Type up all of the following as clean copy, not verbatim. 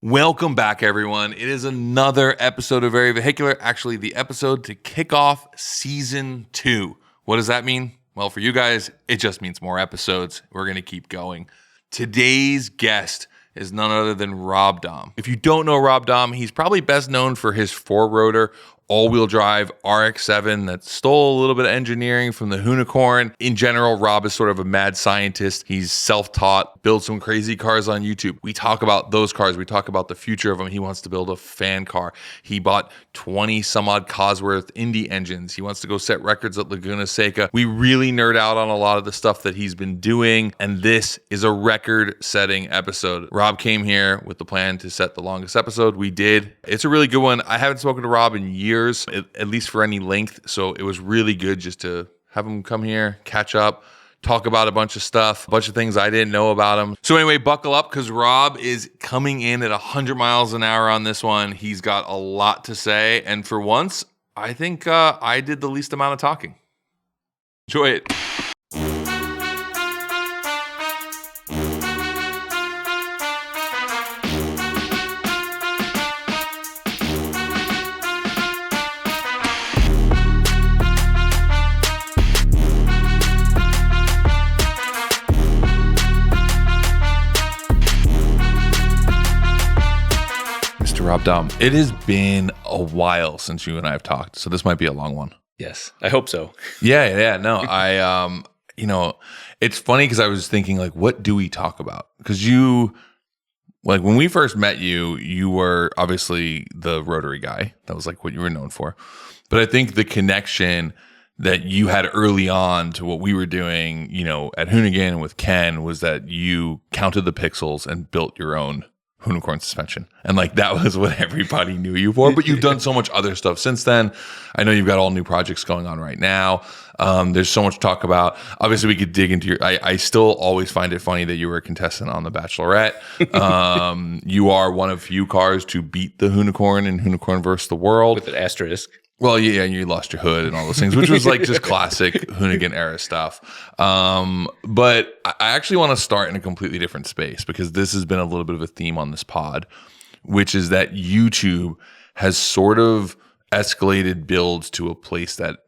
Welcome back, everyone. It is another episode of Very Vehicular, actually the episode to kick off Season 2. What does that mean? Well, for you guys, it just means more episodes. We're going to keep going. Today's guest is none other than Rob Dahm. If you don't know Rob Dahm, he's probably best known for his four-rotor all-wheel drive RX-7 that stole a little bit of engineering from the Hoonicorn. In general, Rob is sort of a mad scientist. He's self-taught, builds some crazy cars on YouTube. We talk about those cars. We talk about the future of them. He wants to build a fan car. He bought 20 some odd Cosworth Indy engines. He wants to go set records at Laguna Seca. We really nerd out on a lot of the stuff that he's been doing, and this is a record-setting episode. Rob came here with the plan to set the longest episode. We did. It's a really good one. I haven't spoken to Rob in years, at least for any length, so it was really good just to have him come here, catch up, talk about a bunch of stuff, a bunch of things I didn't know about him. So anyway, buckle up because Rob is coming in at 100 miles an hour on this one. He's got a lot to say, and for once, I think I did the least amount of talking. Enjoy it. Rob Dahm, it has been a while since you and I have talked, so this might be a long one. Yes, I hope so. Yeah. No, it's funny because I was thinking, like, what do we talk about? Because when we first met you were obviously the rotary guy. That was like what you were known for. But I think the connection that you had early on to what we were doing, at Hoonigan and with Ken was that you counted the pixels and built your own Hoonicorn suspension. And that was what everybody knew you for. But you've done so much other stuff since then. I know you've got all new projects going on right now. There's so much to talk about. Obviously, we could dig into your... I still always find it funny that you were a contestant on The Bachelorette. You are one of few cars to beat the Hoonicorn in Hoonicorn versus the World. With an asterisk. Well, yeah, and you lost your hood and all those things, which was just classic Hoonigan era stuff. But I actually want to start in a completely different space because this has been a little bit of a theme on this pod, which is that YouTube has sort of escalated builds to a place that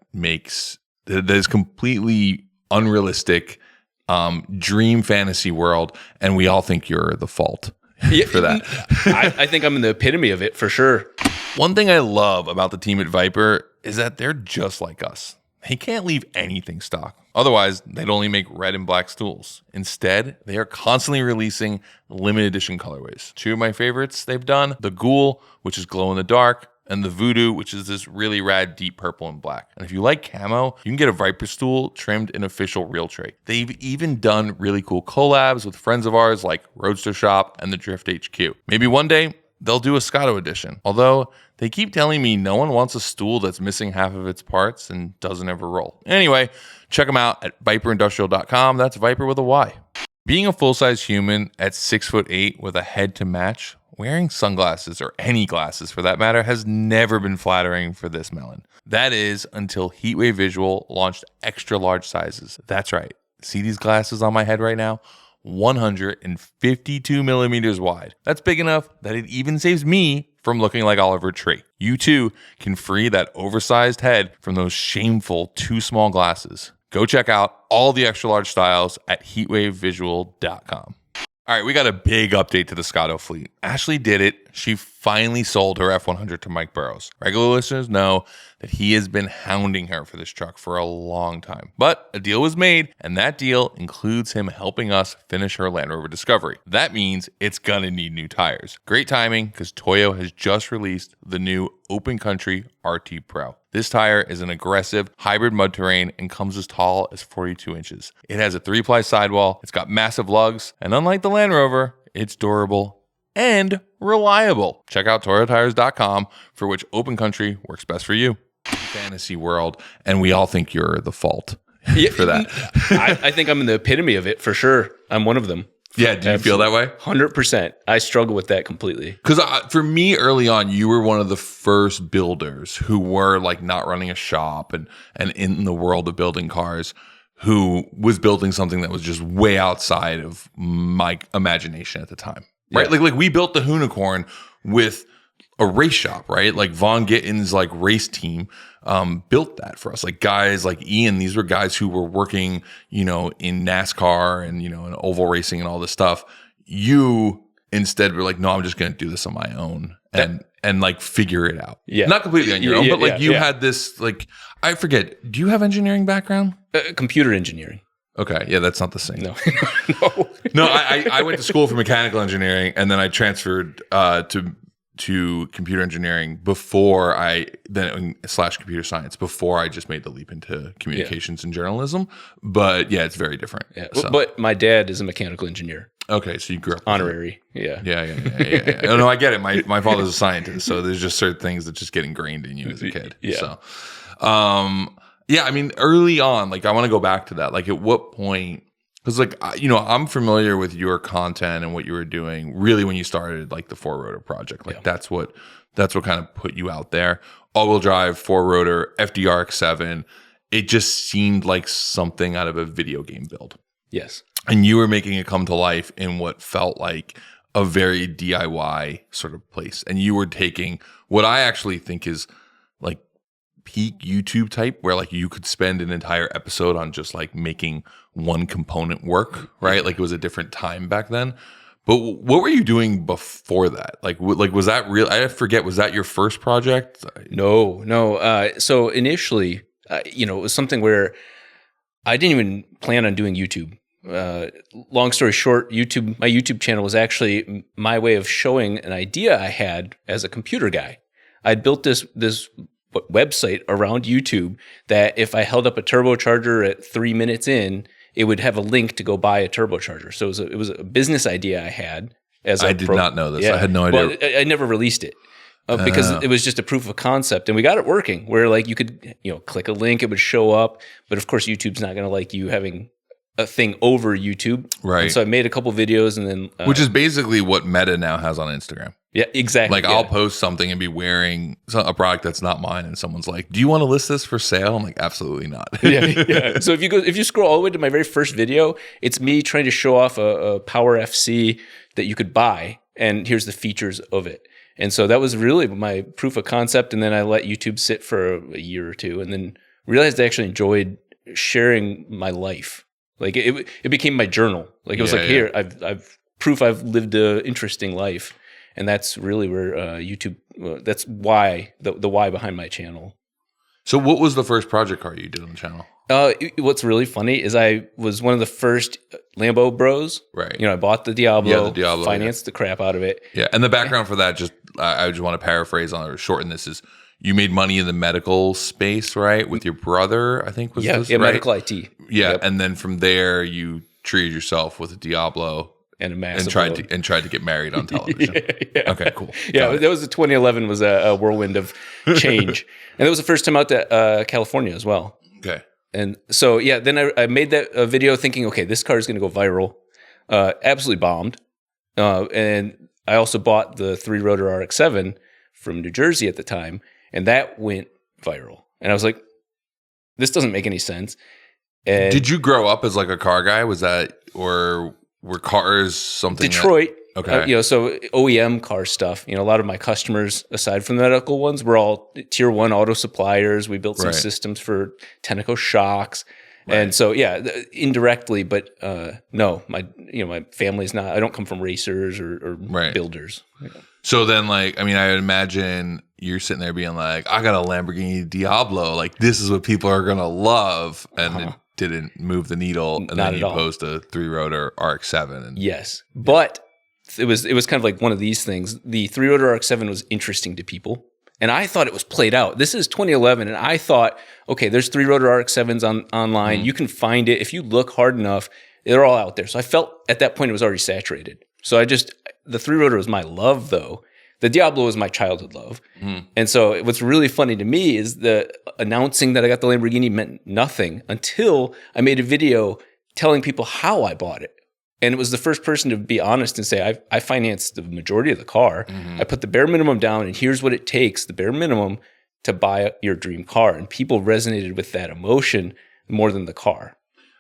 is completely unrealistic, dream fantasy world, and we all think you're the fault for that. I think I'm in the epitome of it for sure. One thing I love about the team at Vyper is that they're just like us. They can't leave anything stock. Otherwise, they'd only make red and black stools. Instead, they are constantly releasing limited edition colorways. Two of my favorites they've done, the Ghoul, which is glow in the dark, and the Voodoo, which is this really rad deep purple and black. And if you like camo, you can get a Vyper stool trimmed in official real tray. They've even done really cool collabs with friends of ours like Roadster Shop and the Drift HQ. Maybe one day, they'll do a Scotto edition. Although, they keep telling me no one wants a stool that's missing half of its parts and doesn't ever roll. Anyway, check them out at vyperindustrial.com. That's Vyper with a Y. Being a full-size human at 6'8" with a head to match, wearing sunglasses, or any glasses for that matter, has never been flattering for this melon. That is until Heatwave Visual launched extra large sizes. That's right. See these glasses on my head right now? 152 millimeters wide. That's big enough that it even saves me from looking like Oliver Tree. You too can free that oversized head from those shameful too small glasses. Go check out all the extra large styles at heatwavevisual.com. All right, we got a big update to the Scotto fleet. Ashley did it. She finally sold her F100 to Mike Burrows. Regular listeners know that he has been hounding her for this truck for a long time. But a deal was made, and that deal includes him helping us finish her Land Rover Discovery. That means it's gonna need new tires. Great timing, because Toyo has just released the new Open Country RT Pro. This tire is an aggressive hybrid mud terrain and comes as tall as 42 inches. It has a 3-ply sidewall, it's got massive lugs, and unlike the Land Rover, it's durable and reliable. Check out toyotires.com for which Open Country works best for you. Fantasy world, and we all think you're the fault for that. I think I'm in the epitome of it for sure. I'm one of them. Yeah, do you feel that way? 100%. I struggle with that completely. Because for me, early on, you were one of the first builders who were not running a shop and in the world of building cars, who was building something that was just way outside of my imagination at the time. right? Like we built the Hoonicorn with a race shop, right? Like Von Gitten's like race team built that for us. Like guys like Ian, these were guys who were working, in NASCAR and, in oval racing and all this stuff. You instead were like, no, I'm just going to do this on my own and like figure it out. Yeah. Not completely on your own, but like you had this, like, I forget, do you have engineering background? Computer engineering. Okay. Yeah, that's not the same. No. No, I went to school for mechanical engineering and then I transferred to computer engineering before /computer science before I just made the leap into communications and journalism. But yeah, it's very different. Yeah. So. But my dad is a mechanical engineer. Okay, so you grew up honorary. Yeah. Yeah. No, I get it. My father's a scientist, so there's just certain things that just get ingrained in you as a kid. Yeah. So, I mean, early on, like I want to go back to that. Like, at what point? Because, like, I'm familiar with your content and what you were doing. Really, when you started, like the 4-rotor project, like that's what kind of put you out there. All-wheel drive, 4-rotor, FDRX7. It just seemed like something out of a video game build. Yes. And you were making it come to life in what felt like a very DIY sort of place. And you were taking what I actually think is like peak YouTube type, where like you could spend an entire episode on just like making one component work, right? Like it was a different time back then. But what were you doing before that? Like was that real? I forget. Was that your first project? No. So initially, it was something where I didn't even plan on doing YouTube. Long story short, my YouTube channel was actually my way of showing an idea I had as a computer guy. I'd built this website around YouTube that if I held up a turbocharger at 3 minutes in, it would have a link to go buy a turbocharger. So it was a business idea I had. I did not know this. Yeah. I had no idea. Well, I never released it because it was just a proof of concept, and we got it working. Where like you could click a link, it would show up, but of course YouTube's not going to like you having a thing over YouTube. Right. And so I made a couple videos and then... which is basically what Meta now has on Instagram. Yeah, exactly. Like I'll post something and be wearing a product that's not mine and someone's like, do you want to list this for sale? I'm like, absolutely not. Yeah. So if you scroll all the way to my very first video, it's me trying to show off a Power FC that you could buy. And here's the features of it. And so that was really my proof of concept. And then I let YouTube sit for a year or two and then realized I actually enjoyed sharing my life. Like it became my journal. Like it was here, I've proof I've lived an interesting life, and that's really where YouTube. That's why the why behind my channel. So, what was the first project car you did on the channel? What's really funny is I was one of the first Lambo bros. Right. I bought the Diablo. Yeah, the Diablo. Financed the crap out of it. Yeah, and the background for that, I just want to paraphrase on or shorten this is. You made money in the medical space, right? With your brother, I think was this, right? Medical IT. Yeah, yep. And then from there, you treated yourself with a Diablo and a massive and tried to get married on television. Yeah. Okay, cool. Yeah, that was 2011 was a whirlwind of change, and it was the first time out to California as well. Okay. And so then I made that video thinking, okay, this car is going to go viral. Absolutely bombed, and I also bought the 3-rotor RX-7 from New Jersey at the time. And that went viral. And I was like, this doesn't make any sense. And did you grow up as like a car guy? Was that, or were cars something? Detroit. Okay. So OEM car stuff. A lot of my customers, aside from the medical ones, were all tier 1 auto suppliers. We built some systems for Tenneco shocks. Right. And so, indirectly, but no, my family's not, I don't come from racers or builders. So then, like, I mean, I imagine you're sitting there being like, I got a Lamborghini Diablo. Like, this is what people are going to love. And it didn't move the needle. And then you post a 3-rotor RX-7. And, yes. But it was kind of like one of these things. The 3-rotor RX-7 was interesting to people. And I thought it was played out. This is 2011. And I thought, okay, there's 3-rotor RX-7s online. You can find it. If you look hard enough, they're all out there. So I felt at that point it was already saturated. So the 3-rotor was my love, though. The Diablo was my childhood love. And so what's really funny to me is the announcing that I got the Lamborghini meant nothing until I made a video telling people how I bought it. And it was the first person to be honest and say, I financed the majority of the car. I put the bare minimum down, and here's what it takes, the bare minimum, to buy your dream car. And people resonated with that emotion more than the car.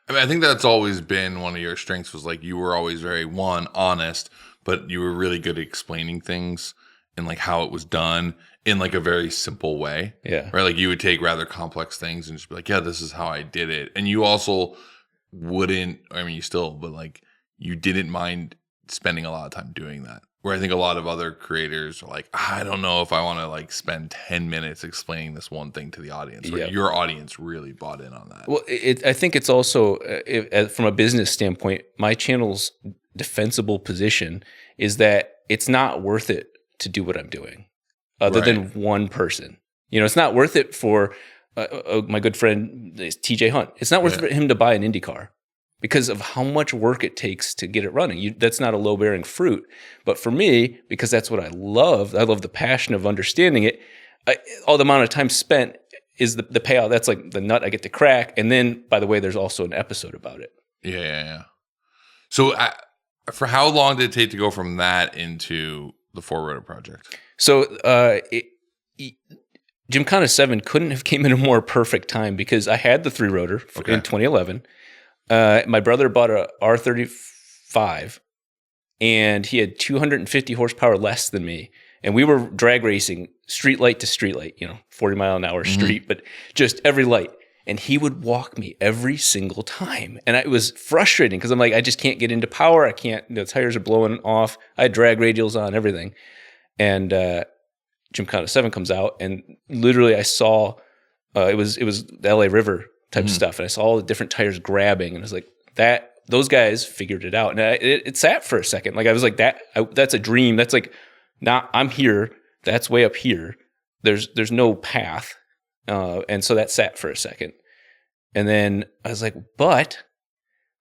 I mean, I think that's always been one of your strengths was like you were always very, honest, but you were really good at explaining things and like how it was done in like a very simple way. Yeah. Right. Like you would take rather complex things and just be like, yeah, this is how I did it. And you also wouldn't, I mean, you still, but like you didn't mind spending a lot of time doing that. Where I think a lot of other creators are like, I don't know if I want to like spend 10 minutes explaining this one thing to the audience. Where your audience really bought in on that. Well, I think it's also, from a business standpoint, my channel's defensible position is that it's not worth it to do what I'm doing other than one person. You know, it's not worth it for my good friend, TJ Hunt. It's not worth it for him to buy an Indy car, because of how much work it takes to get it running. That's not a low-bearing fruit. But for me, because that's what I love the passion of understanding it, all the amount of time spent is the payout. That's like the nut I get to crack. And then, by the way, there's also an episode about it. Yeah. So for how long did it take to go from that into the four-rotor project? So Gymkhana 7 couldn't have came in a more perfect time, because I had the three-rotor in 2011. My brother bought a R35, and he had 250 horsepower less than me. And we were drag racing street light to street light, 40 mile an hour street, but just every light. And he would walk me every single time. And it was frustrating, because I'm like, I just can't get into power. I can't, the tires are blowing off. I had drag radials on, everything. And Gymkhana 7 comes out, and literally I saw, it was the LA River type of stuff. And I saw all the different tires grabbing, and I was like, those guys figured it out. And it sat for a second. Like I was like, that's a dream. That's like, I'm here. That's way up here. There's no path. And so that sat for a second. And then I was like, but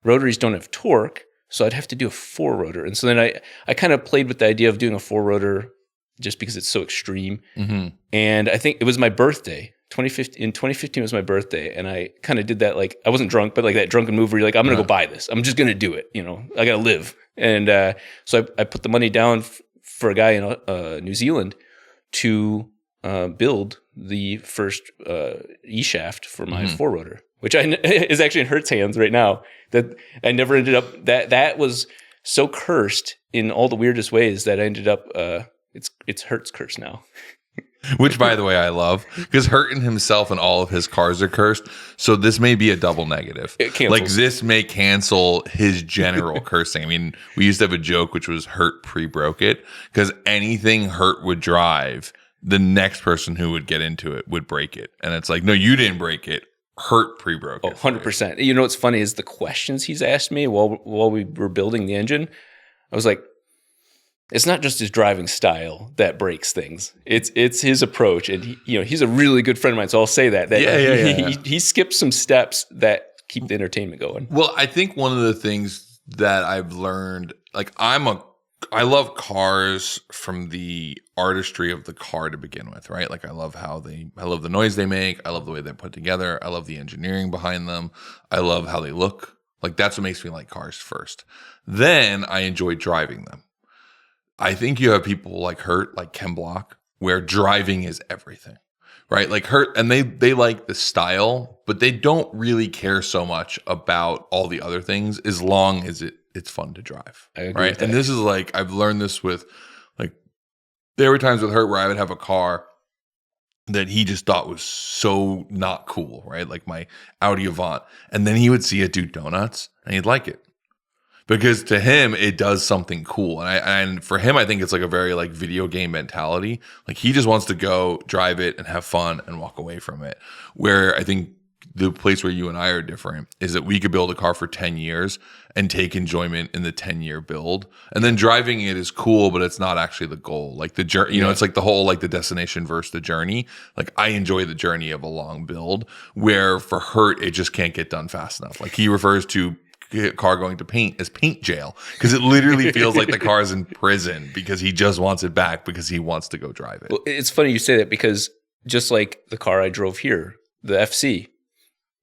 rotaries don't have torque, so I'd have to do a four rotor. And so then I kind of played with the idea of doing a four rotor just because it's so extreme. And I think it was my birthday. 2015 was my birthday, and I kind of did that, like, I wasn't drunk, but like that drunken move where you're like, I'm going to go buy this. I'm just going to do it. I got to live. And so I put the money down for a guy in New Zealand to build the first E-shaft for my four rotor, which is actually in Hertz hands right now. That I never ended up, that was so cursed in all the weirdest ways that I ended up, it's Hertz curse now. Which, by the way, I love, because Hurton himself and all of his cars are cursed. So this may be a double negative. Like this may cancel his general cursing. I mean, we used to have a joke, which was Hurt pre-broke it, because anything Hurt would drive, the next person who would get into it would break it. And it's like, no, you didn't break it. Hurt pre-broke it. 100%. You know what's funny is the questions he's asked me while we were building the engine. I was like, it's not just his driving style that breaks things. It's his approach, and he's a really good friend of mine. So I'll say that. He skips some steps that keep the entertainment going. Well, I think one of the things that I've learned, like I love cars from the artistry of the car to begin with, right? Like I love the noise they make. I love the way they're put together. I love the engineering behind them. I love how they look. Like that's what makes me like cars first. Then I enjoy driving them. I think you have people like Hurt, like Ken Block, where driving is everything, right? Like Hurt, and they like the style, but they don't really care so much about all the other things as long as it's fun to drive, right? And this is like, I've learned this with, like, there were times with Hurt where I would have a car that he just thought was so not cool, right? Like my Audi Avant. And then he would see it do donuts and he'd like it. Because to him, it does something cool. And for him, I think it's like a very like video game mentality. Like he just wants to go drive it and have fun and walk away from it. Where I think the place where you and I are different is that we could build a car for 10 years and take enjoyment in the 10-year build. And then driving it is cool, but it's not actually the goal. Like the journey, it's like the whole, like the destination versus the journey. Like I enjoy the journey of a long build, where for Hurt, it just can't get done fast enough. Like he refers to car going to paint as paint jail, because it literally feels like the car's in prison because he just wants it back because he wants to go drive it. Well, it's funny you say that, because just like the car I drove here, the FC,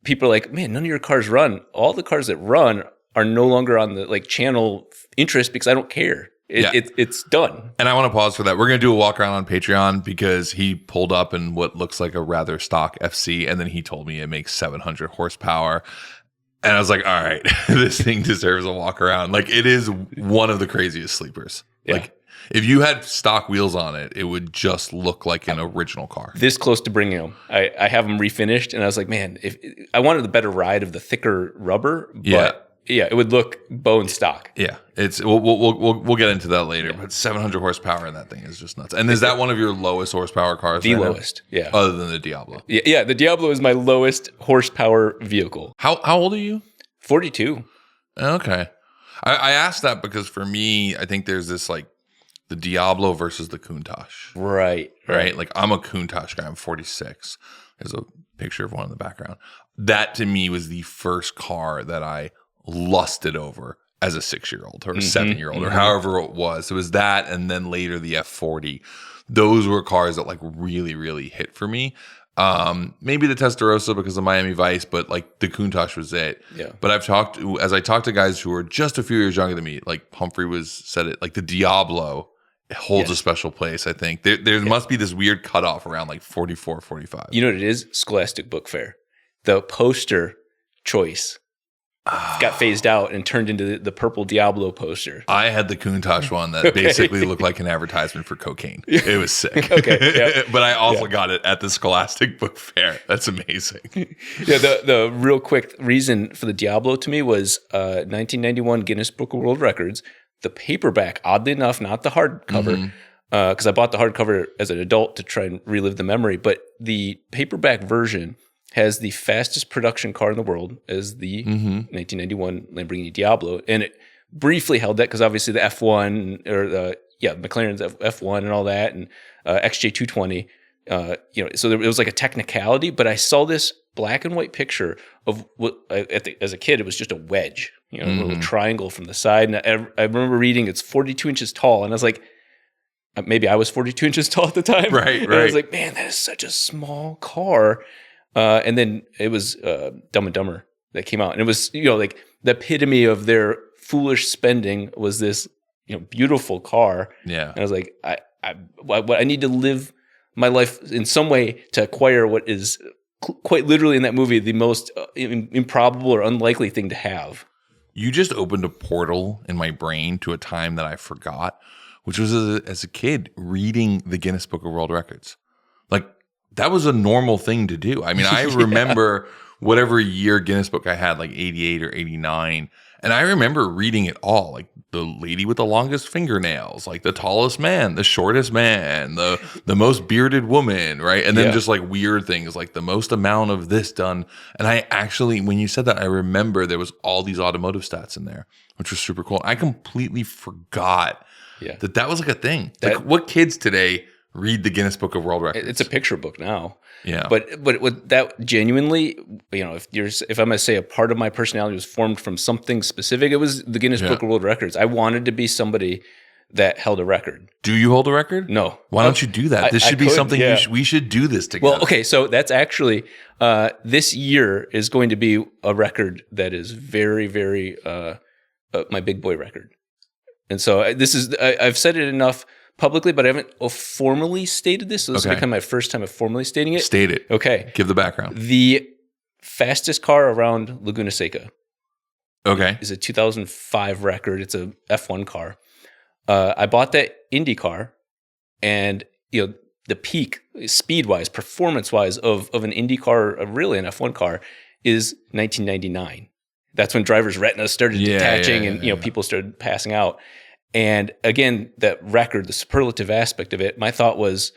people are like, man, none of your cars run. All the cars that run are no longer on the like channel interest because I don't care. It's done. And I want to pause for that. We're going to do a walk around on Patreon, because he pulled up in what looks like a rather stock FC, and then he told me it makes 700 horsepower. And I was like, all right, this thing deserves a walk around. Like, it is one of the craziest sleepers. Yeah. Like, if you had stock wheels on it, it would just look like an original car. This close to bringing them. I have them refinished, and I was like, man, if I wanted the better ride of the thicker rubber, but yeah, it would look bone stock. Yeah, it's we'll get into that later. But 700 horsepower in that thing is just nuts. And is that one of your lowest horsepower cars? The lowest, yeah. Other than the Diablo. Yeah, the Diablo is my lowest horsepower vehicle. How old are you? 42. Okay, I asked that because for me, I think there's this like the Diablo versus the Countach. Right. Like I'm a Countach guy. I'm 46. There's a picture of one in the background. That to me was the first car that I lusted over as a 6-year-old or a 7-year-old or however it was. It was that, and then later the F40. Those were cars that like really, really hit for me. Maybe the Testarossa because of Miami Vice, but like the Countach was it. Yeah. But I talked to guys who were just a few years younger than me, like Humphrey said it, like the Diablo holds a special place. I think there must be this weird cutoff around like 44, 45. You know what it is? Scholastic Book Fair. The poster choice got phased out and turned into the purple Diablo poster. I had the Countach one that basically looked like an advertisement for cocaine. It was sick. But I also got it at the Scholastic Book Fair. That's amazing. The real quick reason for the Diablo to me was 1991 Guinness Book of World Records. The paperback, oddly enough, not the hardcover, because I bought the hardcover as an adult to try and relive the memory, but the paperback version has the fastest production car in the world as the 1991 Lamborghini Diablo. And it briefly held that because obviously the F1 or the McLaren's F1 and all that, and XJ220, so it was like a technicality, but I saw this black and white picture of what as a kid, it was just a wedge, a little triangle from the side. And I remember reading it's 42 inches tall. And I was like, maybe I was 42 inches tall at the time. Right. And I was like, man, that is such a small car. And then it was Dumb and Dumber that came out. And it was, like the epitome of their foolish spending was this, beautiful car. Yeah. And I was like, I need to live my life in some way to acquire what is quite literally in that movie the most improbable or unlikely thing to have. You just opened a portal in my brain to a time that I forgot, which was as a kid reading the Guinness Book of World Records. Like, that was a normal thing to do. I mean, I remember whatever year Guinness Book I had, like 88 or 89. And I remember reading it all, like the lady with the longest fingernails, like the tallest man, the shortest man, the most bearded woman, right? And then just like weird things, like the most amount of this done. And I actually, when you said that, I remember there was all these automotive stats in there, which was super cool. I completely forgot that was like a thing. Like, what kids today read the Guinness Book of World Records? It's a picture book now. Yeah. But with that, genuinely, if I'm going to say a part of my personality was formed from something specific, it was the Guinness Book of World Records. I wanted to be somebody that held a record. Do you hold a record? No. Why don't you do that? This should be something we should do this together. Well, okay, so that's actually this year is going to be a record that is very, very my big boy record. And so this is I've said it enough publicly, but I haven't formally stated this. So this will become my first time of formally stating it. State it. Okay. Give the background. The fastest car around Laguna Seca. Okay. Is a 2005 record. It's a F1 car. I bought that Indy car, and the peak speed-wise, performance-wise of an Indy car, really an F1 car, is 1999. That's when drivers' retinas started detaching and people started passing out. And again, that record, the superlative aspect of it, my thought was,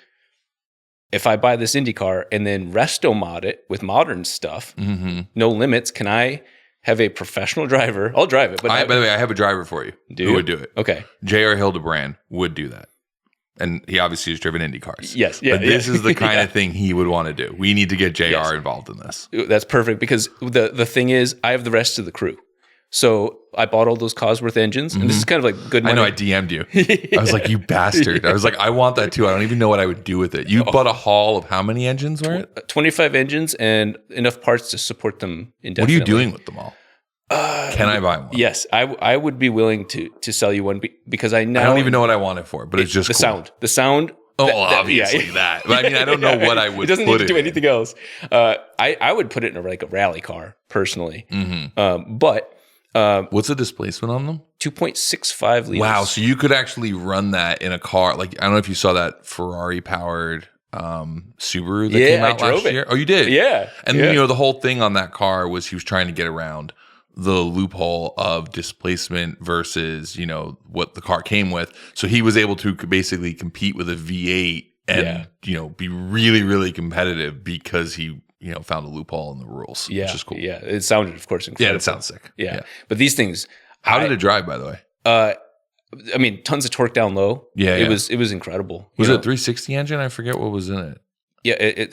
if I buy this Indy car and then resto mod it with modern stuff, no limits, can I have a professional driver? I'll drive it. But by the way, I have a driver for you who would do it. Okay. J.R. Hildebrand would do that. And he obviously has driven Indy cars. Yes. But this is the kind of thing he would want to do. We need to get JR involved in this. That's perfect, because the thing is, I have the rest of the crew. So I bought all those Cosworth engines, and this is kind of like good money. I know, I DM'd you. I was like, you bastard. I was like, I want that too. I don't even know what I would do with it. You bought a haul of how many engines were it? 25 engines and enough parts to support them indefinitely. What are you doing with them all? Can I buy one? Yes, I would be willing to sell you one, because I don't even know what I want it for, but it's just the cool. sound. The sound Obviously that. But I mean, I don't know what I would. It doesn't put need to do in. anything else. I would put it in a rally car personally. But what's the displacement on them? 2.65 liters. Wow. So you could actually run that in a car. Like, I don't know if you saw that Ferrari powered Subaru that came out last year. Oh, you did? Yeah. And the whole thing on that car was he was trying to get around the loophole of displacement versus, what the car came with. So he was able to basically compete with a V8 and, be really, really competitive because he, found a loophole in the rules, which is cool. Yeah. It sounded, of course, incredible. Yeah, it sounds sick. Yeah. But these things. How did it drive, by the way? I mean, tons of torque down low. Yeah. It was incredible. Was it a 360 engine? I forget what was in it. Yeah,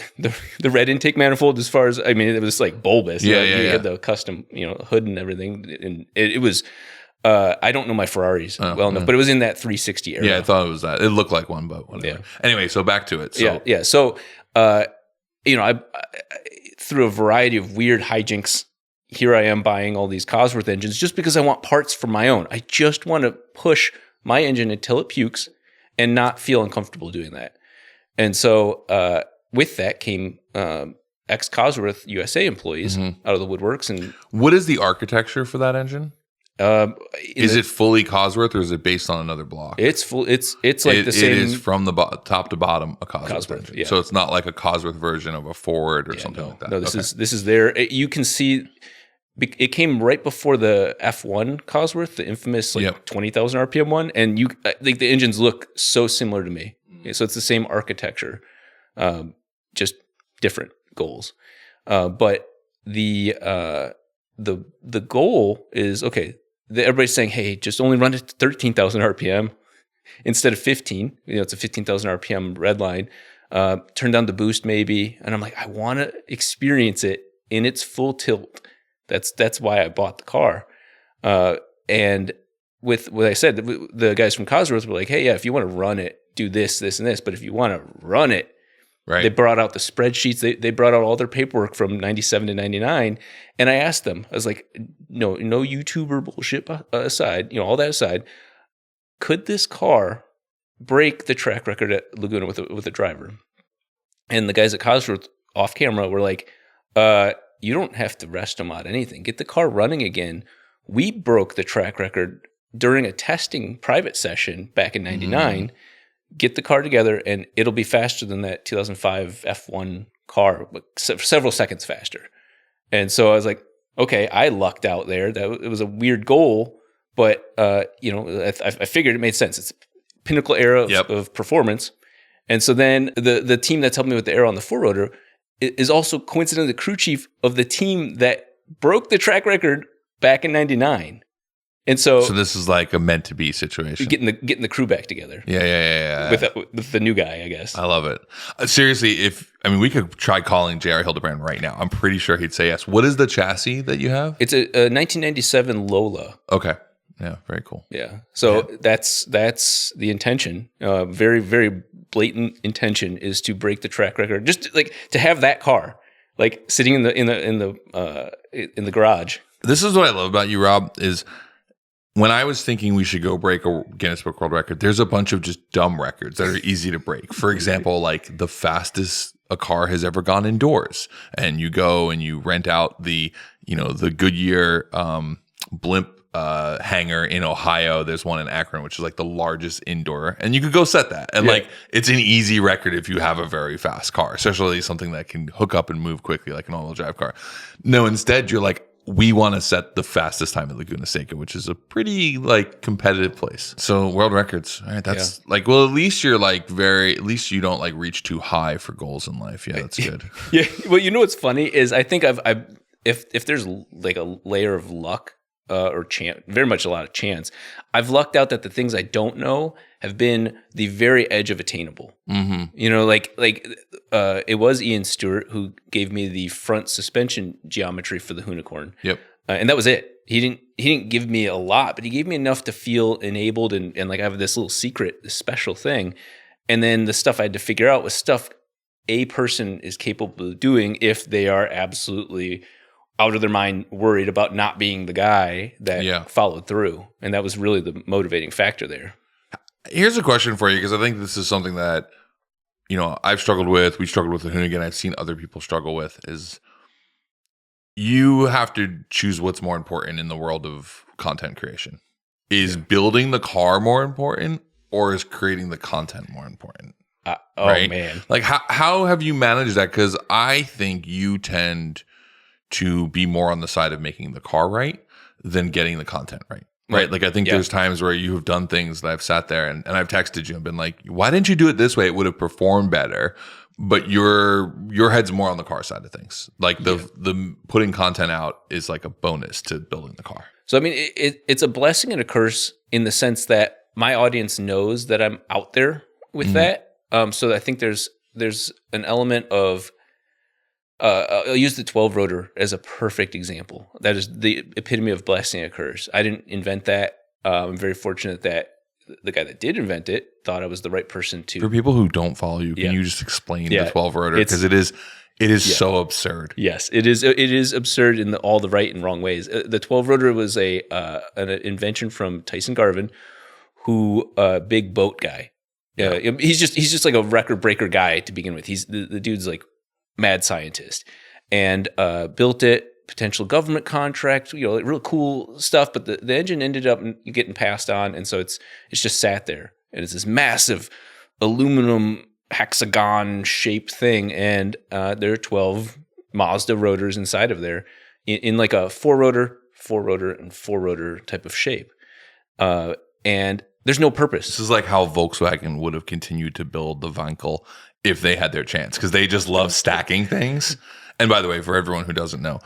the red intake manifold, as far as, I mean, it was like bulbous. You had the custom, hood and everything. And it was, I don't know my Ferraris well enough, but it was in that 360 era. Yeah, I thought it was that. It looked like one, but whatever. Yeah. Anyway, so back to it. So. Yeah. So, I through a variety of weird hijinks, here I am buying all these Cosworth engines just because I want parts for my own. I just want to push my engine until it pukes and not feel uncomfortable doing that. And so, with that came ex-Cosworth USA employees out of the woodworks. And what is the architecture for that engine? Is it fully Cosworth or is it based on another block? It's full. It's like the same. It is from the top to bottom a Cosworth engine. Yeah. So it's not like a Cosworth version of a Ford or something like that. No, this is there. You can see it came right before the F1 Cosworth, the infamous 20,000 RPM one, and the engines look so similar to me. So it's the same architecture. Just different goals. But the goal is, okay, everybody's saying, hey, just only run it to 13,000 RPM instead of 15. It's a 15,000 RPM red line. Turn down the boost maybe. And I'm like, I want to experience it in its full tilt. That's why I bought the car. And with what I said, the guys from Cosworth were like, hey, yeah, if you want to run it, do this, this, and this. But if you want to run it, right. They brought out the spreadsheets. They brought out all their paperwork from 97 to 99. And I asked them, I was like, no YouTuber bullshit aside, all that aside, could this car break the track record at Laguna with a driver? And the guys at Cosworth off camera were like, you don't have to rest them out anything. Get the car running again. We broke the track record during a testing private session back in 99. Get the car together, and it'll be faster than that 2005 F1 car, but several seconds faster. And so I was like, okay, I lucked out there. It was a weird goal, but I figured it made sense. It's pinnacle era of performance. And so then the team that's helping me with the aero on the 4-rotor is also coincidentally the crew chief of the team that broke the track record back in 99. And so this is like a meant to be situation. Getting the crew back together. Yeah. With the new guy, I guess. I love it. Seriously, we could try calling J.R. Hildebrand right now. I'm pretty sure he'd say yes. What is the chassis that you have? It's a 1997 Lola. Okay. Yeah, very cool. Yeah. So that's the intention. Very, very blatant intention is to break the track record. Just like to have that car like sitting in the garage. This is what I love about you, Rob, is when I was thinking we should go break a Guinness Book World Record, there's a bunch of just dumb records that are easy to break. For example, like the fastest a car has ever gone indoors. And you go and you rent out the Goodyear blimp hangar in Ohio. There's one in Akron, which is like the largest indoor. And you could go set that. And like it's an easy record if you have a very fast car, especially something that can hook up and move quickly like an all-wheel drive car. No, instead you're like, we want to set the fastest time at Laguna Seca, which is a pretty like competitive place. So world records. All right. That's at least you're like at least you don't like reach too high for goals in life. Yeah. That's good. Yeah. Well, what's funny is I think if there's like a layer of luck, or chance, very much a lot of chance, I've lucked out that the things I don't know have been the very edge of attainable. Mm-hmm. It was Ian Stewart who gave me the front suspension geometry for the Hoonicorn. Yep. And that was it. He didn't give me a lot, but he gave me enough to feel enabled and like I have this little secret, this special thing. And then the stuff I had to figure out was stuff a person is capable of doing if they are absolutely out of their mind worried about not being the guy that followed through. And that was really the motivating factor there. Here's a question for you, because I think this is something that we struggled with the Hoonigan, I've seen other people struggle with, is you have to choose what's more important in the world of content creation. Is building the car more important, or is creating the content more important? Right? Man. Like, how have you managed that? Because I think you tend to be more on the side of making the car right than getting the content right. Right. Like, I think there's times where you have done things that I've sat there and I've texted you and been like, why didn't you do it this way? It would have performed better. But your head's more on the car side of things. Like the putting content out is like a bonus to building the car. So, I mean, it's a blessing and a curse in the sense that my audience knows that I'm out there with that. So I think there's an element of, I'll use the 12 rotor as a perfect example. That is the epitome of blessing and a curse. I didn't invent that. I'm very fortunate that the guy that did invent it thought I was the right person to. For people who don't follow you, can you just explain the 12 rotor? Because it is so absurd. Yes, it is. It is absurd in all the right and wrong ways. The 12 rotor was an invention from Tyson Garvin, who big boat guy. He's just like a record breaker guy to begin with. He's the dude's like mad scientist, and built it. Potential government contract, real cool stuff. But the engine ended up getting passed on, and so it's just sat there, and it's this massive aluminum hexagon shaped thing, and there are 12 Mazda rotors inside of there in like a four rotor, and four rotor type of shape, and there's no purpose. This is like how Volkswagen would have continued to build the Wankel if they had their chance, because they just love stacking things. And by the way, for everyone who doesn't know,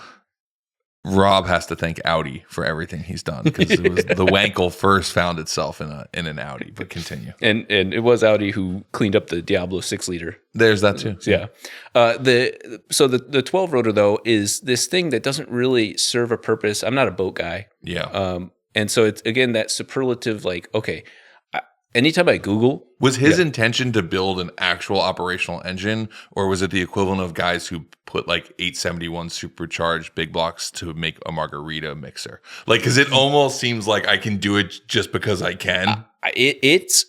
Rob has to thank Audi for everything he's done, because it was the Wankel first found itself in an Audi. But continue. And it was Audi who cleaned up the Diablo 6-liter. There's that too. Yeah. The 12 rotor though is this thing that doesn't really serve a purpose. I'm not a boat guy. Yeah. And so it's again that superlative, like, okay, anytime I Google, was his intention to build an actual operational engine, or was it the equivalent of guys who put like 871 supercharged big blocks to make a margarita mixer? Like, because it almost seems like I can do it just because I can. It's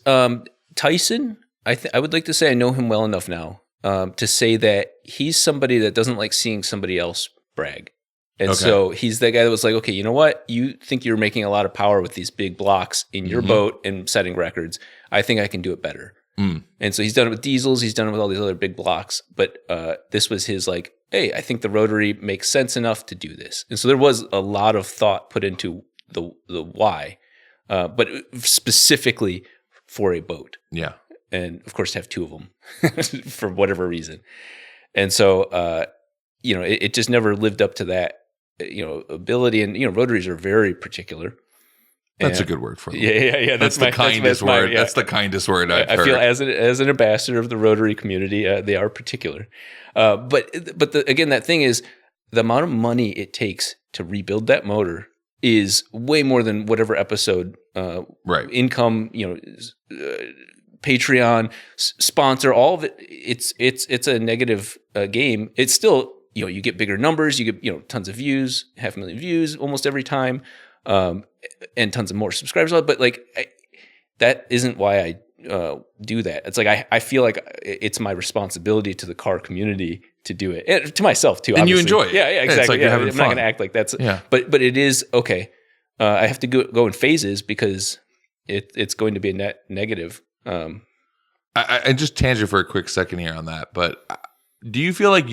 Tyson. I would like to say I know him well enough now to say that he's somebody that doesn't like seeing somebody else brag. And so he's that guy that was like, okay, you know what? You think you're making a lot of power with these big blocks in your boat and setting records. I think I can do it better. And so he's done it with diesels. He's done it with all these other big blocks. But this was his like, hey, I think the rotary makes sense enough to do this. And so there was a lot of thought put into the why, but specifically for a boat. Yeah. And of course, to have two of them for whatever reason. And so, it just never lived up to that. Ability, and rotaries are very particular. That's a good word for them. Yeah. That's the kindest word. That's the kindest word I've heard. I feel as an ambassador of the rotary community, they are particular. But again, that thing is the amount of money it takes to rebuild that motor is way more than whatever episode, income, Patreon sponsor, all of it. It's a negative game. It's still. You get bigger numbers, you get, tons of views, 500,000 views almost every time, and tons of more subscribers. But that isn't why I do that. It's like, I feel like it's my responsibility to the car community to do it, and to myself too. And obviously. you enjoy it. Yeah, exactly. It's like you're having I'm fun. not going to act like that's, but it is, okay. I have to go in phases because it's going to be a net negative. I just tangent for a quick second here on that, but do you feel like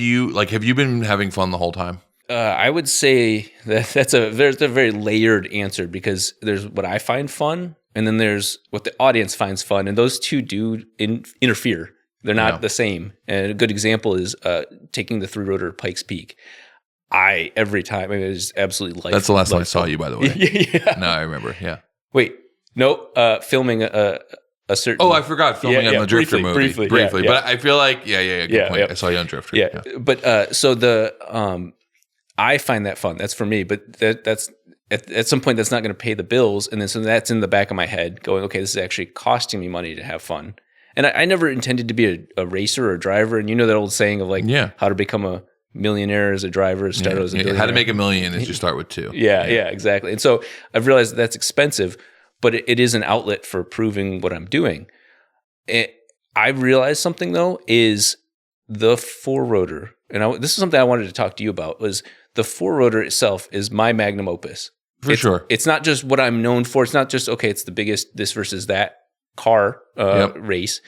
have you been having fun the whole time? I would say there's a very layered answer, because there's what I find fun, and then there's what the audience finds fun, and those two do interfere. They're not the same. And a good example is taking the 3-rotor Pikes Peak. Every time, it was absolutely life. That's the last time I saw you, by the way. Yeah. No, I remember. Yeah. Wait, no, filming a certain. Oh, I forgot filming on the Drifter movie. Briefly. Yeah. But I feel like, good point. I saw you on Drifter. Yeah. But so I find that fun. That's for me. But that's at some point that's not going to pay the bills, and then so that's in the back of my head, going, okay, this is actually costing me money to have fun. And I never intended to be a racer or a driver. And that old saying of like, how to become a millionaire as a driver, start as a billionaire. How to make $1 million is you start with 2. Yeah, exactly. And so I've realized that's expensive, but it is an outlet for proving what I'm doing. I realized something though is the four rotor, and this is something I wanted to talk to you about. Was the four rotor itself is my magnum opus for sure. It's not just what I'm known for. It's not just okay. It's the biggest this versus that car race.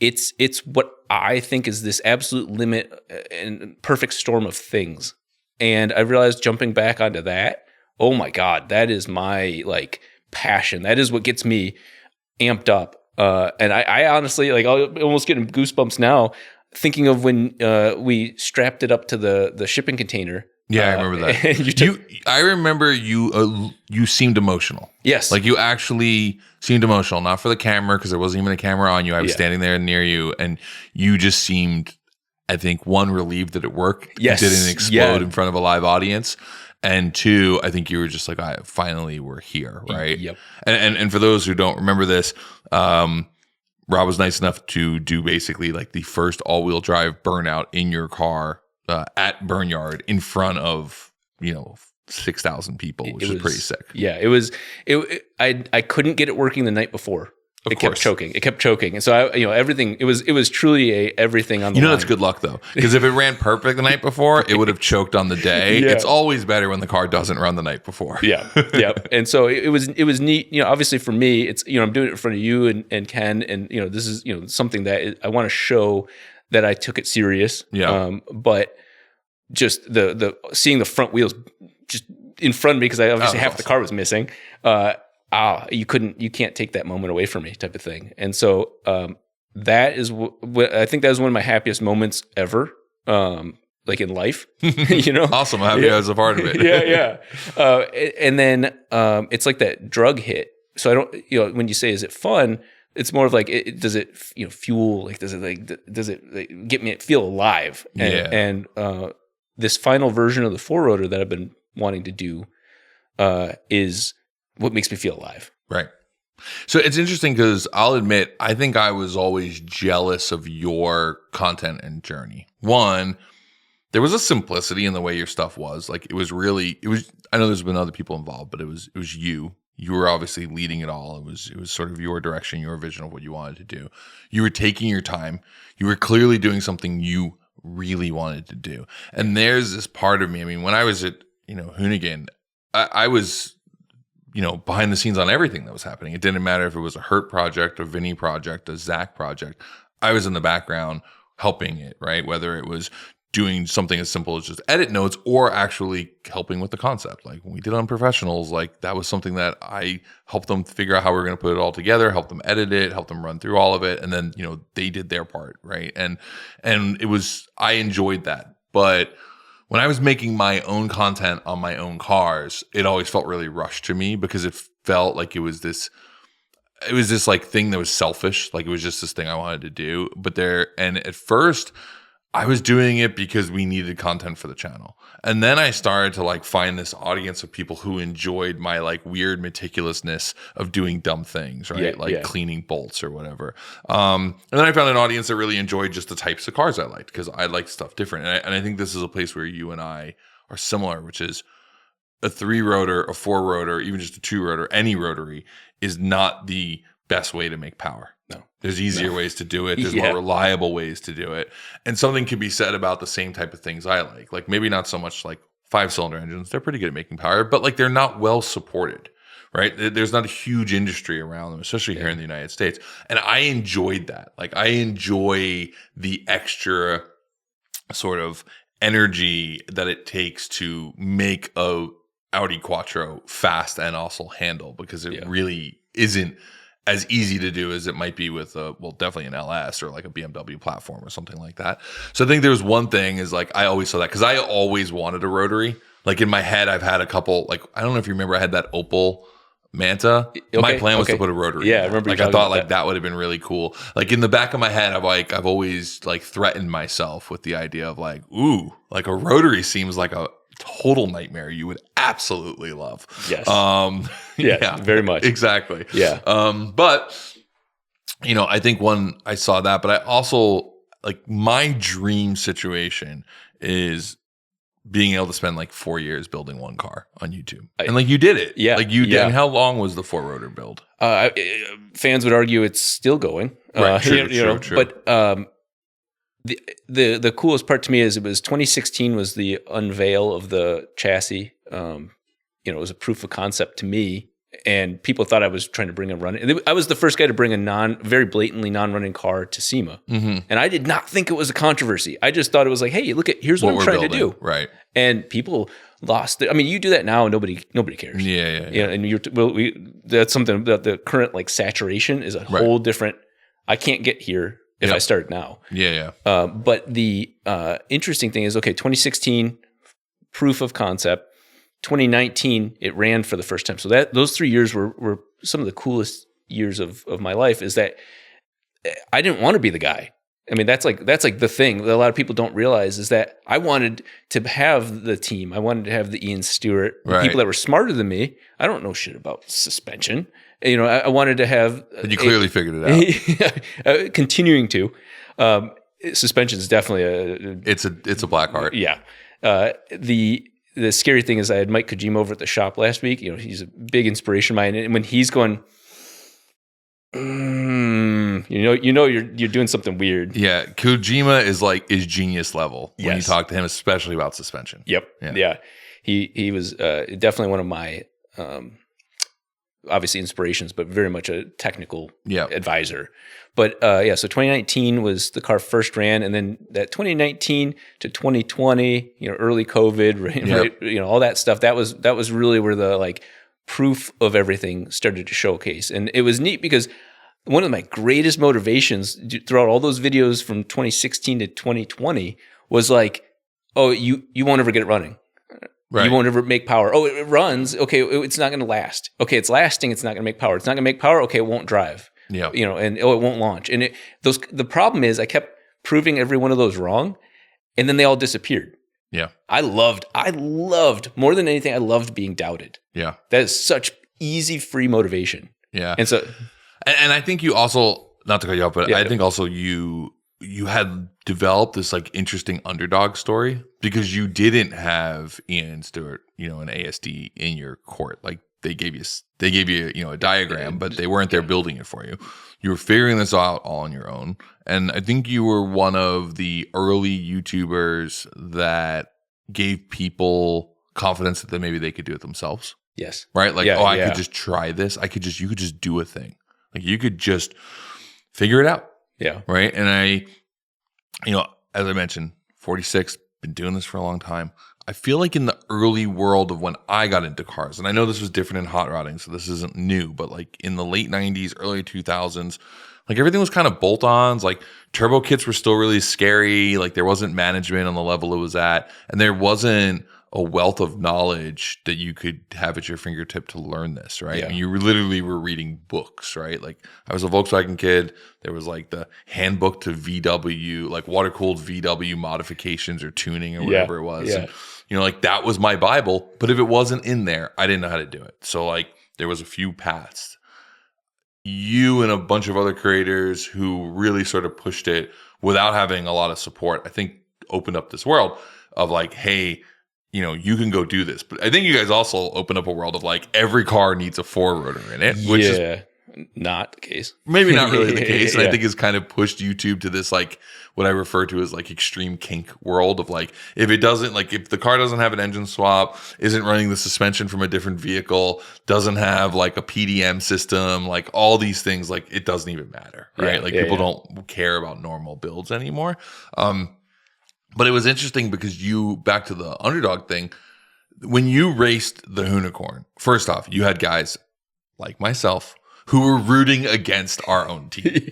It's what I think is this absolute limit and perfect storm of things. And I realized jumping back onto that, oh my God, that is my like passion. That is what gets me amped up. And I honestly, like, I'll almost getting goosebumps now thinking of when we strapped it up to the shipping container. Yeah, I remember that. I remember you seemed emotional. Yes. Like you actually seemed emotional, not for the camera because there wasn't even a camera on you. I was standing there near you and you just seemed, I think, one, relieved that it worked. Yes. It didn't explode in front of a live audience. And two, I think you were just like, finally we're here, right? Yep. And for those who don't remember this, Rob was nice enough to do basically like the first all-wheel drive burnout in your car at Burnyard in front of 6,000 people, which is pretty sick. Yeah, I couldn't get it working the night before. It kept choking, and so everything. It was truly everything on the line. That's good luck though, because if it ran perfect the night before, it would have choked on the day. Yeah. It's always better when the car doesn't run the night before. Yeah. And so it was neat. Obviously for me, it's I'm doing it in front of you and Ken, and this is something that I want to show that I took it serious. Yeah. But just the seeing the front wheels just in front of me, because I obviously half the car was missing. You can't take that moment away from me, type of thing. And so that is I think that was one of my happiest moments ever, like in life. Awesome. I'm happy I was a part of it. Yeah. And then it's like that drug hit. So I don't, when you say, is it fun? It's more of like, does it, fuel? Like, does it get me feel alive? And this final version of the four rotor that I've been wanting to do is what makes me feel alive. Right. So it's interesting because I'll admit, I think I was always jealous of your content and journey. One, there was a simplicity in the way your stuff was. Like it was, I know there's been other people involved, but it was you. You were obviously leading it all. It was sort of your direction, your vision of what you wanted to do. You were taking your time. You were clearly doing something you really wanted to do. And there's this part of me. I mean, when I was at, Hoonigan, I was, behind the scenes on everything that was happening. It didn't matter if it was a Hurt project, a Vinny project, a Zach project. I was in the background helping it, right? Whether it was doing something as simple as just edit notes or actually helping with the concept. Like when we did on Professionals, like that was something that I helped them figure out how we were going to put it all together, help them edit it, help them run through all of it. And then, they did their part. Right. And I enjoyed that. But when I was making my own content on my own cars, it always felt really rushed to me because it felt like it was this like thing that was selfish. Like it was just this thing I wanted to do. And at first I was doing it because we needed content for the channel. And then I started to like find this audience of people who enjoyed my like weird meticulousness of doing dumb things, right? Cleaning bolts or whatever. And then I found an audience that really enjoyed just the types of cars I liked because I liked stuff different. And I think this is a place where you and I are similar, which is a 3-rotor, a 4-rotor, even just a 2-rotor, any rotary is not the best way to make power. No. There's easier ways to do it. There's more reliable ways to do it. And something can be said about the same type of things I like. Like maybe not so much like 5-cylinder engines. They're pretty good at making power, but like they're not well supported, right? There's not a huge industry around them, especially here in the United States. And I enjoyed that. Like I enjoy the extra sort of energy that it takes to make a Audi Quattro fast and also handle because it really isn't as easy to do as it might be with definitely an LS or like a BMW platform or something like that. So I think there's one thing is like, I always saw that because I always wanted a rotary. Like in my head, I've had a couple, like, I don't know if you remember, I had that Opel Manta. My plan was to put a rotary. Yeah, I remember. Like I thought like that would have been really cool. Like in the back of my head, I've always like threatened myself with the idea of like, ooh, like a rotary seems like a total nightmare you would absolutely love. Yes. Very much. Exactly. Yeah. But I think I saw that, but I also like my dream situation is being able to spend like 4 years building one car on YouTube. And like you did it. Yeah. Like you did. And how long was the 4-rotor build? Fans would argue it's still going. Right. True. But the coolest part to me is it was 2016 was the unveil of the chassis. It was a proof of concept to me. And people thought I was trying to bring a running. I was the first guy to bring a very blatantly non-running car to SEMA. And I did not think it was a controversy. I just thought it was like, hey, look here's what I'm trying to do. Right. And people lost it. I mean, you do that now and nobody cares. Yeah. And that's something that the current like saturation is a whole different, I can't get here if I start now. Yeah. But the interesting thing is, 2016, proof of concept. 2019, it ran for the first time. So those 3 years were some of the coolest years of my life. Is that I didn't want to be the guy. I mean, that's like the thing that a lot of people don't realize is that I wanted to have the team. I wanted to have the Ian Stewart, people that were smarter than me. I don't know shit about suspension. I wanted to have. But you clearly figured it out. Continuing to. Suspension is definitely it's a black art. Yeah. The scary thing is I had Mike Kojima over at the shop last week. He's a big inspiration of mine. And when he's going, you're doing something weird. Yeah. Kojima is genius level when you talk to him, especially about suspension. Yep. Yeah. He was definitely one of my, obviously inspirations, but very much a technical advisor. But so 2019 was the car first ran, and then that 2019 to 2020, early COVID, right, all that stuff. That was really where the like proof of everything started to showcase, and it was neat because one of my greatest motivations throughout all those videos from 2016 to 2020 was like, oh, you won't ever get it running. Right. You won't ever make power. Oh, it runs. Okay, it's not going to last. Okay, it's lasting. It's not going to make power. It's not going to make power. Okay, it won't drive. Yeah. And it won't launch. And the problem is I kept proving every one of those wrong, and then they all disappeared. Yeah. I loved more than anything. I loved being doubted. Yeah. That is such easy, free motivation. Yeah. And so, and I think you also, not to cut you off, but I think also you had developed this like interesting underdog story because you didn't have Ian Stewart, an ASD in your court. Like they gave you a diagram, but they weren't there building it for you. You were figuring this out all on your own. And I think you were one of the early YouTubers that gave people confidence that maybe they could do it themselves. Yes. Right? Like, I could just try this. You could just do a thing. Like you could just figure it out. Yeah. Right. And I, as I mentioned, 46, been doing this for a long time. I feel like in the early world of when I got into cars, and I know this was different in hot rodding, so this isn't new, but like in the late 90s, early 2000s, like everything was kind of bolt-ons. Like turbo kits were still really scary. Like there wasn't management on the level it was at. And there wasn't a wealth of knowledge that you could have at your fingertip to learn this, right? Yeah. I mean, you literally were reading books, right? Like I was a Volkswagen kid. There was like the handbook to VW, like water-cooled VW modifications or tuning or whatever it was. Yeah. And, like that was my Bible. But if it wasn't in there, I didn't know how to do it. So like there was a few paths. You and a bunch of other creators who really sort of pushed it without having a lot of support, I think opened up this world of like, hey, you can go do this. But I think you guys also open up a world of like every car needs a 4-rotor in it, which is not the case. Maybe not really the case. And I think it's kind of pushed YouTube to this like what I refer to as like extreme kink world of like if the car doesn't have an engine swap, isn't running the suspension from a different vehicle, doesn't have like a PDM system, like all these things, like it doesn't even matter, right? People don't care about normal builds anymore. But it was interesting because back to the underdog thing, when you raced the Hoonicorn, first off, you had guys like myself who were rooting against our own team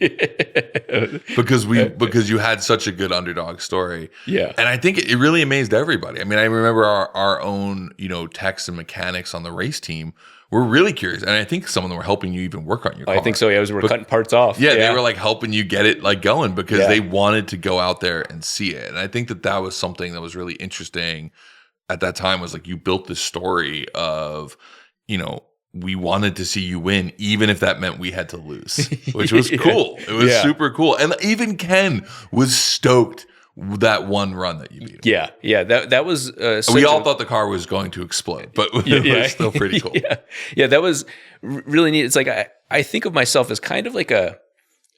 because you had such a good underdog story. Yeah. And I think it really amazed everybody. I mean, I remember our own, techs and mechanics on the race team were really curious. And I think some of them were helping you even work on your car. I think so. Yeah, we're cutting parts off. Yeah, they were like helping you get it like going because they wanted to go out there and see it. And I think that was something that was really interesting at that time was like you built this story of, we wanted to see you win, even if that meant we had to lose, which was cool. It was super cool. And even Ken was stoked that one run that you beat him. Yeah. That was. We all thought the car was going to explode, but it was still pretty cool. Yeah. That was really neat. It's like I think of myself as kind of like a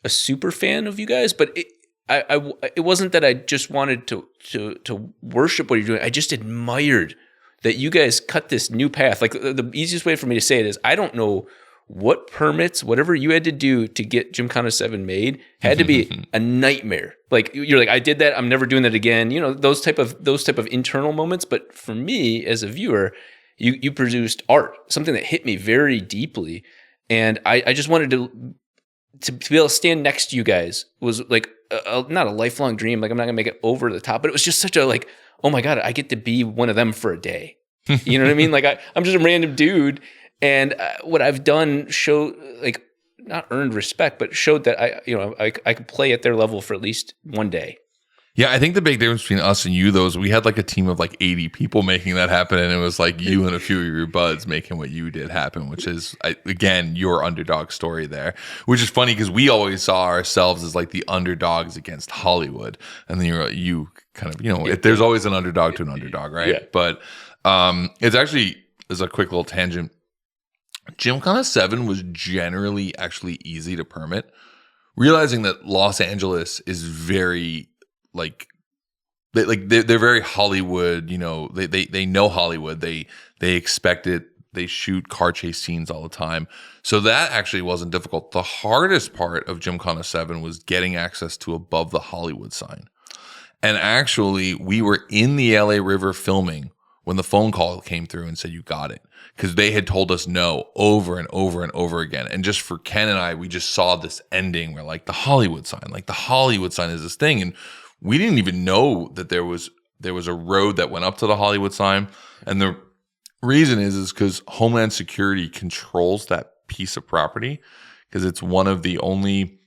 super fan of you guys, but it wasn't that I just wanted to worship what you're doing. I just admired that you guys cut this new path. Like the easiest way for me to say it is, I don't know what permits, whatever you had to do to get Gymkhana 7 made had to be a nightmare. Like you're like, I did that, I'm never doing that again. You know, those type of internal moments. But for me as a viewer, you produced art, something that hit me very deeply. And I just wanted to be able to stand next to you guys was like not a lifelong dream. Like I'm not gonna make it over the top, but it was just such a like, oh my God, I get to be one of them for a day. You know what I mean? Like I'm just a random dude. And what I've done like not earned respect, but showed that I could play at their level for at least one day. Yeah, I think the big difference between us and you, though, is we had like a team of like 80 people making that happen, and it was like you and a few of your buds making what you did happen, which is, again, your underdog story there, which is funny because we always saw ourselves as like the underdogs against Hollywood. And then you kind of, there's always an underdog to an underdog, right? Yeah. But it's actually, as a quick little tangent, Gymkhana 7 was generally actually easy to permit. Realizing that Los Angeles is very they're very Hollywood, they know Hollywood. They expect it. They shoot car chase scenes all the time. So that actually wasn't difficult. The hardest part of Gymkhana 7 was getting access to above the Hollywood sign. And actually, we were in the LA River filming when the phone call came through and said, you got it. Because they had told us no over and over and over again. And just for Ken and I, we just saw this ending where the Hollywood sign is this thing. And we didn't even know that there was a road that went up to the Hollywood sign. And the reason is because Homeland Security controls that piece of property because it's one of the only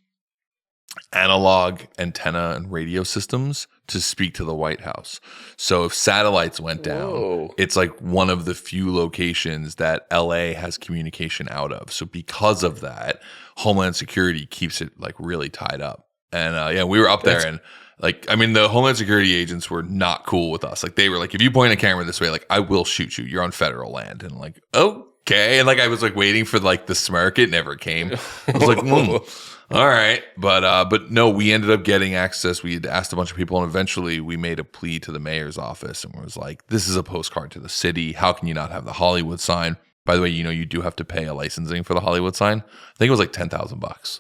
analog antenna and radio systems to speak to the White House. So if satellites went down, it's like one of the few locations that LA has communication out of. So because of that, Homeland Security keeps it really tied up. And we were up there and the Homeland Security agents were not cool with us. Like they were like, if you point a camera this way, I will shoot you. You're on federal land. And okay. And I was waiting for the smirk. It never came. I was like, all right. But no, we ended up getting access. We had asked a bunch of people, and eventually we made a plea to the mayor's office and was like, this is a postcard to the city. How can you not have the Hollywood sign? By the way, you do have to pay a licensing for the Hollywood sign. I think it was $10,000.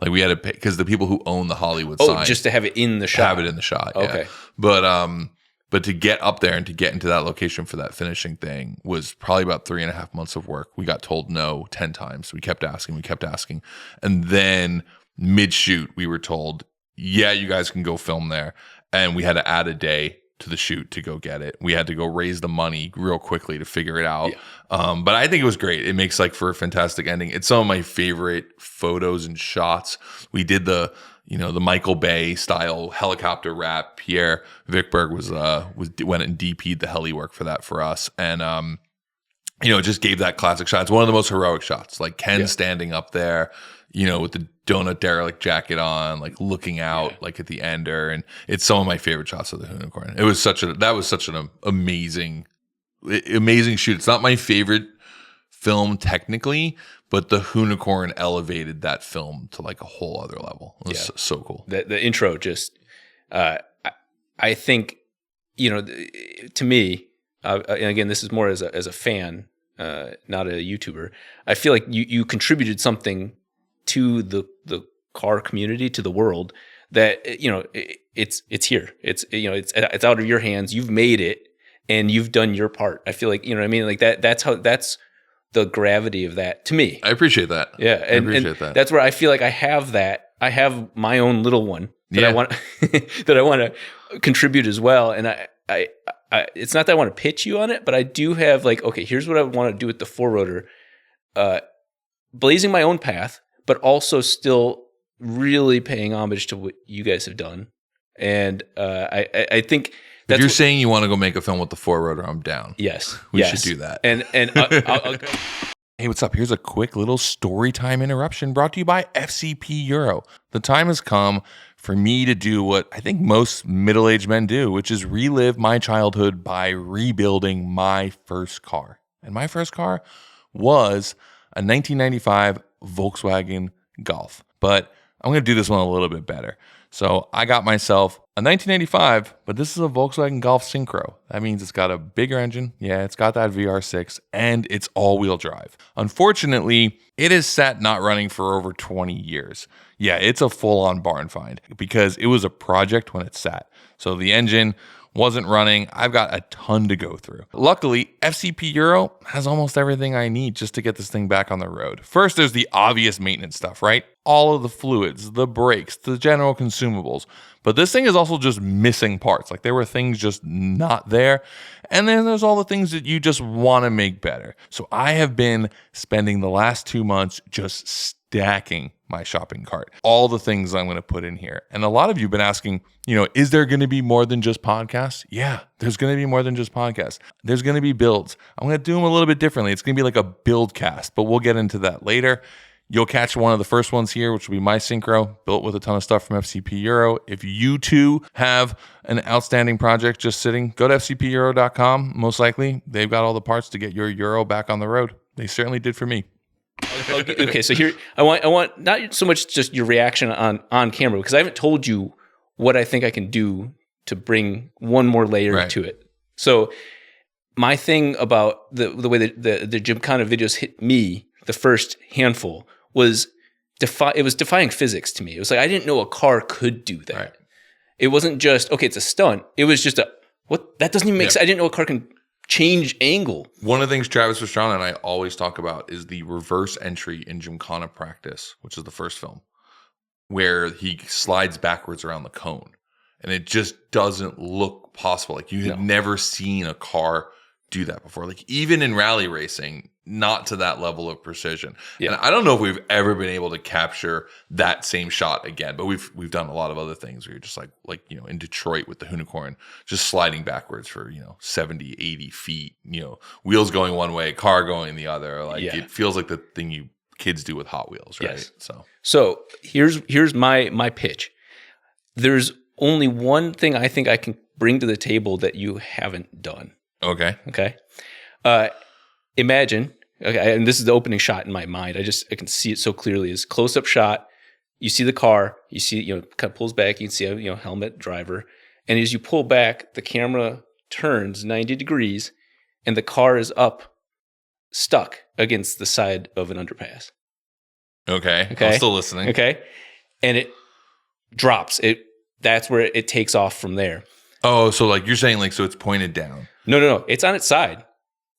We had to pay because the people who own the Hollywood sign just to have it in the shot. Have it in the shot. Okay. Yeah. But to get up there and to get into that location for that finishing thing was probably about 3.5 months of work. We got told no 10 times. We kept asking. And then mid-shoot, we were told, yeah, you guys can go film there. And we had to add a day to the shoot to go get it. We had to go raise the money real quickly to figure it out. Yeah. But I think it was great. It makes for a fantastic ending. It's some of my favorite photos and shots. We did the Michael Bay style helicopter wrap. Pierre Vickberg went and DP'd the heli work for that for us. And, it just gave that classic shot. It's one of the most heroic shots. Ken standing up there, with the donut derelict jacket on, looking out, at the ender. And it's some of my favorite shots of the Hoonicorn. That was such an amazing shoot. It's not my favorite film technically, but the Hoonicorn elevated that film to a whole other level. It was so cool. The intro just, I think, to me, and again, this is more as a fan, not a YouTuber. I feel like you contributed something to the car community, to the world, that it's here. It's out of your hands. You've made it, and you've done your part. I feel like what I mean. That's the gravity of that to me. I appreciate that. Yeah, I appreciate that. That's where I feel like I have that. I have my own little one that I want that I want to contribute as well. And I it's not that I want to pitch you on it, but I do have okay, here's what I want to do with the 4-rotor, blazing my own path, but also still really paying homage to what you guys have done. And I think if you're saying you want to go make a film with the 4-rotor, I'm down. Yes, we should do that. And I'll Hey, what's up? Here's a quick little story time interruption brought to you by FCP Euro. The time has come for me to do what I think most middle-aged men do, which is relive my childhood by rebuilding my first car. And my first car was a 1995 Volkswagen Golf. But I'm going to do this one a little bit better. So I got myself a 1985, but this is a Volkswagen Golf Synchro. That means it's got a bigger engine. Yeah, it's got that VR6, and it's all-wheel drive. Unfortunately, it is sat not running for over 20 years. Yeah, it's a full-on barn find because it was a project when it sat. So the engine wasn't running. I've got a ton to go through. Luckily, FCP Euro has almost everything I need just to get this thing back on the road. First, there's the obvious maintenance stuff, right? All of the fluids, the brakes, the general consumables. But this thing is also just missing parts. Like there were things just not there. And then there's all the things that you just want to make better. So I have been spending the last 2 months just stacking my shopping cart, all the things I'm going to put in here. And a lot of you have been asking, is there going to be more than just podcasts? Yeah, there's going to be more than just podcasts. There's going to be builds. I'm going to do them a little bit differently. It's going to be like a build cast, but we'll get into that later. You'll catch one of the first ones here, which will be my Synchro, built with a ton of stuff from FCP Euro. If you too have an outstanding project just sitting, go to fcpeuro.com. Most likely, they've got all the parts to get your Euro back on the road. They certainly did for me. Okay, so here I want not so much just your reaction on camera, because I haven't told you what I think I can do to bring one more layer to it. So my thing about the way that the Gymkhana videos hit me, the first handful, was it was defying physics to me. It was like I didn't know a car could do that. Right. It wasn't just it's a stunt. It was just that doesn't even make sense. I didn't know a car can change angle. One of the things Travis Pastrana and I always talk about is the reverse entry in Gymkhana practice, which is the first film, where he slides backwards around the cone. And it just doesn't look possible. Like you had never seen a car do that before. Like even in rally racing, not to that level of precision. Yeah. And I don't know if we've ever been able to capture that same shot again, but we've done a lot of other things where you're just like in Detroit with the Hoonicorn, just sliding backwards for 70, 80 feet, wheels going one way, car going the other. It feels like the thing you kids do with Hot Wheels, right? Yes. So here's my pitch. There's only one thing I think I can bring to the table that you haven't done. Okay. Imagine, and this is the opening shot in my mind. I can see it so clearly. Is close-up shot. You see the car. You see, kind of pulls back. You can see a, helmet, driver. And as you pull back, the camera turns 90 degrees, and the car is stuck against the side of an underpass. Okay. I'm still listening. Okay. And it drops. That's where it takes off from there. Oh, so you're saying so it's pointed down. No. It's on its side.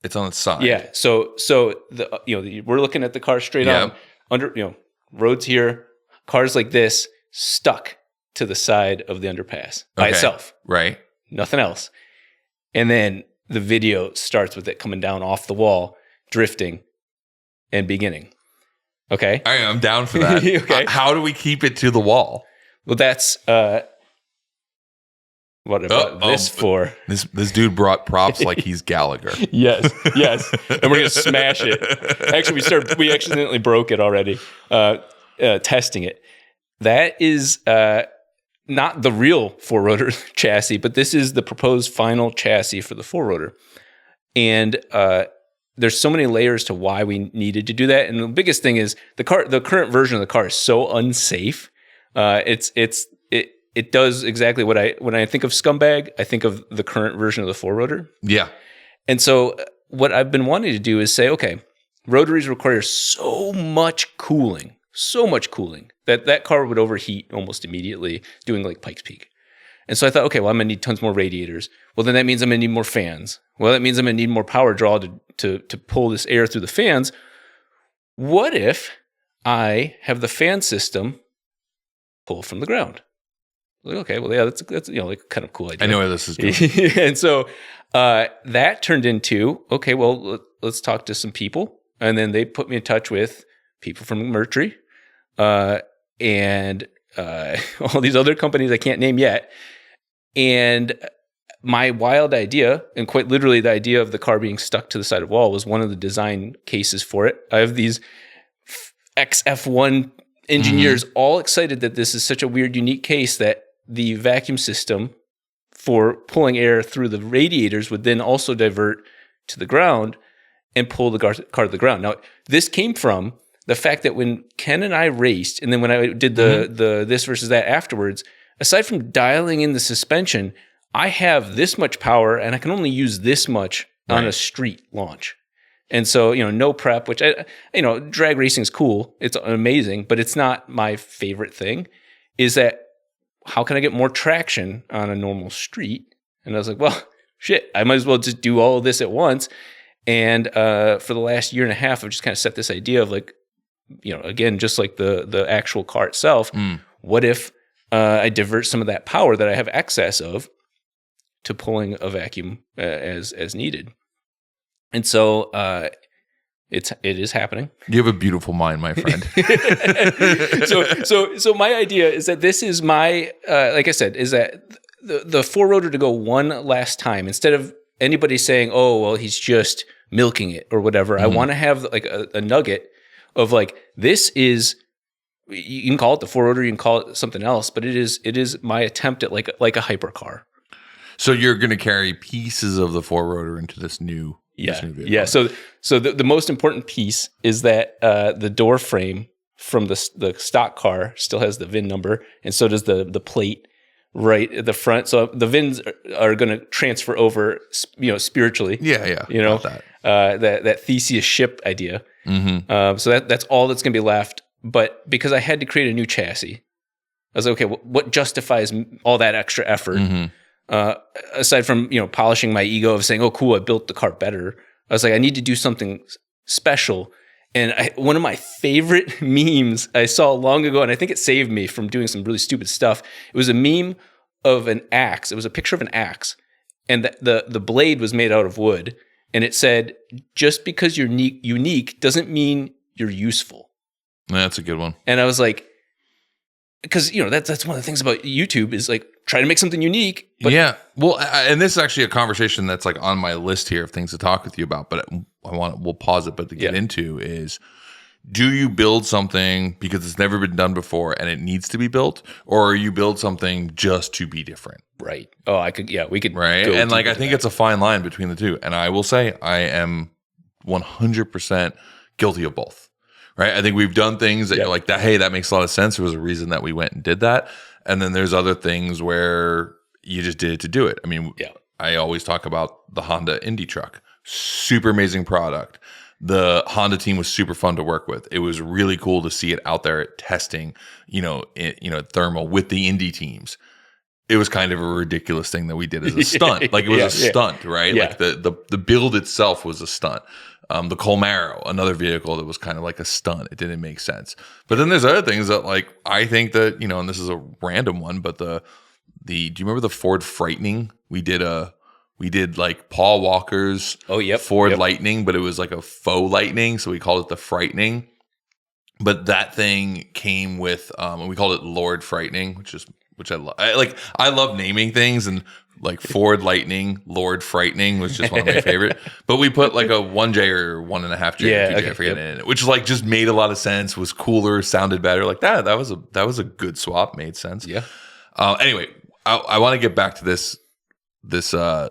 It's on its side. Yeah. So we're looking at the car straight on under, roads here, cars like this stuck to the side of the underpass by itself. Right. Nothing else. And then the video starts with it coming down off the wall, drifting and beginning. Okay. All right, I'm down for that. Okay. How do we keep it to the wall? Well, that's what about this for? This dude brought props like he's Gallagher. Yes, and we're gonna smash it. Actually, we accidentally broke it already. Testing it. That is not the real four-rotor chassis, but this is the proposed final chassis for the four-rotor. And there's so many layers to why we needed to do that. And the biggest thing is the current version of the car is so unsafe. It does exactly when I think of scumbag, I think of the current version of the four-rotor. Yeah. And so what I've been wanting to do is say, okay, rotaries require so much cooling that car would overheat almost immediately doing Pikes Peak. And so I thought, okay, well, I'm going to need tons more radiators. Well, then that means I'm going to need more fans. Well, that means I'm going to need more power draw to pull this air through the fans. What if I have the fan system pull from the ground? Okay, well, yeah, that's kind of cool idea. I know where this is going. And so that turned into, okay, well, let's talk to some people. And then they put me in touch with people from McMurtry and all these other companies I can't name yet. And my wild idea, and quite literally the idea of the car being stuck to the side of the wall, was one of the design cases for it. I have these XF1 engineers all excited that this is such a weird, unique case that the vacuum system for pulling air through the radiators would then also divert to the ground and pull the car to the ground. Now, this came from the fact that when Ken and I raced, and then when I did the this versus that afterwards, aside from dialing in the suspension, I have this much power and I can only use this much on a street launch. And so, no prep, which drag racing is cool. It's amazing, but it's not my favorite thing. Is that how can I get more traction on a normal street? And I was like, well, shit, I might as well just do all of this at once. And for the last year and a half, I've just kind of set this idea of like, again, just like the actual car itself, what if I divert some of that power that I have excess of to pulling a vacuum as needed? And so it is happening. You have a beautiful mind, my friend. So my idea is that this is my like I said, is that the four rotor to go one last time instead of anybody saying, oh well, he's just milking it or whatever. I want to have like a nugget of like, this is, you can call it the four rotor, you can call it something else, but it is my attempt at like a hypercar. So you're going to carry pieces of the four rotor into this new vehicle. Yeah. So the most important piece is that the door frame from the stock car still has the VIN number, and so does the plate right at the front. So the VINs are going to transfer over, spiritually. Yeah. That Theseus ship idea. So that's all that's going to be left. But because I had to create a new chassis, I was like, okay, what justifies all that extra effort? Aside from, polishing my ego of saying, oh, cool, I built the car better. I was like, I need to do something special. And one of my favorite memes I saw long ago, and I think it saved me from doing some really stupid stuff. It was a meme of an axe. It was a picture of an axe. And the blade was made out of wood. And it said, just because you're unique doesn't mean you're useful. That's a good one. And I was like, because, that's one of the things about YouTube is like, try to make something unique. But yeah. Well, and this is actually a conversation that's like on my list here of things to talk with you about, but we'll pause it, but to get into is, do you build something because it's never been done before and it needs to be built, or you build something just to be different? Right. Oh, we could. Right. And like, I think it's a fine line between the two. And I will say I am 100% guilty of both. Right. I think we've done things that you're like, hey, that makes a lot of sense. There was a reason that we went and did that. And then there's other things where you just did it to do it. I mean, I always talk about the Honda Indy truck. Super amazing product. The Honda team was super fun to work with. It was really cool to see it out there testing, thermal with the Indy teams. It was kind of a ridiculous thing that we did as a stunt. Like it was a stunt, right? Yeah. Like the build itself was a stunt. The Colmaro, another vehicle that was kind of like a stunt. It didn't make sense. But then there's other things that like, I think that, and this is a random one, but do you remember the Ford Frightening? We did like Paul Walker's Ford Lightning, but it was like a faux Lightning. So we called it the Frightening. But that thing came with, and we called it Lord Frightening, which I love. I love naming things, and like Ford Lightning, Lord Frightening was just one of my favorite. But we put like a 1J or 1.5J, I forget it, which like just made a lot of sense, was cooler, sounded better. Like that was a good swap, made sense. Yeah. Anyway, I want to get back to this the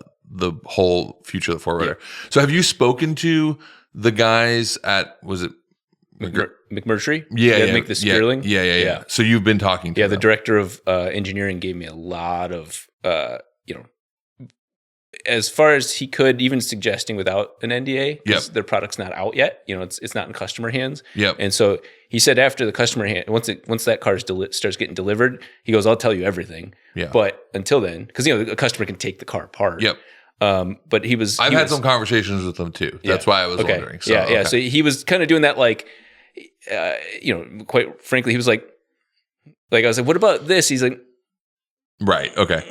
whole future of the four rotor. Yeah. So have you spoken to the guys at, was it McMurtry? Yeah. Make the Spearling? Yeah. So you've been talking to them. The director of engineering gave me a lot of, as far as he could, even suggesting without an NDA, because their product's not out yet. It's not in customer hands. Yep. And so he said after the customer hand, once that car starts getting delivered, he goes, I'll tell you everything. Yeah. But until then, because a customer can take the car apart. Yep. But I've had some conversations with them too. That's why I was wondering. So, yeah. So he was kind of doing that, like, quite frankly, he was like I was like, what about this? He's like, right. Okay.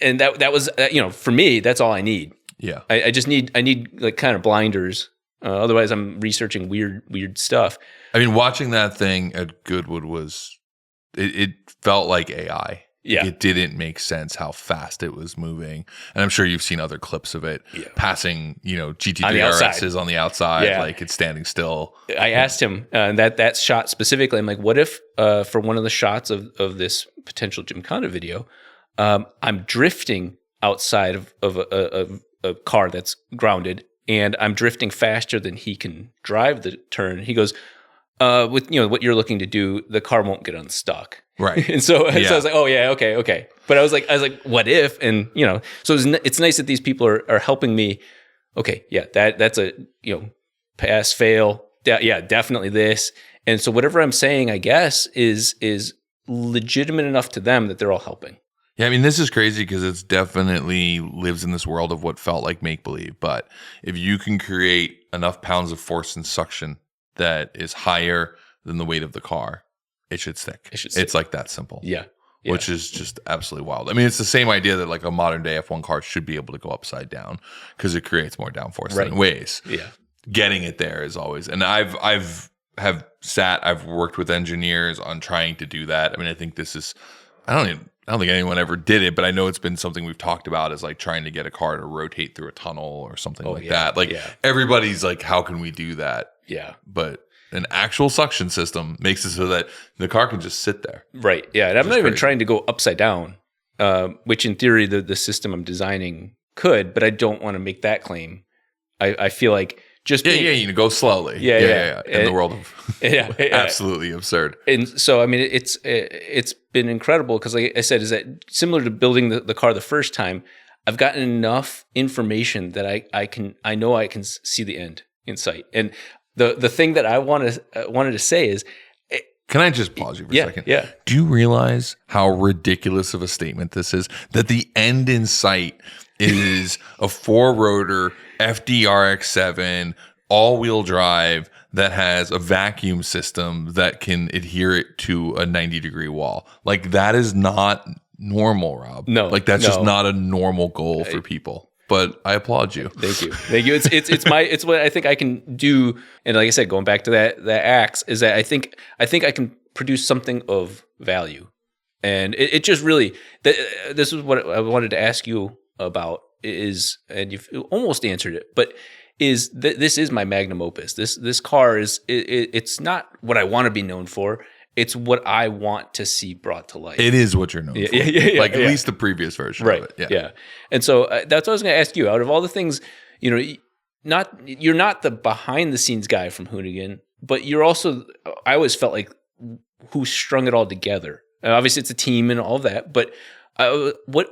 And that was, for me, that's all I need. Yeah. I just need like kind of blinders. Otherwise I'm researching weird stuff. I mean, watching that thing at Goodwood it felt like AI. Yeah. It didn't make sense how fast it was moving. And I'm sure you've seen other clips of it passing, GT3 RSs on the outside, like it's standing still. I asked him that shot specifically. I'm like, what if for one of the shots of this potential Gymkhana video, I'm drifting outside of a car that's grounded, and I'm drifting faster than he can drive the turn. He goes, with what you're looking to do, the car won't get unstuck. Right. And so I was like, oh yeah, okay. But I was like, what if? And so it's nice that these people are helping me. Okay, yeah, that's a pass, fail. Yeah, definitely this. And so whatever I'm saying, I guess, is legitimate enough to them that they're all helping. Yeah, I mean, this is crazy because it's definitely lives in this world of what felt like make-believe. But if you can create enough pounds of force and suction that is higher than the weight of the car, it should stick. It's like that simple. Yeah. Which is just absolutely wild. I mean, it's the same idea that like a modern day F1 car should be able to go upside down because it creates more downforce than it weighs. Yeah. Getting it there is always, and I've worked with engineers on trying to do that. I mean, I think this is, I don't think anyone ever did it, but I know it's been something we've talked about as like trying to get a car to rotate through a tunnel or something that. Like everybody's like, how can we do that? Yeah. But an actual suction system makes it so that the car can just sit there. Right. Yeah. And I'm not even trying to go upside down, which in theory the system I'm designing could, but I don't want to make that claim. I feel like just go slowly. Yeah. In the world of absolutely absurd. And so I mean it's been incredible because like I said, is that similar to building the car the first time, I've gotten enough information that I know I can see the end in sight. And the thing that I wanted to say is, can I just pause you for a second? Yeah. Do you realize how ridiculous of a statement this is? That the end in sight is a 4-rotor FDRX7 all-wheel drive that has a vacuum system that can adhere it to a 90-degree wall. Like that is not normal, Rob. No, like that's just not a normal goal for people. But I applaud you. Thank you. It's what I think I can do. And like I said, going back to that axe, is that I think I can produce something of value. And it just really, this is what I wanted to ask you about is, and you've almost answered it, but is this is my magnum opus. This car is, it's not what I want to be known for. It's what I want to see brought to life. It is what you're known for. At least the previous version of it. Yeah. And so that's what I was going to ask you. Out of all the things, you're not the behind the scenes guy from Hoonigan, but you're also, I always felt like who strung it all together. And obviously it's a team and all that, but what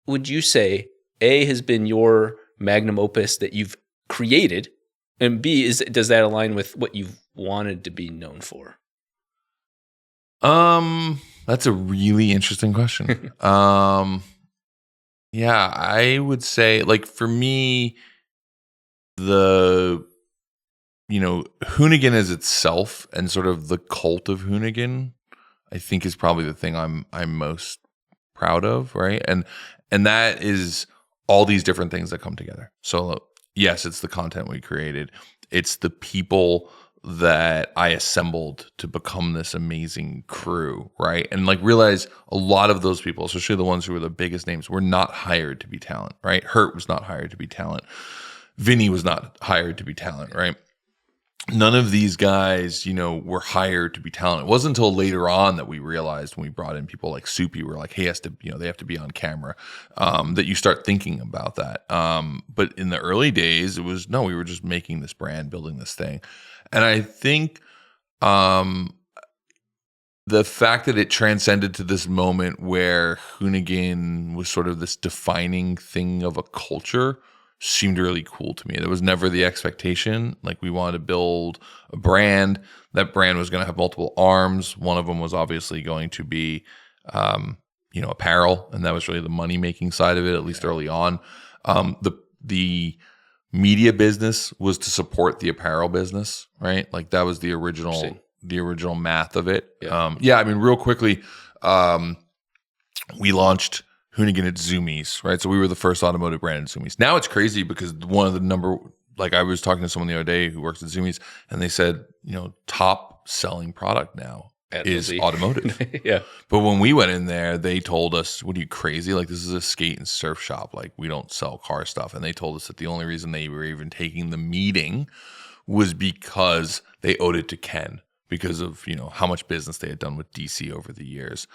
would you say has been your magnum opus that you've created, and B, does that align with what you've wanted to be known for? That's a really interesting question. Yeah, I would say like for me, Hoonigan as itself and sort of the cult of Hoonigan, I think is probably the thing I'm most proud of, right? And that is all these different things that come together. So yes, it's the content we created. It's the people that I assembled to become this amazing crew, right? And like realize a lot of those people, especially the ones who were the biggest names, were not hired to be talent, right? Hurt was not hired to be talent. Vinny was not hired to be talent, right? None of these guys, were hired to be talent. It wasn't until later on that we realized when we brought in people like Soupy, we're like, hey, they have to be on camera, that you start thinking about that. But in the early days, it was, no, we were just making this brand, building this thing. And I think the fact that it transcended to this moment where Hoonigan was sort of this defining thing of a culture seemed really cool to me. It was never the expectation. Like we wanted to build a brand. That brand was going to have multiple arms. One of them was obviously going to be, apparel, and that was really the money making side of it, at least early on. The media business was to support the apparel business, right? Like that was the original math of it. Yeah. I mean, real quickly, we launched Hoonigan at Zoomies, right? So we were the first automotive brand at Zoomies. Now it's crazy because one of the I was talking to someone the other day who works at Zoomies, and they said, top selling product now is automotive. Yeah. But when we went in there, they told us, "What are you, crazy? Like, this is a skate and surf shop. Like, we don't sell car stuff." And they told us that the only reason they were even taking the meeting was because they owed it to Ken because of, you know, how much business they had done with DC over the years.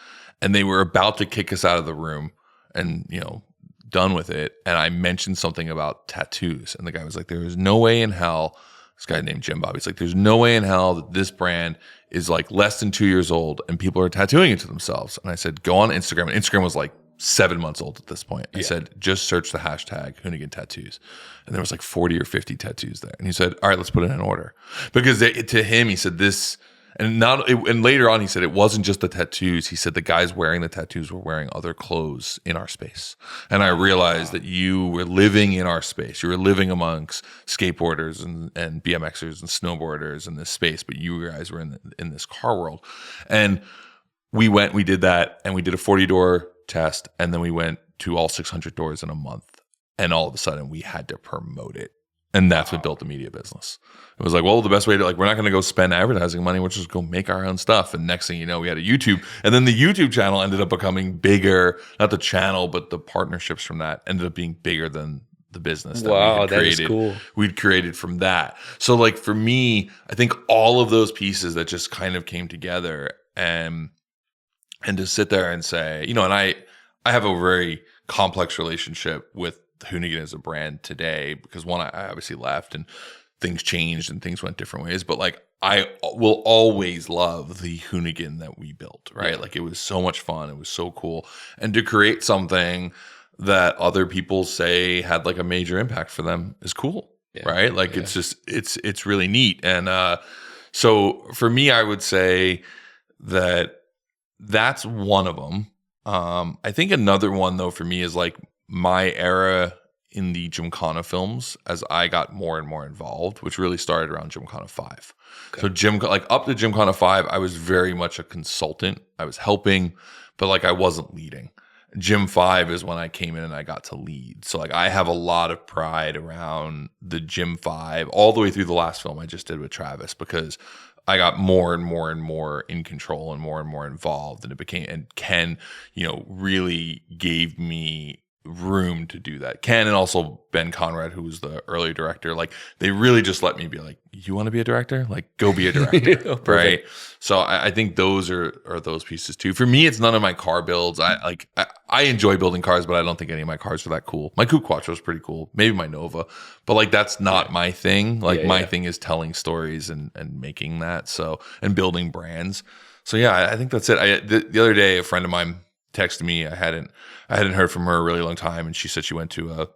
And they were about to kick us out of the room and, you know, done with it. And I mentioned something about tattoos. And the guy was like, there is no way in hell, this guy named Jim Bob, he's like, there's no way in hell that this brand is like less than 2 years old and people are tattooing it to themselves. And I said, go on Instagram. And Instagram was like 7 months old at this point. I said, just search the hashtag Hoonigan tattoos. And there was like 40 or 50 tattoos there. And he said, all right, let's put it in order. Because to him, he said this, and later on, he said it wasn't just the tattoos. He said the guys wearing the tattoos were wearing other clothes in our space. And I realized that you were living in our space. You were living amongst skateboarders and BMXers and snowboarders in this space, but you guys were in this car world. And we did that, and we did a 40-door test, and then we went to all 600 doors in a month. And all of a sudden, we had to promote it. And that's what built the media business. It was like, well, the best way to, like, we're not going to go spend advertising money. We'll just go make our own stuff. And next thing you know, we had a YouTube. And then the YouTube channel ended up becoming bigger. Not the channel, but the partnerships from that ended up being bigger than the business that we had created. That is cool. We'd created from that. So, like, for me, I think all of those pieces that just kind of came together and to sit there and say, you know, and I have a very complex relationship with Hoonigan as a brand today because one, I obviously left and things changed and things went different ways, but like I will always love the Hoonigan that we built, right? Yeah. Like it was so much fun. It was so cool. And to create something that other people say had like a major impact for them is cool, right? Like it's just, it's really neat. And so for me, I would say that that's one of them. I think another one though for me is like my era in the Gymkhana films as I got more and more involved, which really started around Gymkhana 5. Okay. So up to Gymkhana 5, I was very much a consultant. I was helping, but like I wasn't leading. Gym 5 is when I came in and I got to lead. So like I have a lot of pride around the Gym 5 all the way through the last film I just did with Travis because I got more and more and more in control and more involved, and Ken, you know, really gave me room to do that. Ken and also Ben Conrad, who was the early director, like they really just let me be like, you want to be a director? Like go be a director. Right. So I think those are those pieces too. For me, it's none of my car builds. I enjoy building cars, but I don't think any of my cars are that cool. My Coupe Quattro is pretty cool. Maybe my Nova, but like that's not my thing. Like my thing is telling stories and making that. So, and building brands. So yeah, I think that's it. The other day, a friend of mine texted me. I hadn't heard from her a really long time, and she said she went to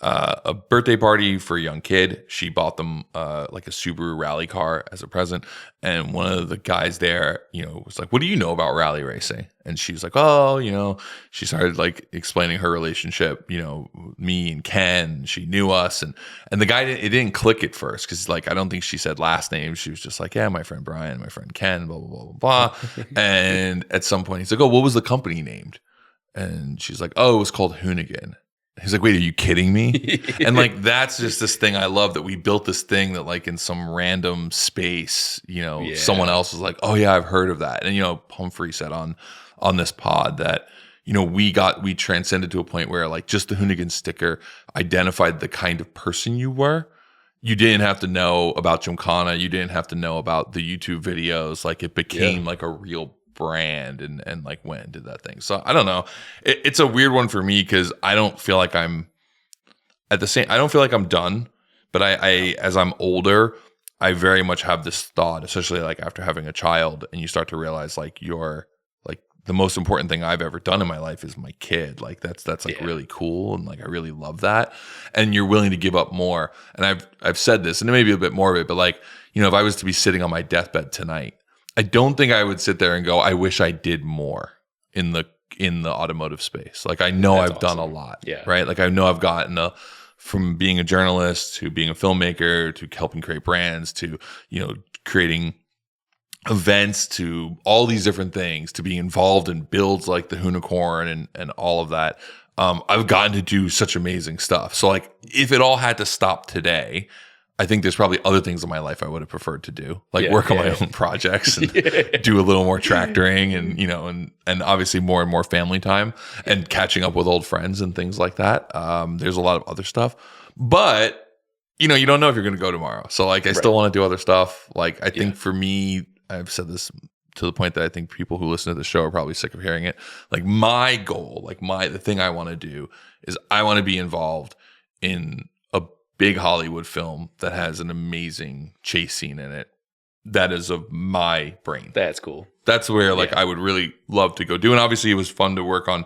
a birthday party for a young kid. She bought them like a Subaru rally car as a present, and one of the guys there, you know, was like, "What do you know about rally racing?" And she was like, "Oh, you know," she started like explaining her relationship, you know, me and Ken. She knew us, and the guy it didn't click at first because like I don't think she said last names. She was just like, "Yeah, my friend Brian, my friend Ken, blah blah blah blah blah." And at some point, he's like, "Oh, what was the company named?" And she's like, "Oh, it was called Hoonigan." He's like, wait, are you kidding me? And like, that's just this thing I love that we built this thing that like in some random space, you know, someone else was like, oh yeah, I've heard of that. And, you know, Humphrey said on this pod that, you know, we transcended to a point where like just the Hoonigan sticker identified the kind of person you were. You didn't have to know about Gymkhana. You didn't have to know about the YouTube videos. Like it became like a real brand and like went and did that thing. So I don't know. It's a weird one for me because I don't feel like I'm I don't feel like I'm done, but I as I'm older, I very much have this thought, especially like after having a child, and you start to realize like you're like the most important thing I've ever done in my life is my kid. Like that's like really cool, and like I really love that. And you're willing to give up more. And I've said this, and it may be a bit morbid, but like, you know, if I was to be sitting on my deathbed tonight, I don't think I would sit there and go, I wish I did more in the automotive space. Like I know I've done a lot, right? Like I know I've gotten from being a journalist to being a filmmaker to helping create brands to, you know, creating events to all these different things to be involved in builds like the Hoonicorn and all of that. I've gotten to do such amazing stuff. So like if it all had to stop today, I think there's probably other things in my life I would have preferred to do, like Yeah, work on yeah, my yeah. own projects and do a little more tractoring and, you know, and obviously more and more family time and catching up with old friends and things like that. There's a lot of other stuff, but you know, you don't know if you're going to go tomorrow. So like, I still want to do other stuff. Like, I think for me, I've said this to the point that I think people who listen to the show are probably sick of hearing it. Like my goal, like the thing I want to do is I want to be involved in a big Hollywood film that has an amazing chase scene in it. That is of my brain. That's cool. That's where like I would really love to go do. And obviously it was fun to work on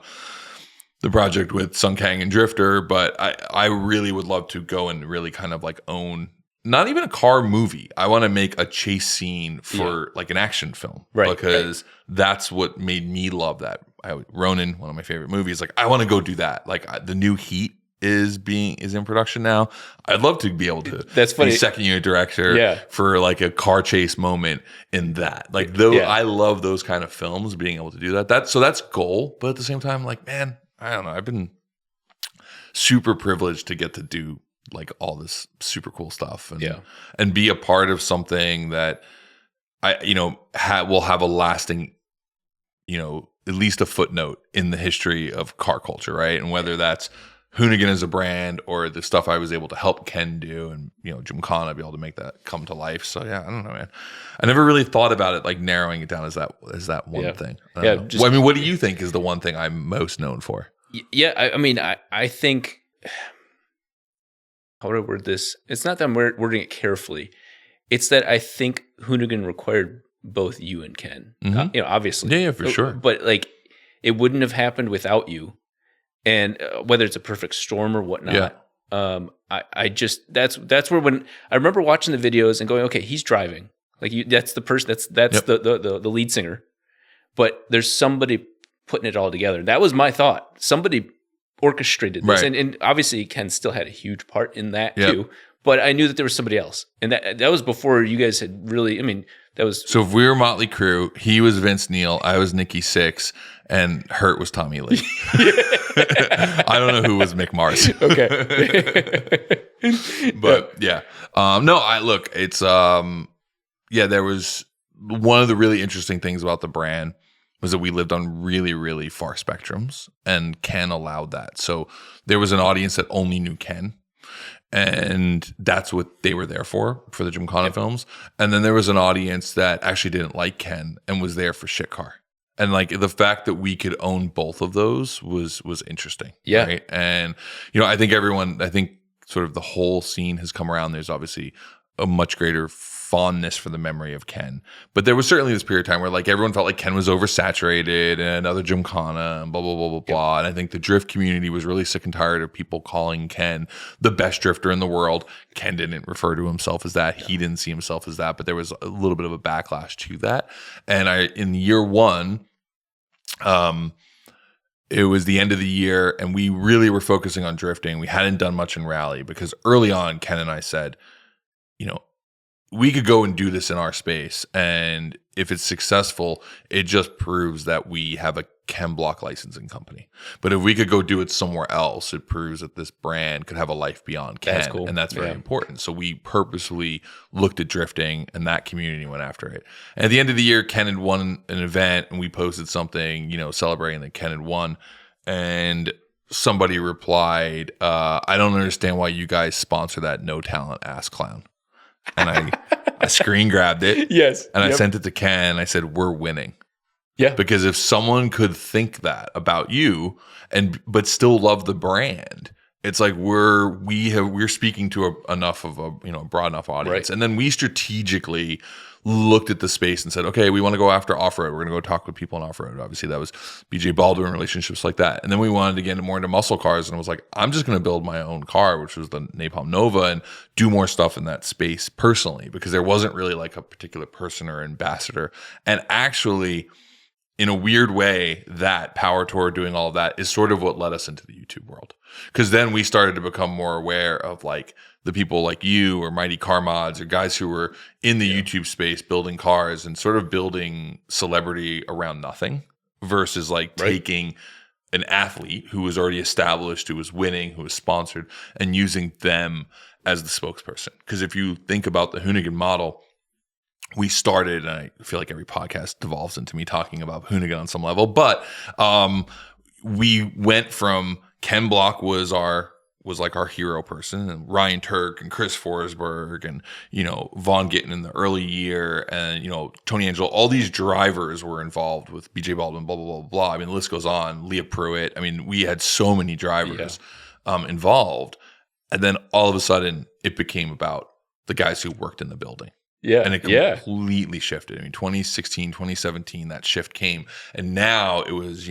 the project with Sung Kang and Drifter, but I really would love to go and really kind of like own not even a car movie. I want to make a chase scene for like an action film, because that's what made me love that. Ronin, one of my favorite movies. Like I want to go do that. Like the new Heat is in production now. I'd love to be able to be second unit director for like a car chase moment in that. Like I love those kind of films, being able to do that. That's goal. But at the same time, like, man, I don't know. I've been super privileged to get to do like all this super cool stuff and be a part of something that I, you know, will have a lasting, you know, at least a footnote in the history of car culture, right? And whether that's Hoonigan as a brand or the stuff I was able to help Ken do and, you know, Gymkhana, be able to make that come to life. So yeah, I don't know, man. I never really thought about it like narrowing it down as that one thing. I mean, what do you think is the one thing I'm most known for? Yeah, I mean, I think, how would I word this? It's not that I'm wording it carefully. It's that I think Hoonigan required both you and Ken. You know, obviously. Yeah, for sure. But like, it wouldn't have happened without you. And whether it's a perfect storm or whatnot, I just that's where when I remember watching the videos and going, okay, he's driving. Like that's the person. That's the lead singer. But there's somebody putting it all together. That was my thought. Somebody orchestrated this, and obviously Ken still had a huge part in that too. But I knew that there was somebody else, and that was before you guys had really. I mean, that was so. If we were Mötley Crüe, he was Vince Neil, I was Nikki Sixx, and Hurt was Tommy Lee. I don't know who was McMurtry. Okay, but look. It's there was one of the really interesting things about the brand was that we lived on really, really far spectrums, and Ken allowed that. So there was an audience that only knew Ken. And that's what they were there for the Gymkhana films. And then there was an audience that actually didn't like Ken and was there for shit car. And like the fact that we could own both of those was interesting. Yeah. Right? And, you know, I think sort of the whole scene has come around. There's obviously a much greater fondness for the memory of Ken. But there was certainly this period of time where like everyone felt like Ken was oversaturated and another Gymkhana and blah, blah, blah, blah, blah. And I think the drift community was really sick and tired of people calling Ken the best drifter in the world. Ken didn't refer to himself as that. He didn't see himself as that. But there was a little bit of a backlash to that. And in year one, it was the end of the year and we really were focusing on drifting. We hadn't done much in rally because early on, Ken and I said, you know, we could go and do this in our space. And if it's successful, it just proves that we have a Ken Block licensing company. But if we could go do it somewhere else, it proves that this brand could have a life beyond Ken. That's cool. And that's very important. So we purposely looked at drifting and that community went after it. And at the end of the year, Ken had won an event and we posted something, you know, celebrating that Ken had won. And somebody replied, I don't understand why you guys sponsor that no talent ass clown. And I screen grabbed it. Yes. And I sent it to Ken and I said, we're winning. Yeah. Because if someone could think that about you but still love the brand, it's like we're speaking to enough of a broad enough audience. Right. And then we strategically looked at the space and said, okay, we want to go after off-road. We're going to go talk with people on off-road. Obviously, that was BJ Baldwin, relationships like that. And then we wanted to get more into muscle cars. And I was like, I'm just going to build my own car, which was the Napalm Nova, and do more stuff in that space personally, because there wasn't really like a particular person or ambassador. And actually, in a weird way, that Power Tour doing all of that is sort of what led us into the YouTube world. Because then we started to become more aware of like the people like you or Mighty Car Mods or guys who were in the YouTube space building cars and sort of building celebrity around nothing versus like taking an athlete who was already established, who was winning, who was sponsored, and using them as the spokesperson. Because if you think about the Hoonigan model, we started, and I feel like every podcast devolves into me talking about Hoonigan on some level, but we went from Ken Block was like our hero person, and Ryan Turk and Chris Forsberg and, Vaughn Gittin in the early year, and, Tony Angelo, all these drivers were involved with BJ Baldwin, blah, blah, blah, blah. I mean, the list goes on. Leah Pruitt. I mean, we had so many drivers involved. And then all of a sudden it became about the guys who worked in the building. Yeah. And it completely shifted. I mean, 2016, 2017, that shift came. And now it was,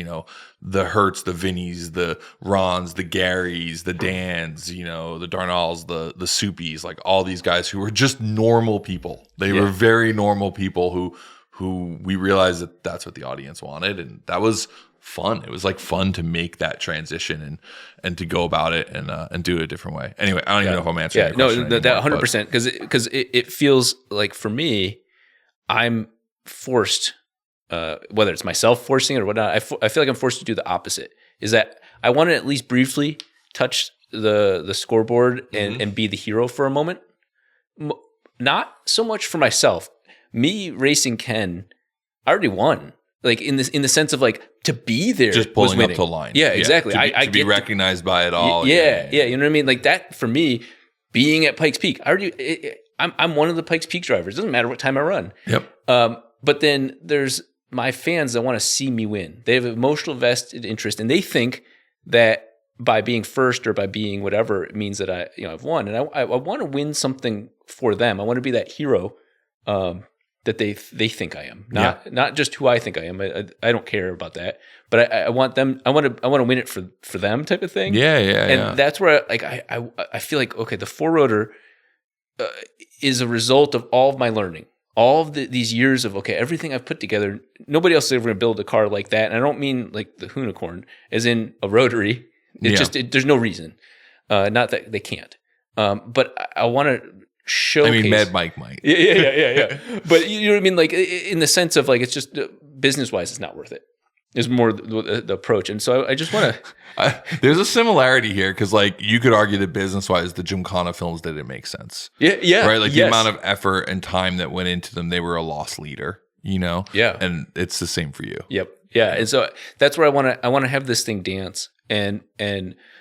the Hertz, the Vinnies, the Rons, the Garys, the Dans, the Darnalls, the Soupies, like all these guys who were just normal people. They were very normal people who we realized that that's what the audience wanted. And that was fun. It was like fun to make that transition and to go about it and do it a different way. Anyway, I don't even know if I'm answering your question that 100%, because it feels like for me, I'm forced, whether it's myself forcing it or whatnot, I feel like I'm forced to do the opposite. Is that I want to at least briefly touch the scoreboard and be the hero for a moment. Not so much for myself. Me racing Ken, I already won. Like in the sense of like to be there, just pulling up to line. Yeah, exactly. To be recognized by it all. Yeah. You know what I mean? Like that for me, being at Pikes Peak, I'm one of the Pikes Peak drivers. It doesn't matter what time I run. Yep. But then there's my fans that want to see me win. They have emotional vested interest, and they think that by being first or by being whatever, it means that I've won. And I want to win something for them. I want to be that hero. That they think I am, not just who I think I am. I don't care about that, but I want them. I want to win it for them, type of thing. And that's where I feel like, okay, the 4-rotor is a result of all of my learning, all of these years of everything I've put together. Nobody else is ever going to build a car like that, and I don't mean like the Hoonicorn, as in a rotary. There's no reason, not that they can't, but I want to showcase. I mean, Mad Mike might. Yeah. But you know what I mean? Like in the sense of like, it's just business-wise, it's not worth it. Is more the approach. And so I just want to. There's a similarity here because like you could argue that business-wise, the Gymkhana films didn't make sense. Yeah. Right? Like the amount of effort and time that went into them, they were a loss leader, Yeah. And it's the same for you. Yep. Yeah. And so that's where I want to have this thing dance and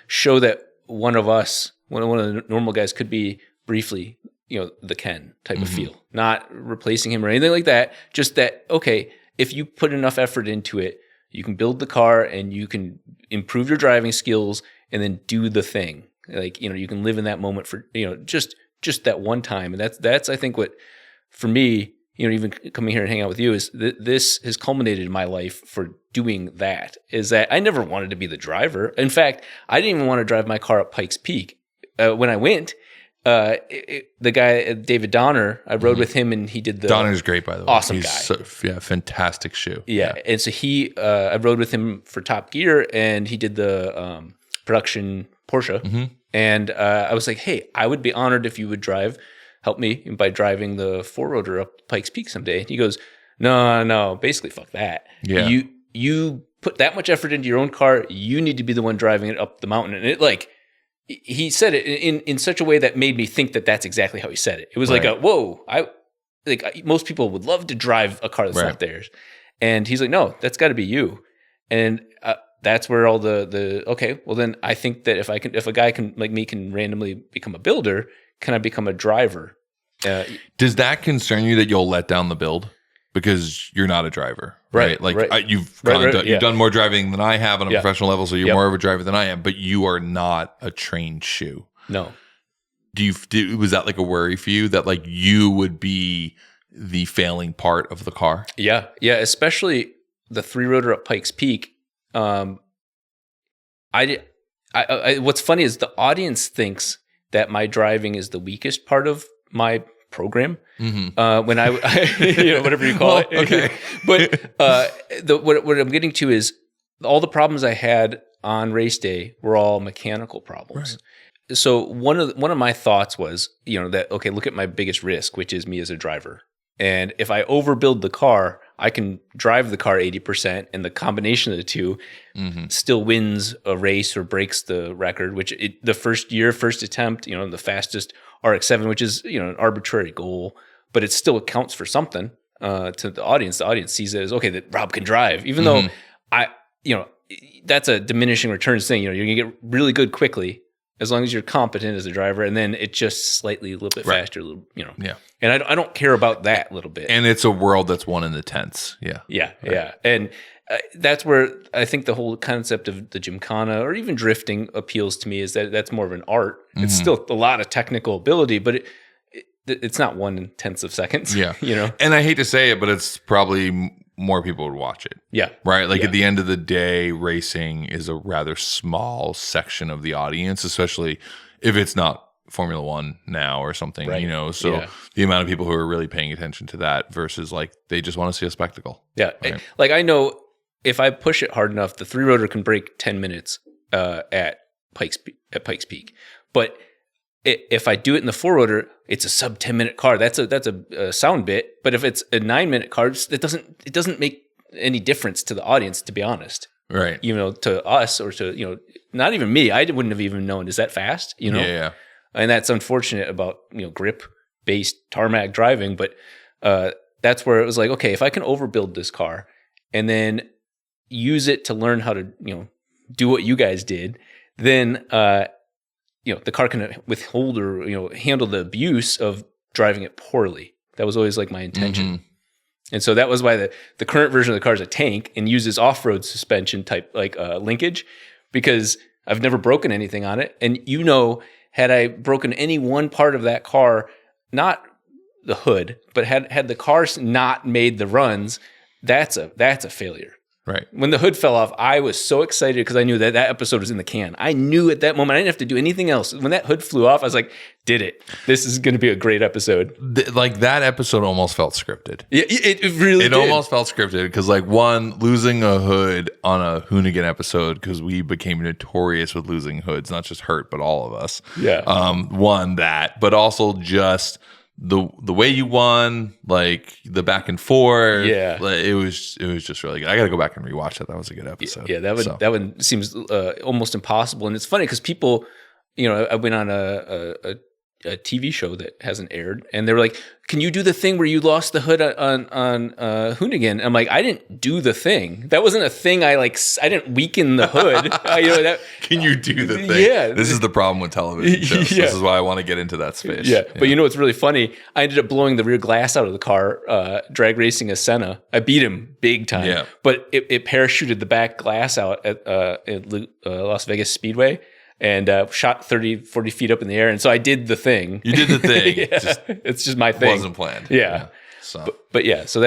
show that one of us, one of the normal guys could be briefly, the Ken type of feel, not replacing him or anything like that. Just that, okay, if you put enough effort into it, you can build the car and you can improve your driving skills and then do the thing. Like, you can live in that moment for, just that one time. And that's, I think what, for me, even coming here and hanging out with you is this has culminated in my life for doing that, is that I never wanted to be the driver. In fact, I didn't even want to drive my car up Pikes Peak. When I went, the guy, David Donner, I rode with him and he did the... Donner's great, by the way. Awesome He's guy. Fantastic shoe. Yeah. And so I rode with him for Top Gear and he did the production Porsche. And I was like, hey, I would be honored if you would help me by driving the 4-rotor up Pikes Peak someday. And he goes, no, basically fuck that. Yeah. You put that much effort into your own car, you need to be the one driving it up the mountain. And it like... He said it in such a way that made me think that that's exactly how he said it. It was like whoa, most people would love to drive a car that's not theirs. And he's like, no, that's got to be you. And that's where all the okay, well then I think that if a guy like me can randomly become a builder, can I become a driver? Does that concern you that you'll let down the build? Because you're not a driver, right? You've done more driving than I have on a professional level, so you're more of a driver than I am. But you are not a trained shoe. No. Was that like a worry for you that like you would be the failing part of the car? Yeah. Especially the 3-rotor at Pikes Peak. What's funny is the audience thinks that my driving is the weakest part of my program. When I whatever you call it. Okay. But what I'm getting to is all the problems I had on race day were all mechanical problems. Right. So one of my thoughts was, that okay, look at my biggest risk, which is me as a driver. And if I overbuild the car, I can drive the car 80%, and the combination of the two still wins a race or breaks the record, which the first attempt, the fastest RX-7, which is, an arbitrary goal, but it still counts for something to the audience. The audience sees it as, okay, that Rob can drive, even though that's a diminishing returns thing. You're going to get really good quickly as long as you're competent as a driver, and then it just slightly a little bit faster, Yeah. And I don't care about that little bit. And it's a world that's won in the tenths. Yeah. Yeah. Right. Yeah. And that's where I think the whole concept of the Gymkhana or even drifting appeals to me, is that that's more of an art. It's still a lot of technical ability, but it's not 1/10 of seconds. Yeah. And I hate to say it, but it's probably more people would watch it. Yeah. Right. Like at the end of the day, racing is a rather small section of the audience, especially if it's not Formula One now or something, so the amount of people who are really paying attention to that versus like, they just want to see a spectacle. Yeah. Right? Like I know if I push it hard enough, the 3-rotor can break 10 minutes at Pikes Peak. But if I do it in the 4-rotor, it's a sub 10-minute car. That's a sound bit. But if it's a 9-minute car, it doesn't make any difference to the audience, to be honest. Right. To us or to not even me. I wouldn't have even known. Is that fast? Yeah. And that's unfortunate about grip based tarmac driving. But that's where it was like, okay, if I can overbuild this car and then use it to learn how to do what you guys did, then the car can withhold or handle the abuse of driving it poorly. That was always like my intention. And so that was why the current version of the car is a tank and uses off-road suspension type like linkage, because I've never broken anything on it. And had I broken any one part of that car, not the hood, but had the car not made the runs, that's a failure. Right. When the hood fell off, I was so excited because I knew that episode was in the can. I knew at that moment I didn't have to do anything else. When that hood flew off, I was like, did it. This is going to be a great episode. Like that episode almost felt scripted. Yeah, it really did. It almost felt scripted because like losing a hood on a Hoonigan episode, because we became notorious with losing hoods, not just Hurt, but all of us. Yeah. That, but also just the way you won, like the back and forth. Yeah. It was just really good. I got to go back and rewatch that. That was a good episode. Yeah, that one seems almost impossible. And it's funny because people, I went on a TV show that hasn't aired, and they were like, "Can you do the thing where you lost the hood on Hoonigan?" I'm like, I didn't do the thing. That wasn't a thing. I didn't weaken the hood. Can you do the thing? Yeah. This is the problem with television shows. Yeah. This is why I want to get into that space. Yeah. But what's really funny? I ended up blowing the rear glass out of the car, drag racing a Senna. I beat him big time. Yeah. But it parachuted the back glass out at Las Vegas Speedway. And shot 30, 40 feet up in the air. And so I did the thing. You did the thing. It's just my thing. Wasn't planned. Yeah. So. But yeah, so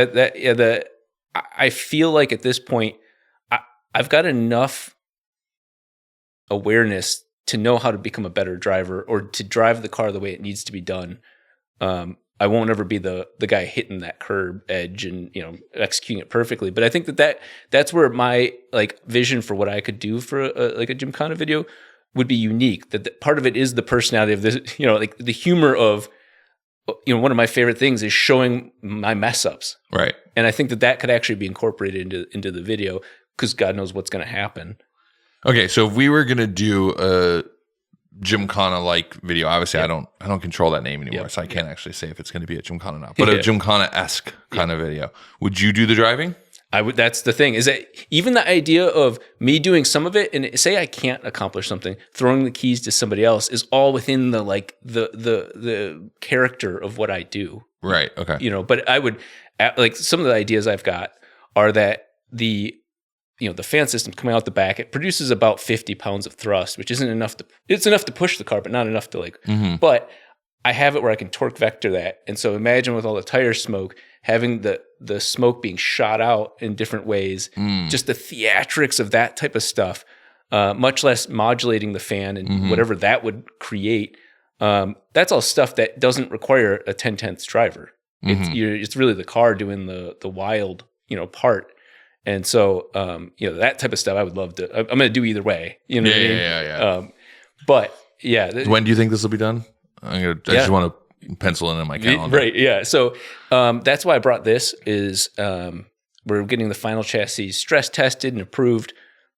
I feel like at this point, I've got enough awareness to know how to become a better driver or to drive the car the way it needs to be done. I won't ever be the guy hitting that curb edge and executing it perfectly. But I think that's where my like vision for what I could do for a Gymkhana video would be unique. That part of it is the personality of this, like the humor of, one of my favorite things is showing my mess ups. Right. And I think that could actually be incorporated into the video because God knows what's going to happen. Okay. So if we were going to do a Gymkhana like video, obviously I don't control that name anymore. So I can't actually say if it's going to be a Gymkhana or not, but a Gymkhana-esque kind of video. Would you do the driving? I would. That's the thing, is that even the idea of me doing some of it, and say I can't accomplish something, throwing the keys to somebody else is all within the character of what I do. Right. Okay. But I would like some of the ideas I've got are that the fan system coming out the back, it produces about 50 pounds of thrust, which isn't enough it's enough to push the car, but not enough to but I have it where I can torque vector that. And so imagine with all the tire smoke, having the smoke being shot out in different ways, just the theatrics of that type of stuff, much less modulating the fan and whatever that would create. That's all stuff that doesn't require a 10/10 driver. It's really the car doing the wild, part. And so, that type of stuff I would love to, I'm going to do either way, what I mean? Yeah. But yeah. When do you think this will be done? I just want to pencil in my calendar. Right. Yeah. So that's why I brought this is we're getting the final chassis stress tested and approved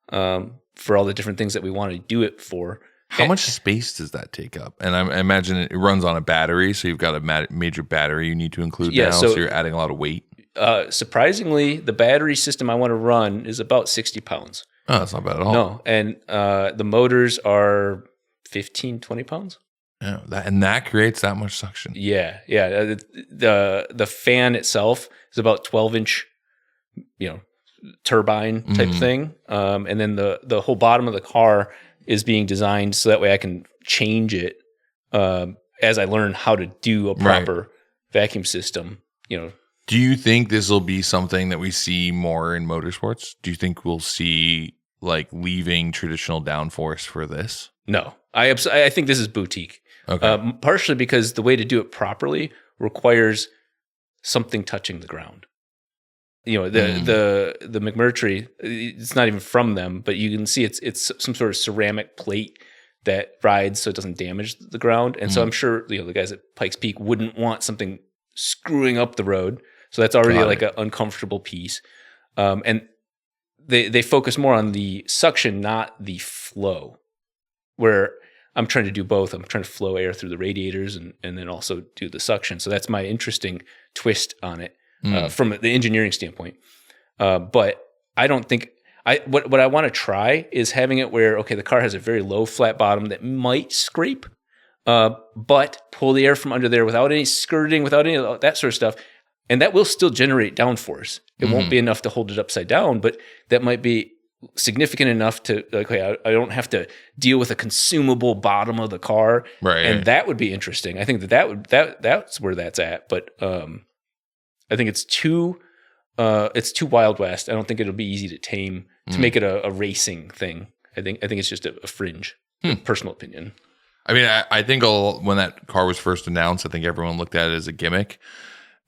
for all the different things that we want to do it for. How much space does that take up? And I imagine it runs on a battery, so you've got a major battery you need to include now, so you're adding a lot of weight. Surprisingly, the battery system I want to run is about 60 pounds. Oh, that's not bad at all. No, and the motors are 15, 20 pounds. Yeah, that creates that much suction. Yeah. The fan itself is about 12-inch, turbine type thing, and then the whole bottom of the car is being designed so that way I can change it as I learn how to do a proper vacuum system. Do you think this will be something that we see more in motorsports? Do you think we'll see like leaving traditional downforce for this? No, I think this is boutique. Okay. Partially because the way to do it properly requires something touching the ground. The McMurtry, it's not even from them, but you can see it's some sort of ceramic plate that rides so it doesn't damage the ground. And so I'm sure the guys at Pikes Peak wouldn't want something screwing up the road. So that's already like an uncomfortable piece. And they focus more on the suction, not the flow, where I'm trying to do both. I'm trying to flow air through the radiators and then also do the suction. So that's my interesting twist on it from the engineering standpoint. But I don't think what I want to try is having it where, the car has a very low flat bottom that might scrape, but pull the air from under there without any skirting, without any of that sort of stuff. And that will still generate downforce. It won't be enough to hold it upside down, but that might be significant enough to I don't have to deal with a consumable bottom of the car, right? And that would be interesting. I think that's where that's at. But I think it's too Wild West. I don't think it'll be easy to tame to make it a racing thing. I think it's just a fringe. Personal opinion. I mean, I think when that car was first announced, I think everyone looked at it as a gimmick.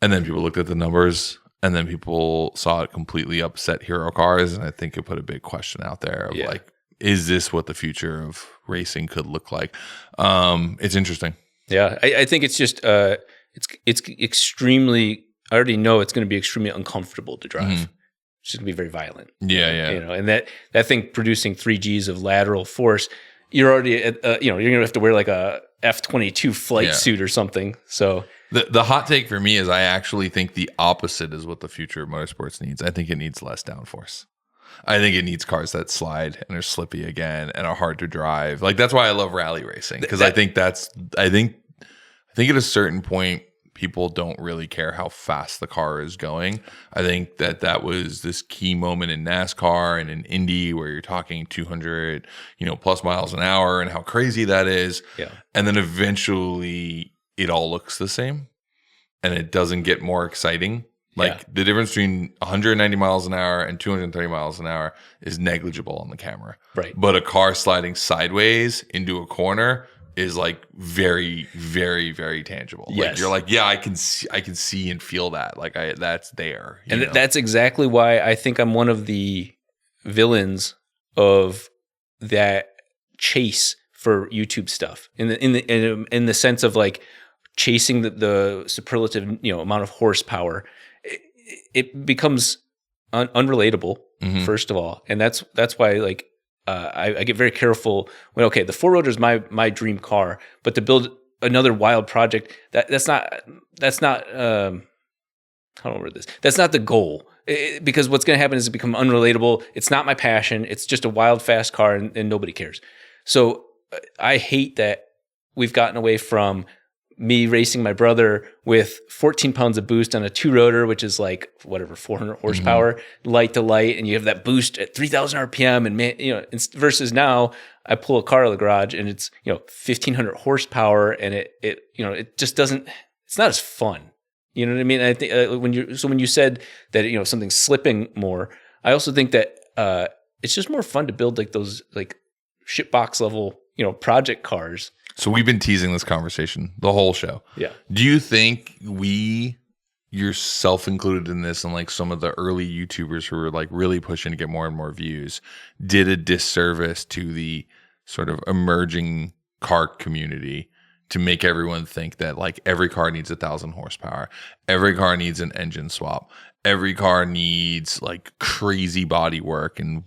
And then people looked at the numbers, and then people saw it completely upset hero cars. And I think it put a big question out there of is this what the future of racing could look like? It's interesting. Yeah, I think it's just it's extremely. I already know it's going to be extremely uncomfortable to drive. It's just going to be very violent. Yeah. And that thing producing 3 Gs of lateral force, you're already at, you're going to have to wear like a F-22 flight suit or something. So. The hot take for me is I actually think the opposite is what the future of motorsports needs. I think it needs less downforce. I think it needs cars that slide and are slippy again and are hard to drive. Like that's why I love rally racing, because I think at a certain point people don't really care how fast the car is going. I think that was this key moment in NASCAR and in Indy where you're talking 200, plus miles an hour and how crazy that is. Yeah. And then eventually it all looks the same and it doesn't get more exciting. Like the difference between 190 miles an hour and 230 miles an hour is negligible on the camera. Right. But a car sliding sideways into a corner is like very, very, very tangible. Yes. Like you're like, I can see and feel that. Like that's there. And that's exactly why I think I'm one of the villains of that chase for YouTube stuff in the sense of like chasing the superlative, amount of horsepower. It becomes unrelatable, first of all. And that's why like, I get very careful when, the 4-rotor is my dream car, but to build another wild project, that's not how do I word this? That's not the goal, because what's going to happen is it become unrelatable. It's not my passion. It's just a wild, fast car and nobody cares. So I hate that we've gotten away from me racing my brother with 14 pounds of boost on a 2-rotor, which is like 400 horsepower, light to light, and you have that boost at 3,000 RPM, and versus now I pull a car out of the garage and it's 1,500 horsepower, and it just doesn't. It's not as fun. You know what I mean? I think when you said that something's slipping more, I also think that it's just more fun to build like those like shitbox level project cars. So we've been teasing this conversation the whole show. Yeah. Do you think yourself included in this, and like some of the early YouTubers who were like really pushing to get more and more views, did a disservice to the sort of emerging car community to make everyone think that like every car needs 1,000 horsepower, every car needs an engine swap, every car needs like crazy body work and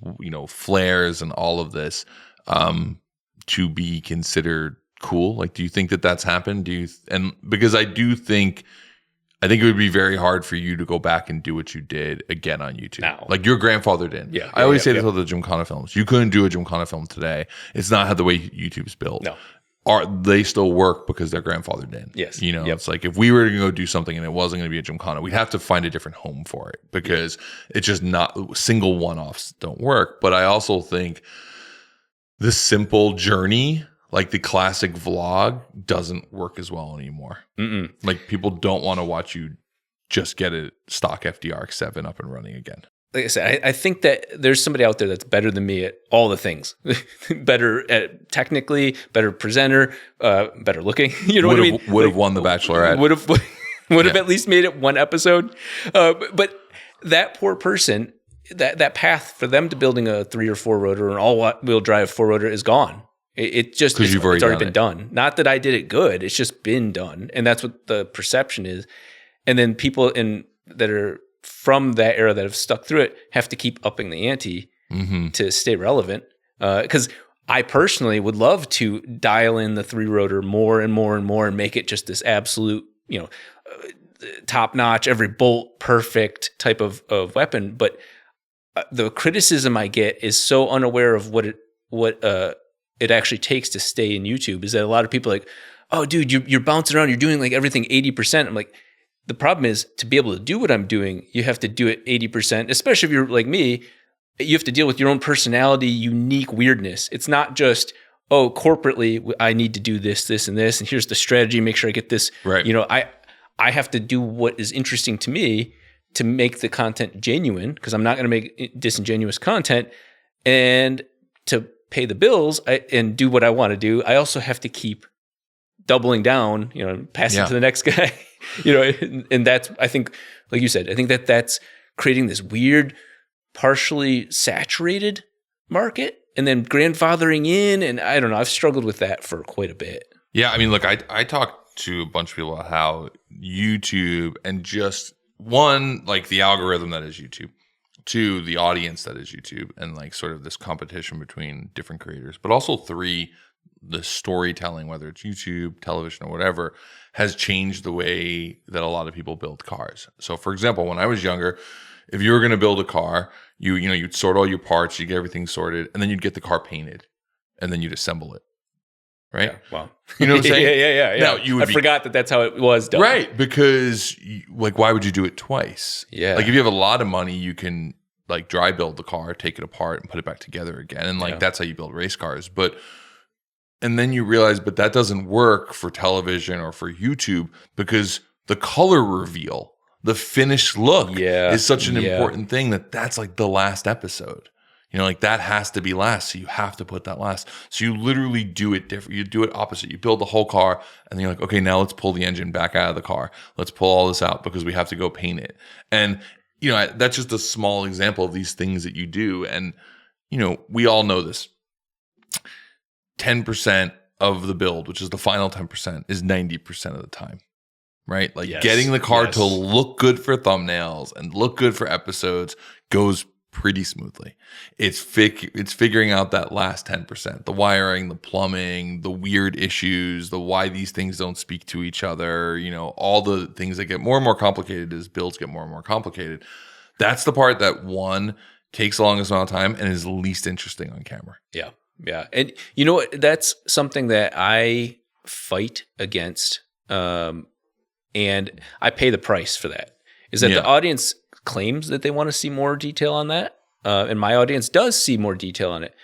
flares and all of this to be considered cool. Like, do you think that that's happened? Because I think it would be very hard for you to go back and do what you did again on YouTube. Now. Like your grandfather did. Yeah. I always say this with the Gymkhana films. You couldn't do a Gymkhana film today. It's not how the way YouTube's built. No. They still work because their grandfather did. Yes. It's like if we were to go do something and it wasn't going to be a Gymkhana, we'd have to find a different home for it because it's just not single one-offs don't work. But I also think the simple journey, like the classic vlog, doesn't work as well anymore. Mm-mm. Like people don't want to watch you just get a stock FDR7 up and running again. Like I said, I think that there's somebody out there that's better than me at all the things. Better at technically, better presenter, better looking. You know what I mean? Would have won The Bachelorette. Would have at least made it one episode. But that poor person, that path for them to building a 3 or 4 rotor or an all-wheel drive 4 rotor is gone. It's already been done. Not that I did it good. It's just been done. And that's what the perception is. And then people that are from that era that have stuck through it have to keep upping the ante to stay relevant. Because I personally would love to dial in the 3 rotor more and more and more and make it just this absolute, top notch, every bolt perfect type of weapon. But the criticism I get is so unaware of what it actually takes to stay in YouTube is that a lot of people are like, oh, dude, you're bouncing around, you're doing like everything 80%. I'm like, the problem is to be able to do what I'm doing, you have to do it 80%, especially if you're like me, you have to deal with your own personality, unique weirdness. It's not just, oh, corporately, I need to do this, this, and this, and here's the strategy, make sure I get this. Right. I have to do what is interesting to me to make the content genuine because I'm not going to make disingenuous content. And to pay the bills and do what I want to do, I also have to keep doubling down, passing to the next guy, and that's, I think, like you said, I think that's creating this weird, partially saturated market and then grandfathering in. And I don't know, I've struggled with that for quite a bit. Yeah. I mean, look, I talked to a bunch of people about how YouTube and just one, like the algorithm that is YouTube, 2, the audience that is YouTube, and like sort of this competition between different creators, but also 3, the storytelling, whether it's YouTube, television, or whatever, has changed the way that a lot of people build cars. So for example, when I was younger, if you were going to build a car, you'd sort all your parts, you get everything sorted, and then you'd get the car painted, and then you'd assemble it. Right? Yeah, wow. You know what I'm saying? Yeah. Now, forgot that that's how it was done. Right, because why would you do it twice? Yeah. Like if you have a lot of money, you can like dry build the car, take it apart, and put it back together again. And that's how you build race cars. And then you realize, but that doesn't work for television or for YouTube because the color reveal, the finished look is such an important thing that's like the last episode. Like that has to be last. So you have to put that last. So you literally do it different. You do it opposite. You build the whole car and then you're like, okay, now let's pull the engine back out of the car. Let's pull all this out because we have to go paint it. And, that's just a small example of these things that you do. And, we all know this. 10% of the build, which is the final 10%, is 90% of the time. Right? Like getting the car to look good for thumbnails and look good for episodes goes pretty smoothly. It's figuring out that last 10%, the wiring, the plumbing, the weird issues, the why these things don't speak to each other, all the things that get more and more complicated as builds get more and more complicated. That's the part that takes the longest amount of time and is least interesting on camera. Yeah. Yeah. And you know what? That's something that I fight against. And I pay the price for that. Is that the audience claims that they want to see more detail on that. And my audience does see more detail on it,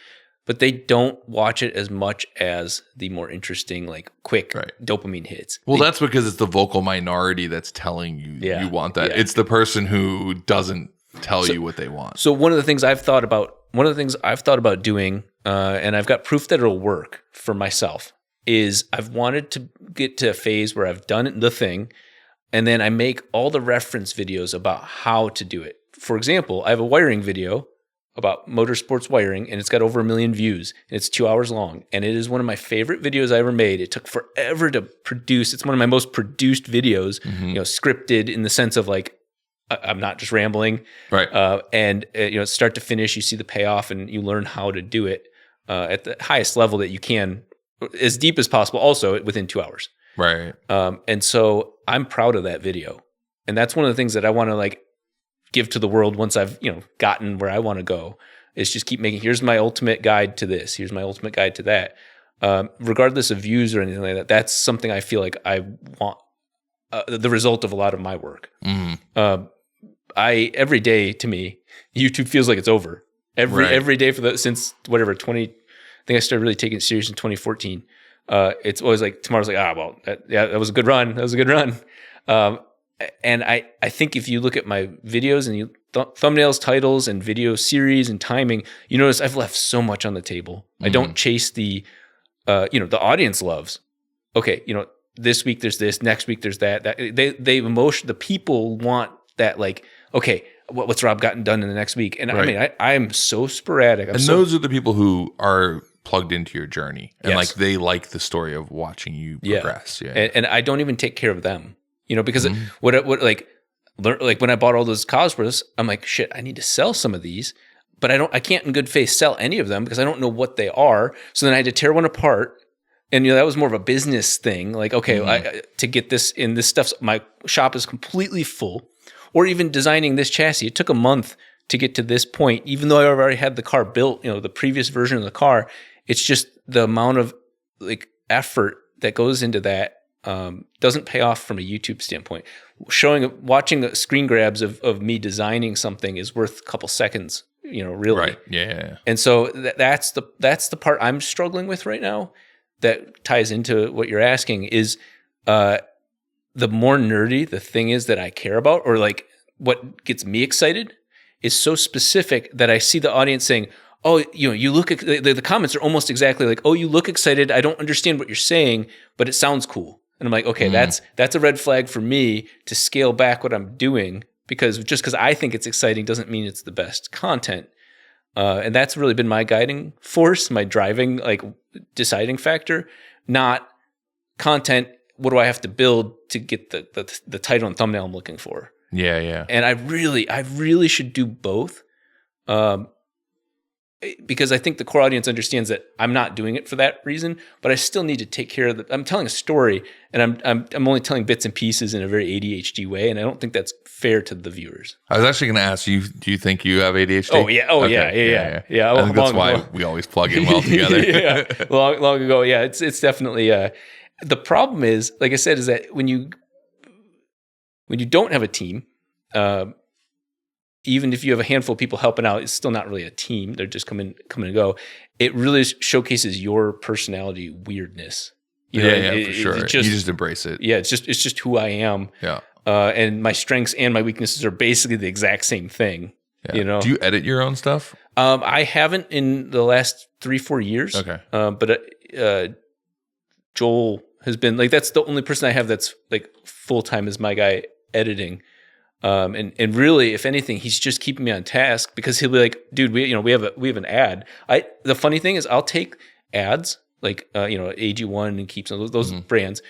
but they don't watch it as much as the more interesting, like quick dopamine hits. Well, that's because it's the vocal minority that's telling you you want that. Yeah. It's the person who doesn't tell you what they want. So one of the things I've thought about doing, and I've got proof that it'll work for myself, is I've wanted to get to a phase where I've done the thing, and then I make all the reference videos about how to do it. For example, I have a wiring video about motorsports wiring, and it's got over 1 million views, and it's 2 hours long, and it is one of my favorite videos I ever made. It took forever to produce. It's one of my most produced videos, scripted in the sense of like, I'm not just rambling. Right. And start to finish, you see the payoff and you learn how to do it at the highest level that you can, as deep as possible, also within 2 hours. Right. And so I'm proud of that video. And that's one of the things that I want to like give to the world once I've, gotten where I want to go, is just keep making, here's my ultimate guide to this. Here's my ultimate guide to that. Regardless of views or anything like that, that's something I feel like I want the result of a lot of my work. Every day to me, YouTube feels like it's over. Every day since whatever 20, I think I started really taking it serious in 2014. It's always like tomorrow's like, that was a good run. That was a good run. And I think if you look at my videos and you thumbnails, titles, and video series and timing, you notice I've left so much on the table. I don't chase the audience loves. Okay, this week there's this, next week there's that. The people want that, like, okay, what's Rob gotten done in the next week? And right. I mean, I'm so sporadic. Those are the people who are plugged into your journey and like they like the story of watching you progress. Yeah. And I don't even take care of them, because what when I bought all those Cosworths, I'm like, shit, I need to sell some of these, but I can't in good faith sell any of them because I don't know what they are. So then I had to tear one apart. And that was more of a business thing. Like, okay, to get this in, this stuff, my shop is completely full. Or even designing this chassis, it took a month to get to this point. Even though I already had the car built, the previous version of the car, it's just the amount of like effort that goes into that doesn't pay off from a YouTube standpoint. Watching screen grabs of me designing something is worth a couple seconds, really. Right. Yeah. And so that's the part I'm struggling with right now. That ties into what you're asking is the more nerdy the thing is that I care about, or like what gets me excited, is so specific that I see the audience saying, oh, you look, the comments are almost exactly like, oh, you look excited. I don't understand what you're saying, but it sounds cool. And I'm like, okay, that's a red flag for me to scale back what I'm doing, because just because I think it's exciting doesn't mean it's the best content. And that's really been my guiding force, my driving, like deciding factor, not content. What do I have to build to get the title and thumbnail I'm looking for? Yeah. And I really should do both. Because I think the core audience understands that I'm not doing it for that reason, but I still need to take care of I'm telling a story, and I'm only telling bits and pieces in a very ADHD way, and I don't think that's fair to the viewers. I was actually going to ask you, do you think you have ADHD? Oh yeah. Yeah. I think that's why we always plug in well together. Yeah. Long ago. Yeah. It's definitely, the problem is, like I said, is that when you don't have a team, even if you have a handful of people helping out, it's still not really a team. They're just come and go. It really showcases your personality weirdness. For sure. You just embrace it. Yeah, it's just who I am. Yeah. And my strengths and my weaknesses are basically the exact same thing. Yeah. Do you edit your own stuff? I haven't in the last 3-4 years. Okay. But Joel has been like, that's the only person I have that's like full time is my guy editing. And really, if anything, he's just keeping me on task, because he'll be like, dude, we have an ad. The funny thing is, I'll take ads like, AG1 and Keeps, those brands.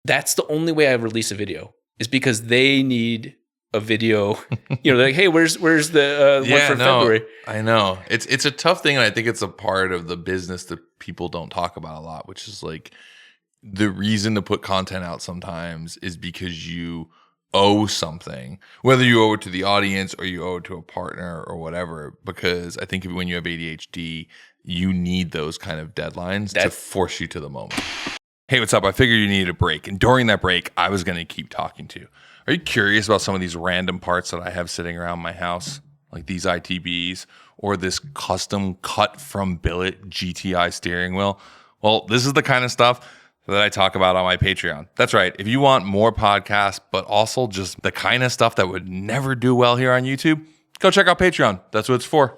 That's the only way I release a video, is because they need a video. They're like, hey, where's the one for February? I know. It's a tough thing, and I think it's a part of the business that people don't talk about a lot, which is like the reason to put content out sometimes is because you owe something, whether you owe it to the audience or you owe it to a partner or whatever, because I think when you have ADHD, you need those kind of deadlines to force you to the moment. Hey, what's up? I figured you needed a break, and during that break, I was going to keep talking to you. Are you curious about some of these random parts that I have sitting around my house, like these ITBs or this custom cut from billet GTI steering wheel? Well, this is the kind of stuff that I talk about on my Patreon. That's right. If you want more podcasts, but also just the kind of stuff that would never do well here on YouTube, go check out Patreon. That's what it's for.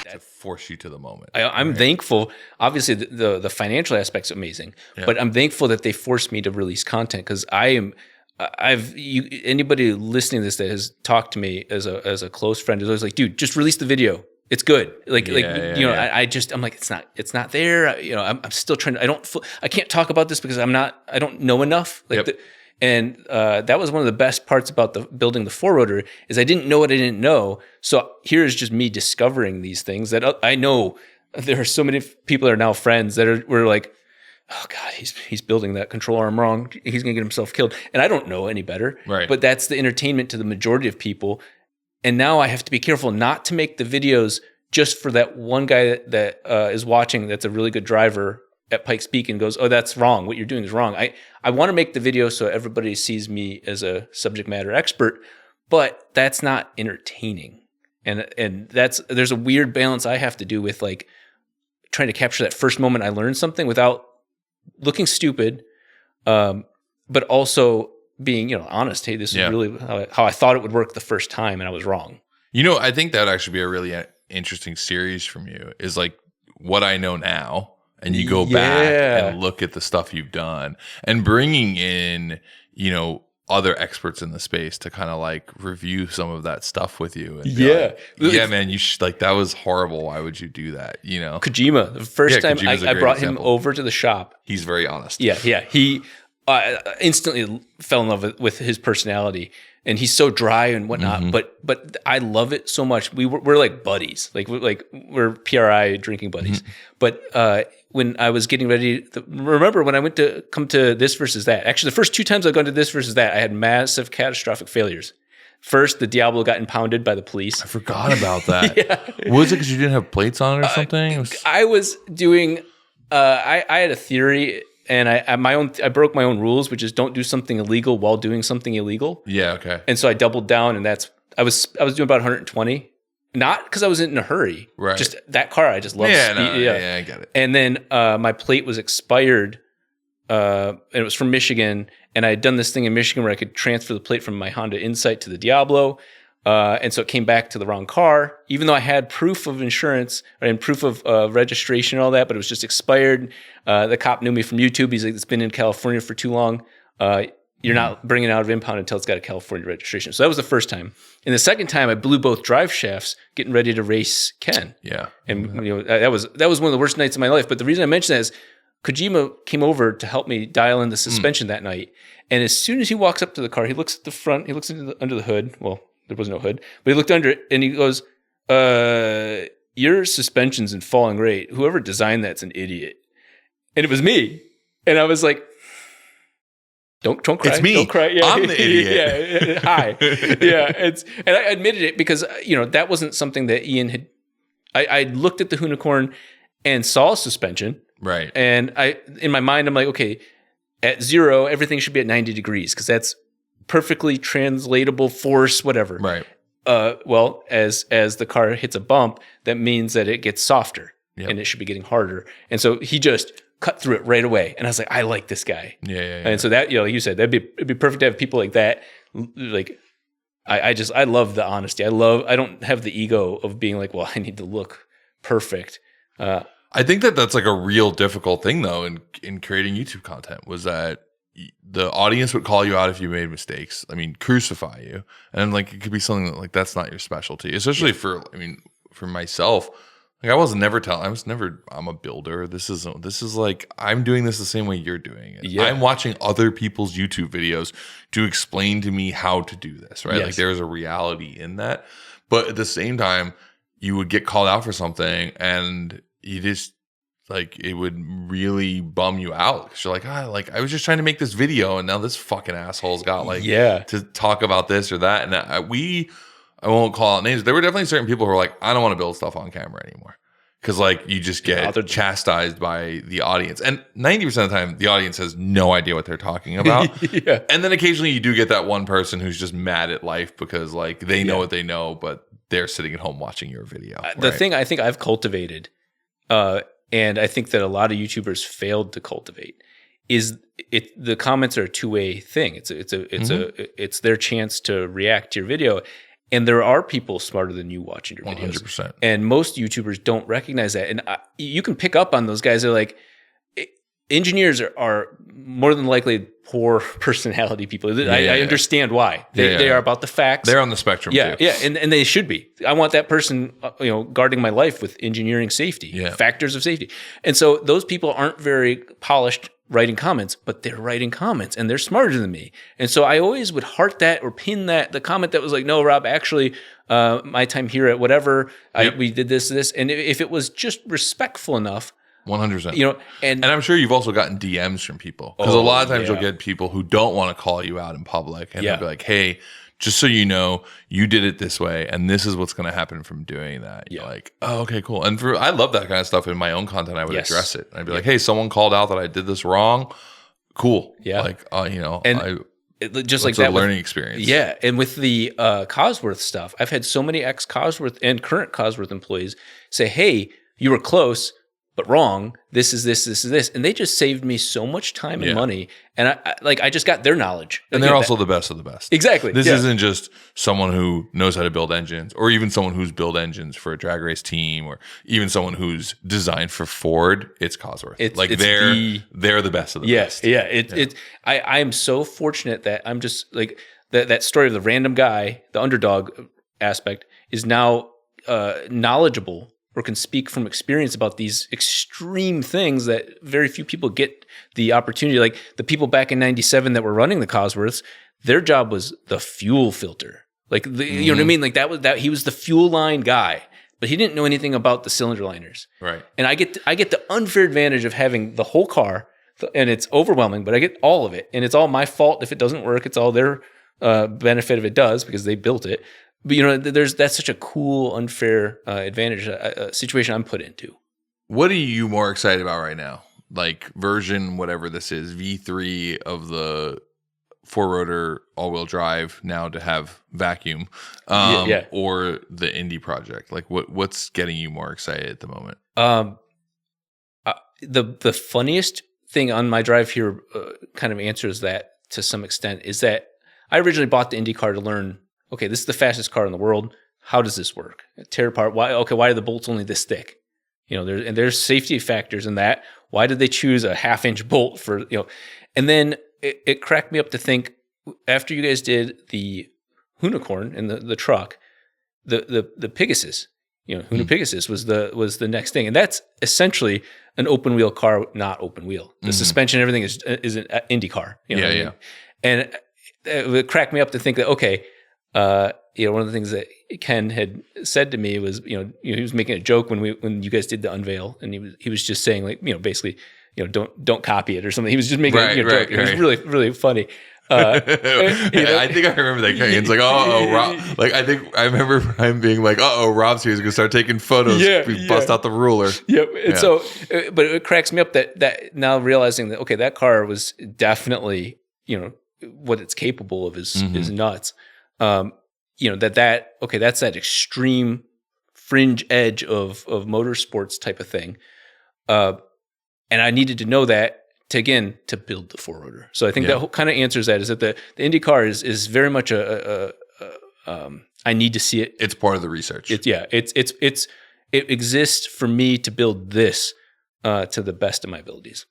To force you to the moment. I'm thankful. Obviously, the financial aspect's amazing, but I'm thankful that they forced me to release content, because I anybody listening to this that has talked to me as a close friend is always like, dude, just release the video. It's good. I'm like, it's not there. I'm still trying to, I can't talk about this because I don't know enough. And that was one of the best parts about building the 4-rotor is I didn't know what I didn't know. So here's just me discovering these things that I know there are so many people that are now friends that were like, oh God, he's building that control arm wrong. He's going to get himself killed. And I don't know any better. Right. But that's the entertainment to the majority of people. And now I have to be careful not to make the videos just for that one guy that is watching that's a really good driver at Pikes Peak and goes, oh, that's wrong. What you're doing is wrong. I want to make the video so everybody sees me as a subject matter expert, but that's not entertaining. And there's a weird balance I have to do with like trying to capture that first moment I learned something without looking stupid, but also being, honest. Hey, this is really how I thought it would work the first time, and I was wrong. I think that would actually be a really interesting series from you is like what I know now, and you go back and look at the stuff you've done and bringing in, other experts in the space to kind of like review some of that stuff with you. And man, you should, like, that was horrible. Why would you do that? Kojima, the first time I brought him over to the shop. He's very honest. Yeah. He instantly fell in love with his personality, and he's so dry and whatnot. Mm-hmm. But I love it so much. We're like buddies, we're PRI drinking buddies. Mm-hmm. But when I was getting ready, remember when I went to come to This Versus That? Actually, the first 2 times I've gone to This Versus That, I had massive catastrophic failures. First, the Diablo got impounded by the police. I forgot about that. Was it because you didn't have plates on it or something? I was doing. I had a theory. And I broke my own rules, which is don't do something illegal while doing something illegal. Yeah, okay. And so I doubled down, and I was doing about 120, not because I was in a hurry. Right. Just that car, I just love speed. Yeah, I get it. And then my plate was expired, and it was from Michigan, and I had done this thing in Michigan where I could transfer the plate from my Honda Insight to the Diablo. And so it came back to the wrong car, even though I had proof of insurance and proof of registration and all that, but it was just expired. The cop knew me from YouTube. He's like, it's been in California for too long. You're not bringing it out of impound until it's got a California registration. So that was the first time. And the second time, I blew both drive shafts getting ready to race Ken. Yeah. And that was one of the worst nights of my life. But the reason I mention that is Kojima came over to help me dial in the suspension that night. And as soon as he walks up to the car, he looks at the front, he looks under the hood. Well, there was no hood, but he looked under it and he goes, your suspension's in falling rate. Whoever designed that's an idiot. And it was me. And I was like, don't cry. It's me. Don't cry. Yeah, I'm the idiot. Yeah. Hi. Yeah. And I admitted it because, that wasn't something that Ian had. I looked at the Hoonicorn and saw suspension. Right. And in my mind, I'm like, okay, at 0, everything should be at 90 degrees because that's perfectly translatable force, whatever. Right. Well, as the car hits a bump, that means that it gets softer and it should be getting harder. And so he just cut through it right away. And I was like, I like this guy. Yeah. And so that, like you said, it'd be perfect to have people like that. Like, I love the honesty. I don't have the ego of being like, well, I need to look perfect. I think that's like a real difficult thing though in creating YouTube content was that the audience would call you out if you made mistakes. I mean, crucify you. And like, it could be something that like, that's not your specialty, especially for myself. Like I'm a builder. This is like, I'm doing this the same way you're doing it. Yeah. I'm watching other people's YouTube videos to explain to me how to do this, right? Yes. Like there's a reality in that. But at the same time, you would get called out for something and you just, like, it would really bum you out because you're like, I was just trying to make this video and now this fucking asshole's got to talk about this or that. And I won't call out names. There were definitely certain people who were like, I don't want to build stuff on camera anymore because like you just get chastised by the audience. And 90% of the time, the audience has no idea what they're talking about. Yeah. And then occasionally you do get that one person who's just mad at life because like they know what they know, but they're sitting at home watching your video. The thing I think I've cultivated, and I think that a lot of YouTubers failed to cultivate is the comments are a two-way thing. It's their chance to react to your video. And there are people smarter than you watching your videos. 100%. And most YouTubers don't recognize that. And you can pick up on those guys. They're like, engineers are more than likely poor personality people. I understand why. They are about the facts. They're on the spectrum too. Yeah, and they should be. I want that person, guarding my life with engineering safety, factors of safety. And so those people aren't very polished writing comments, but they're writing comments and they're smarter than me. And so I always would heart that or pin the comment that was like, no, Rob, actually, my time here at whatever, we did this. And if it was just respectful enough, 100%. And I'm sure you've also gotten DMs from people, because a lot of times you'll get people who don't want to call you out in public, and they'll be like, hey, just so you know, you did it this way, and this is what's going to happen from doing that. You're like, oh, okay, cool. And I love that kind of stuff in my own content. I would address it. I'd be like, hey, someone called out that I did this wrong. Cool. Yeah. Like, just like that learning experience. Yeah. And with the Cosworth stuff, I've had so many ex-Cosworth and current Cosworth employees say, hey, you were close, but wrong. This is this. And they just saved me so much time and money. And I just got their knowledge. And they're also the best of the best. Exactly. This isn't just someone who knows how to build engines, or even someone who's built engines for a drag race team, or even someone who's designed for Ford. It's Cosworth. They're the best of the best. Yeah. I am so fortunate that I'm just like that story of the random guy, the underdog aspect, is now knowledgeable, or can speak from experience about these extreme things that very few people get the opportunity. Like the people back in 97 that were running the Cosworths, their job was the fuel filter. Like, you know what I mean? Like that he was the fuel line guy, but he didn't know anything about the cylinder liners. Right. And I get the unfair advantage of having the whole car, and it's overwhelming, but I get all of it. And it's all my fault if it doesn't work. It's all their benefit if it does, because they built it. But that's such a cool, unfair advantage situation I'm put into. What are you more excited about right now? Like version whatever this is, V3 of the 4-rotor all-wheel drive now to have vacuum, or the indie project? Like what's getting you more excited at the moment? The funniest thing on my drive here kind of answers that to some extent is that I originally bought the Indy car to learn, okay, this is the fastest car in the world. How does this work? Tear apart. Why are the bolts only this thick? There's safety factors in that. Why did they choose a 1/2-inch bolt for, and then it cracked me up to think, after you guys did the Hoonicorn and the truck, the Pegasus, Pegasus was the next thing. And that's essentially an open wheel car, not open wheel. The suspension, everything is an Indy car. I mean? And it cracked me up to think that, okay, one of the things that Ken had said to me was, he was making a joke when you guys did the unveil, and he was just saying, like, basically, don't copy it or something. He was just making a joke. Right. It was really, really funny. I think I remember that. It's like, Rob. Like, I think I remember him being like, Rob's here. He's gonna start taking photos. We bust out the ruler. Yep. And so, but it cracks me up that now realizing that, okay, that car was definitely, what it's capable of is nuts. That's that extreme fringe edge of motorsports type of thing. And I needed to know that to build the 4-rotor. So I think that kind of answers that, is that the Indy car is very much I need to see it. It's part of the research. It exists for me to build this to the best of my abilities.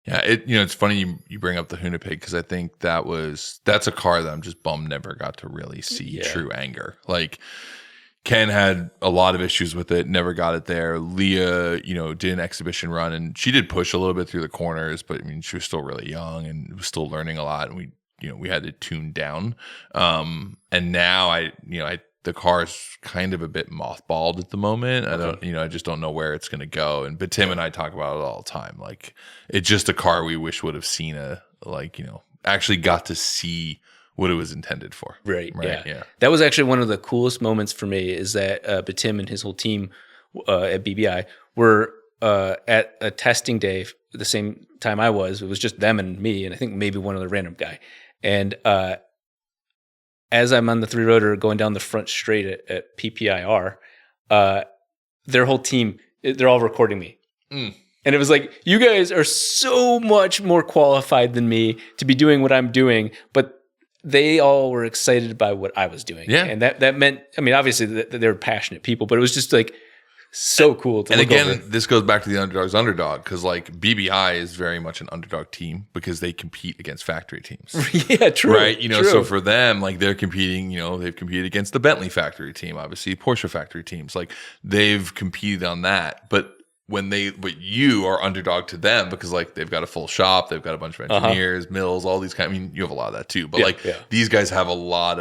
Yeah, it's funny you bring up the Hoonigan, because I think that's a car that I'm just bummed never got to really see true anger. Like, Ken had a lot of issues with it, never got it there. Leah, did an exhibition run, and she did push a little bit through the corners, but I mean, she was still really young and was still learning a lot, and we had to tune down. And now the car is kind of a bit mothballed at the moment. I just don't know where it's going to go. But Tim and I talk about it all the time. Like, it's just a car we wish would have seen actually got to see what it was intended for. Right. Yeah. That was actually one of the coolest moments for me, is that Tim and his whole team at BBI were at a testing day at the same time I was. It was just them and me, and I think maybe one other random guy. And as I'm on the 3-rotor going down the front straight at PPIR, their whole team, they're all recording me. And it was like, you guys are so much more qualified than me to be doing what I'm doing, but they all were excited by what I was doing. Yeah. And that meant, I mean, obviously they were passionate people, but it was just like so cool to And look again, over. this goes back to the underdog's underdog, because like BBI is very much an underdog team because they compete against factory teams. Yeah, true. Right? True. So for them, like they're competing, they've competed against the Bentley factory team, obviously Porsche factory teams. Like they've competed on that. But you are underdog to them because like they've got a full shop, they've got a bunch of engineers, mills, all these you have a lot of that too. But these guys have a lot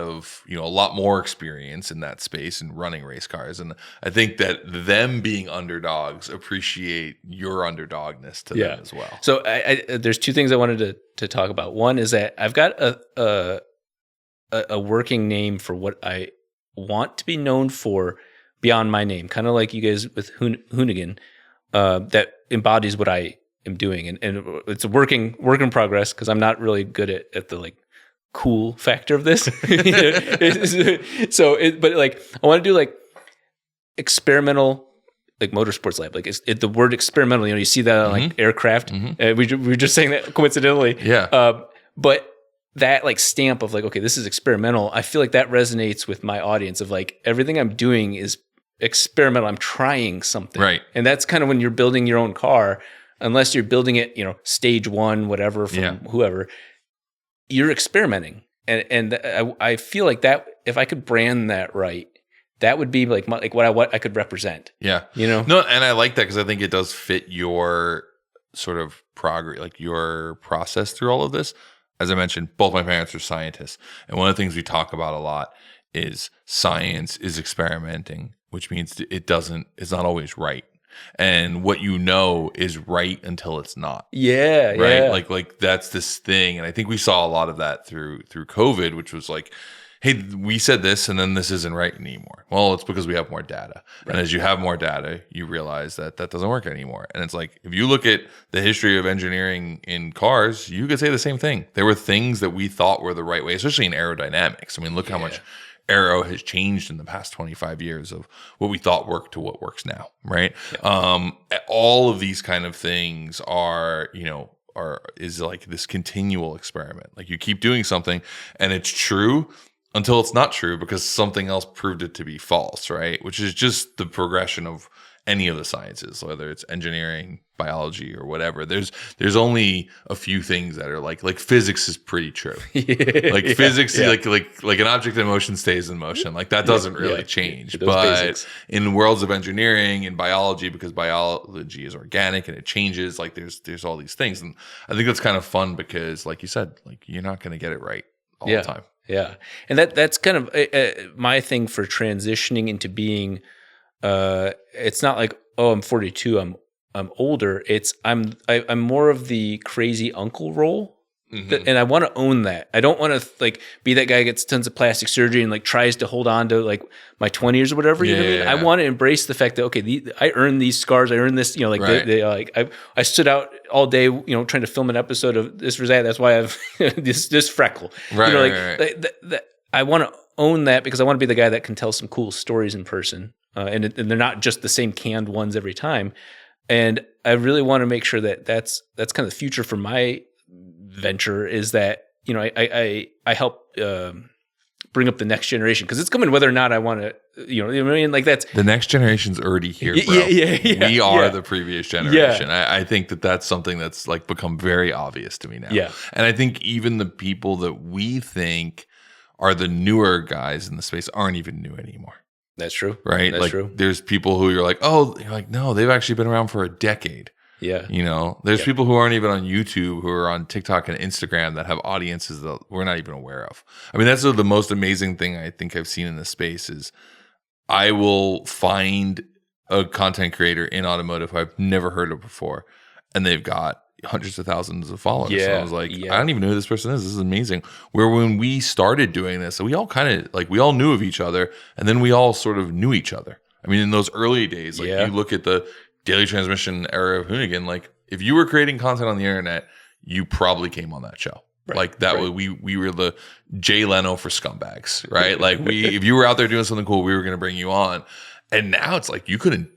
more experience in that space and running race cars. And I think that them being underdogs appreciate your underdogness to them as well. So there's two things I wanted to talk about. One is that I've got a working name for what I want to be known for beyond my name, kind of like you guys with Hoonigan. That embodies what I am doing, and it's a work in progress because I'm not really good at the like cool factor of this. But like I want to do like experimental, like motorsports lab. Like the word experimental. You see that on like aircraft. We were just saying that coincidentally. Yeah. But that like stamp of like, okay, this is experimental. I feel like that resonates with my audience of like everything I'm doing is experimental. I'm trying something. Right. And that's kind of when you're building your own car, unless you're building it, stage one, whatever, from whoever, you're experimenting. And I feel like that, if I could brand that right, that would be like what I could represent. Yeah. No, and I like that because I think it does fit your sort of progress, like your process through all of this. As I mentioned, both my parents are scientists. And one of the things we talk about a lot is science is experimenting, which means it's not always right. And what is right until it's not. Yeah. Right. Yeah. Like that's this thing. And I think we saw a lot of that through COVID, which was like, hey, we said this and then this isn't right anymore. Well, it's because we have more data. Right. And as you have more data, you realize that doesn't work anymore. And it's like, if you look at the history of engineering in cars, you could say the same thing. There were things that we thought were the right way, especially in aerodynamics. I mean, look how much aero has changed in the past 25 years of what we thought worked to what works now, right? Yeah. All of these kind of things is like this continual experiment. Like you keep doing something and it's true until it's not true because something else proved it to be false, right? Which is just the progression of any of the sciences, whether it's engineering, biology, or whatever. There's only a few things that are like physics is pretty true. Like physics, like an object in motion stays in motion. Like that doesn't really change. But basics. In worlds of engineering and biology, because biology is organic and it changes, like there's all these things. And I think that's kind of fun because, like you said, like you're not going to get it right all the time. Yeah, and that's kind of my thing for transitioning into being. It's not like, oh, I'm 42, I'm older. It's I'm more of the crazy uncle role, and I want to own that. I don't want to like be that guy who gets tons of plastic surgery and like tries to hold on to like my 20s or whatever. You know what I mean? I want to embrace the fact that okay, I earned these scars. I earned this. I stood out all day, trying to film an episode of this or that. That's why I've this freckle. Right. I want to own that because I want to be the guy that can tell some cool stories in person. And they're not just the same canned ones every time. And I really want to make sure that that's kind of the future for my venture is that, I help bring up the next generation because it's coming whether or not I want to, you know what I mean? Like that's the next generation's already here, bro. Yeah, we are the previous generation. Yeah. I think that's something that's like become very obvious to me now. Yeah. And I think even the people that we think are the newer guys in the space aren't even new anymore. That's true. Right? That's true. There's people who you're like, no, they've actually been around for a decade. Yeah. There's people who aren't even on YouTube, who are on TikTok and Instagram that have audiences that we're not even aware of. I mean, that's the most amazing thing I think I've seen in this space is I will find a content creator in automotive who I've never heard of before, and they've got hundreds of thousands of followers. Yeah, so I was like, I don't even know who this person is. This is amazing. Where when we started doing this, we all kind of we all knew of each other, and then we all sort of knew each other. I mean, in those early days, you look at the Daily Transmission era of Hoonigan, if you were creating content on the internet, you probably came on that show. Right. We were the Jay Leno for scumbags, right? If you were out there doing something cool, we were going to bring you on. And now it's like you couldn't.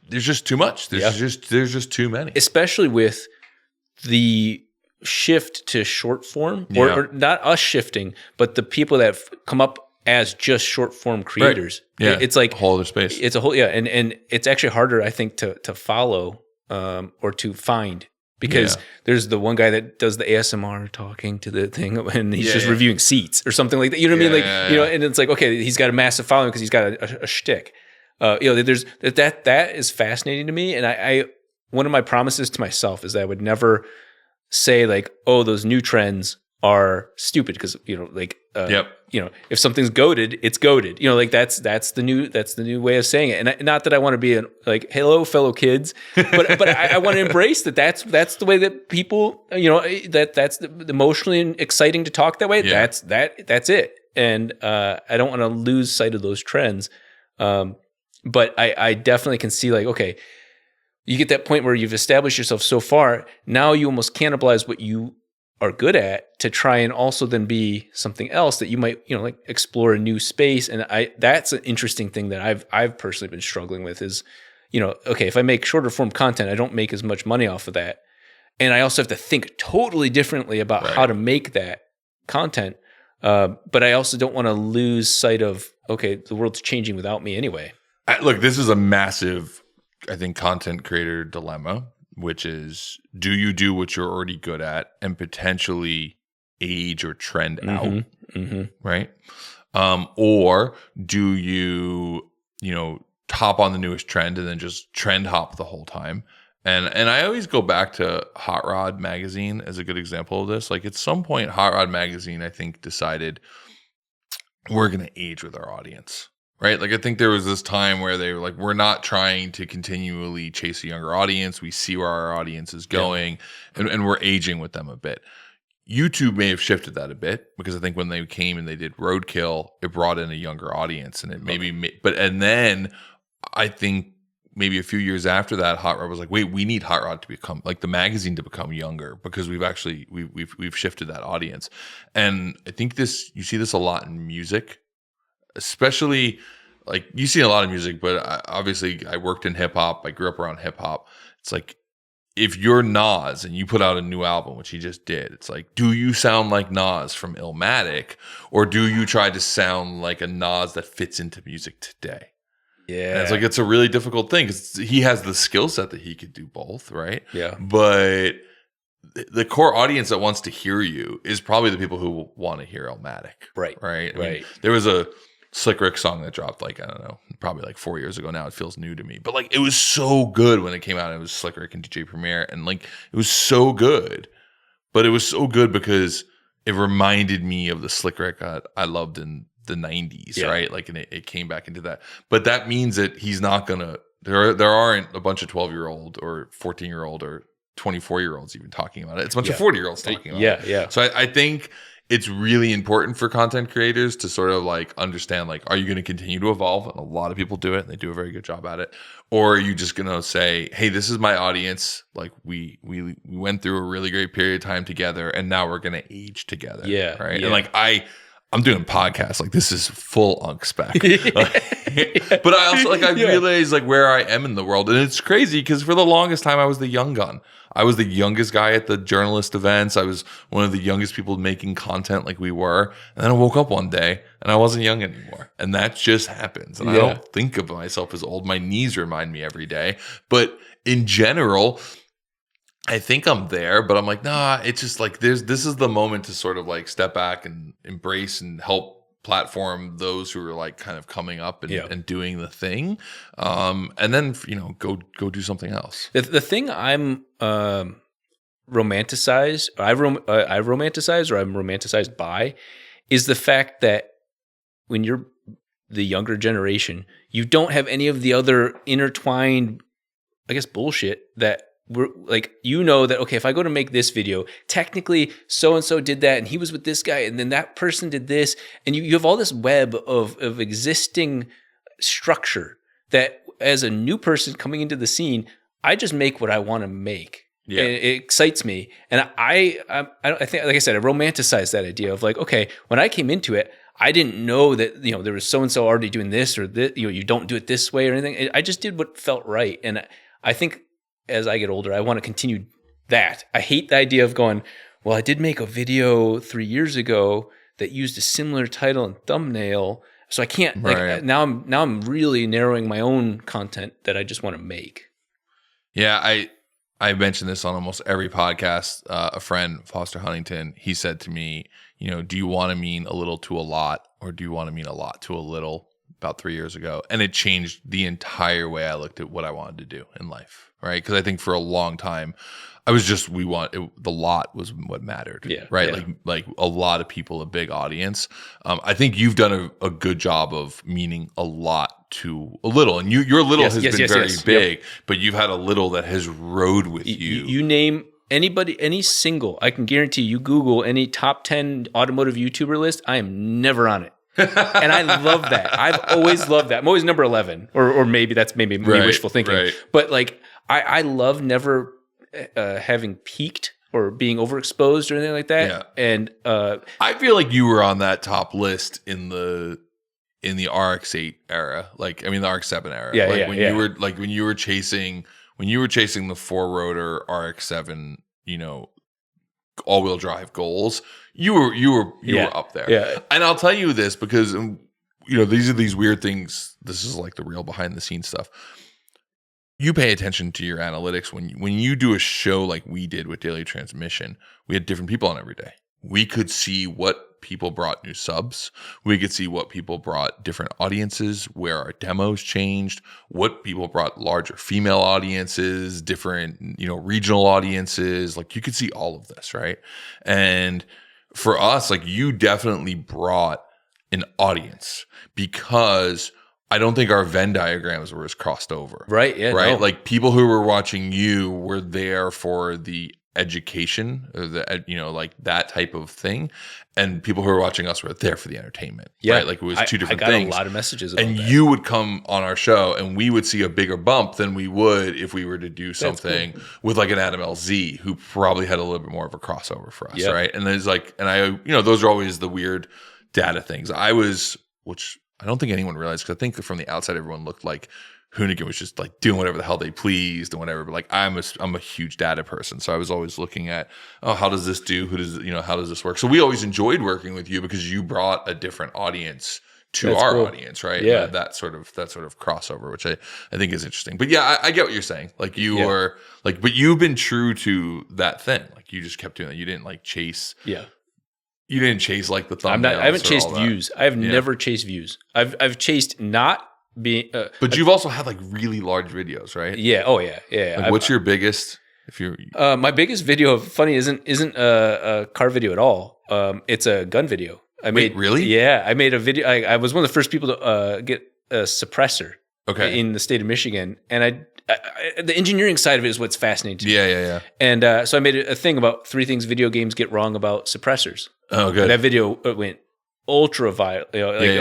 There's just too much. There's just too many. Especially with the shift to short form, or not us shifting, but the people that come up as just short form creators. Right. Yeah, it's like a whole other space. It's a whole and it's actually harder, I think, to follow or to find, because there's the one guy that does the ASMR talking to the thing, and he's just reviewing seats or something like that. You know what I mean? Like, you know, and it's like, okay, he's got a massive following because he's got a shtick. You know, there's that is fascinating to me, and I one of my promises to myself is that I would never say like, oh, those new trends are stupid, because, you know, like, you know, if something's goated, it's goated. You know, like that's the new way of saying it. And not that I want to be like, hello, fellow kids, but I want to embrace that's the way that people, you know, that's the emotionally exciting to talk that way. Yeah. That's it. And I don't want to lose sight of those trends. But I definitely can see, like, okay, you get that point where you've established yourself so far. Now you almost cannibalize what you are good at to try and also then be something else that you might, you know, like explore a new space. And that's an interesting thing that I've personally been struggling with is, you know, okay, if I make shorter form content, I don't make as much money off of that. And I also have to think totally differently about how to make that content. But I also don't want to lose sight of, okay, the world's changing without me anyway. Look, this is a massive, I think, content creator dilemma, which is, do you do what you're already good at and potentially age or trend out, right? Or do you, you know, hop on the newest trend and then just trend hop the whole time? And I always go back to Hot Rod Magazine as a good example of this. Like, at some point, Hot Rod Magazine, I think, decided we're going to age with our audience. Right? Like, I think there was this time where they were like, we're not trying to continually chase a younger audience. We see where our audience is going, and we're aging with them a bit. YouTube may have shifted that a bit, because I think when they came and they did Roadkill, it brought in a younger audience, and it maybe, and then I think maybe a few years after that, Hot Rod was like, wait, we need Hot Rod to become, like, the magazine to become younger, because we've shifted that audience. And I think you see this a lot in music. Especially, like, you see a lot of music, but obviously I worked in hip hop. I grew up around hip hop. It's like, if you're Nas and you put out a new album, which he just did, it's like, do you sound like Nas from Illmatic, or do you try to sound like a Nas that fits into music today? Yeah. And it's like, it's a really difficult thing, because he has the skill set that he could do both, right? Yeah. But the core audience that wants to hear you is probably the people who want to hear Illmatic. Right. I mean, there was a Slick Rick song that dropped, like, I don't know, probably like 4 years ago now. It feels new to me, but like, it was so good when it came out. It was Slick Rick and DJ Premier, and like, it was so good, but it was so good because it reminded me of the Slick Rick I loved in the 90s, right? Like, and it came back into that. But that means that he's not gonna, there aren't a bunch of 12-year-old or 14-year-old or 24-year-olds even talking about it. It's a bunch of 40-year-olds talking about it. Yeah. So I think it's really important for content creators to sort of like understand, like, are you going to continue to evolve? And a lot of people do it, and they do a very good job at it. Or are you just going to say, hey, this is my audience. Like, we went through a really great period of time together, and now we're going to age together. Yeah. Right. Yeah. And like, I'm doing podcasts. Like, this is full unk spec. But I also, like, I realize, like, where I am in the world. And it's crazy, because for the longest time, I was the young gun. I was the youngest guy at the journalist events. I was one of the youngest people making content, like we were. And then I woke up one day and I wasn't young anymore. And that just happens. And I don't think of myself as old. My knees remind me every day. But in general, I think I'm there, but I'm like, nah, it's just like, this is the moment to sort of like step back and embrace and help platform those who are like kind of coming up and doing the thing. And then, you know, go do something else. The thing I'm romanticized by is the fact that when you're the younger generation, you don't have any of the other intertwined, I guess, bullshit that we're like, you know, that, okay, if I go to make this video, technically so-and-so did that, and he was with this guy, and then that person did this, and you have all this web of existing structure that, as a new person coming into the scene, I just make what I want to make. Yeah. And it excites me. And I think, like I said, I romanticize that idea of like, okay, when I came into it, I didn't know that, you know, there was so-and-so already doing this, or this, you know, you don't do it this way or anything. I just did what felt right. And I think as I get older, I want to continue that. I hate the idea of going, well, I did make a video 3 years ago that used a similar title and thumbnail. So I can't Right. now I'm really narrowing my own content that I just want to make. Yeah, I mentioned this on almost every podcast. A friend, Foster Huntington, he said to me, do you want to mean a little to a lot, or do you want to mean a lot to a little? About 3 years ago, and it changed the entire way I looked at what I wanted to do in life. Right, because I think for a long time, I was just the lot was what mattered. Yeah, right. yeah. Like a lot of people, a big audience. I think you've done a good job of meaning a lot to a little, and your little has been very big, but you've had a little that has rode with you. You name anybody, any single, I can guarantee you Google any top 10 automotive YouTuber list, I am never on it. And I love that. I've always loved that. I'm always number 11, or maybe that's maybe me wishful thinking. Right. But like, I love never having peaked or being overexposed or anything like that. Yeah. And I feel like you were on that top list in the RX-8 era, the RX-7 era. When you were chasing the 4-rotor RX-7 all-wheel drive goals, you were up there. Yeah. And I'll tell you this because these are these weird things. This is like the real behind the scenes stuff. You pay attention to your analytics when you do a show like we did with Daily Transmission. We had different people on every day. We could see what people brought new subs. We could see what people brought different audiences, where our demos changed, what people brought larger female audiences, different, regional audiences. Like you could see all of this, right? And for us, like you definitely brought an audience because I don't think our Venn diagrams were as crossed over. Right. Yeah. Right. No. Like people who were watching you were there for the education or like that type of thing. And people who were watching us were there for the entertainment. Yeah. Right. Like it was two different I got things. a lot of messages about and that. you would come on our show and we would see a bigger bump than we would if we were to do something with like an Adam LZ who probably had a little bit more of a crossover for us. Yeah. Right. And there's those are always the weird data things. Which I don't think anyone realized, because I think from the outside, everyone looked like Hoonigan was just like doing whatever the hell they pleased and whatever. But like I'm a huge data person, so I was always looking at, how does this do? How does this work? So we always enjoyed working with you because you brought a different audience to our audience, right? Yeah, that sort of crossover, which I think is interesting. But yeah, I get what you're saying. Like you were like, but you've been true to that thing. Like you just kept doing that. You didn't like chase. Yeah. You didn't chase like the thumbnails. I haven't chased views. I have never chased views. I've chased not being. But you've also had like really large videos, right? Yeah. Oh yeah. Yeah. Like, what's your biggest? If you're my biggest video, funny, isn't a car video at all. It's a gun video. Really? Yeah. I made a video. I was one of the first people to get a suppressor. Okay. In the state of Michigan, and the engineering side of it is what's fascinating to me. Yeah. And so I made a thing about 3 things video games get wrong about suppressors. Oh, good. And that video went ultra viral,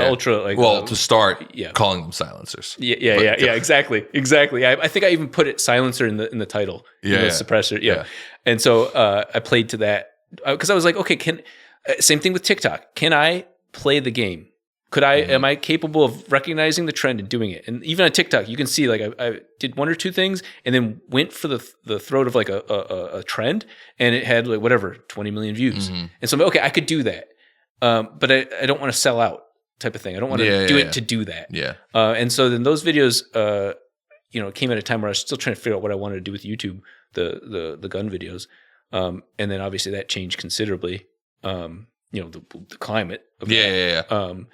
ultra like. Well, to start, calling them silencers. Yeah. Exactly. I think I even put it silencer in the title. Suppressor. Yeah. And so I played to that because I was like, okay, same thing with TikTok. Can I play the game? Am I capable of recognizing the trend and doing it? And even on TikTok, you can see like I did 1 or 2 things and then went for the throat of like a trend, and it had like whatever 20 million views. And so I'm like, okay, I could do that, but I don't want to sell out type of thing. I don't want to do it to do that. Yeah. And so then those videos, came at a time where I was still trying to figure out what I wanted to do with YouTube, the gun videos, and then obviously that changed considerably. The climate. Of that.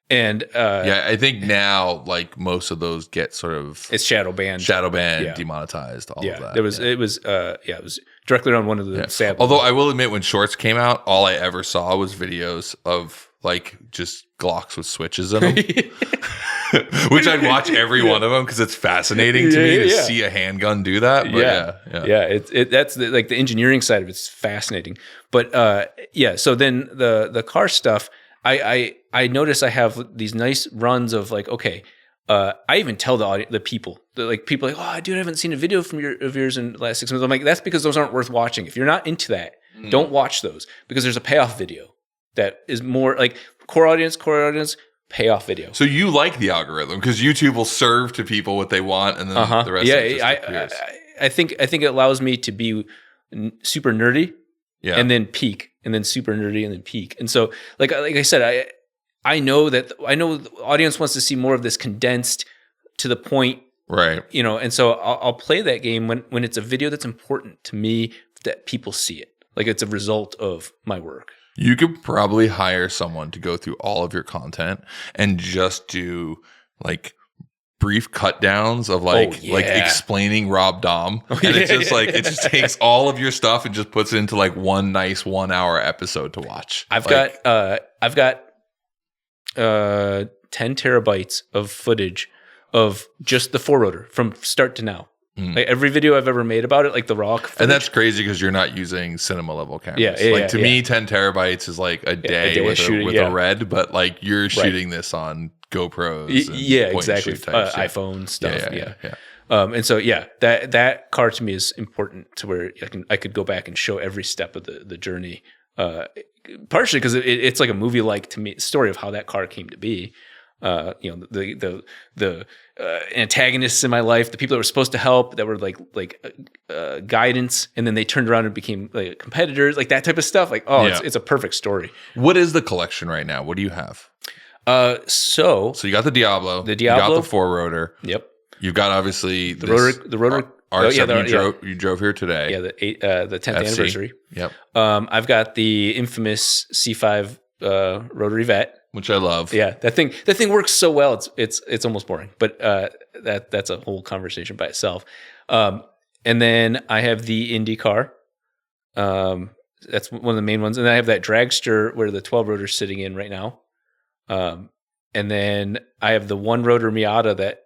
And I think now like most of those get sort of it's shadow banned, demonetized, all of that. It was directly on one of the fab. Although I will admit, when shorts came out, all I ever saw was videos of like just Glocks with switches in them, which I'd watch every one of them because it's fascinating to me to see a handgun do that. But that's the engineering side of it's fascinating. But so then the car stuff. I notice I have these nice runs of like, okay, I even tell the people are like, oh, dude, I haven't seen a video of yours in the last 6 months. I'm like, that's because those aren't worth watching. If you're not into that, don't watch those, because there's a payoff video that is more like core audience, payoff video. So you like the algorithm because YouTube will serve to people what they want, and then the rest of it just appears. I think it allows me to be super nerdy Yeah. and then peak, and then super nerdy, and then peak. And so, like I said, I know the audience wants to see more of this condensed to the point, right? And so I'll play that game when it's a video that's important to me, that people see it, like it's a result of my work. You could probably hire someone to go through all of your content and just do like brief cut downs of like explaining Rob Dahm. And it's just like, it just takes all of your stuff and just puts it into like one nice 1 hour episode to watch. I've got 10 terabytes of footage of just the 4-rotor from start to now. Like every video I've ever made about it, like the raw footage. And that's crazy because you're not using cinema level cameras. To me, 10 terabytes is like a day with a red, but like you're shooting this on GoPros. And exactly. iPhone stuff. And so, that car to me is important to where I could go back and show every step of the journey. Partially because it's like a movie, like to me, story of how that car came to be. The antagonists in my life, the people that were supposed to help, that were like guidance, and then they turned around and became like competitors, like that type of stuff. Like, it's a perfect story. What is the collection right now? What do you have? So you got the Diablo, you got the 4-rotor. Yep. You've got obviously the rotor. R7 you drove here today. Yeah, the 10th anniversary. Yep. I've got the infamous C5 rotary vet, which I love. Yeah, that thing works so well. It's almost boring, but that's a whole conversation by itself. And then I have the Indy car. That's one of the main ones, and I have that dragster where the 12-rotor is sitting in right now. And then I have the 1-rotor Miata that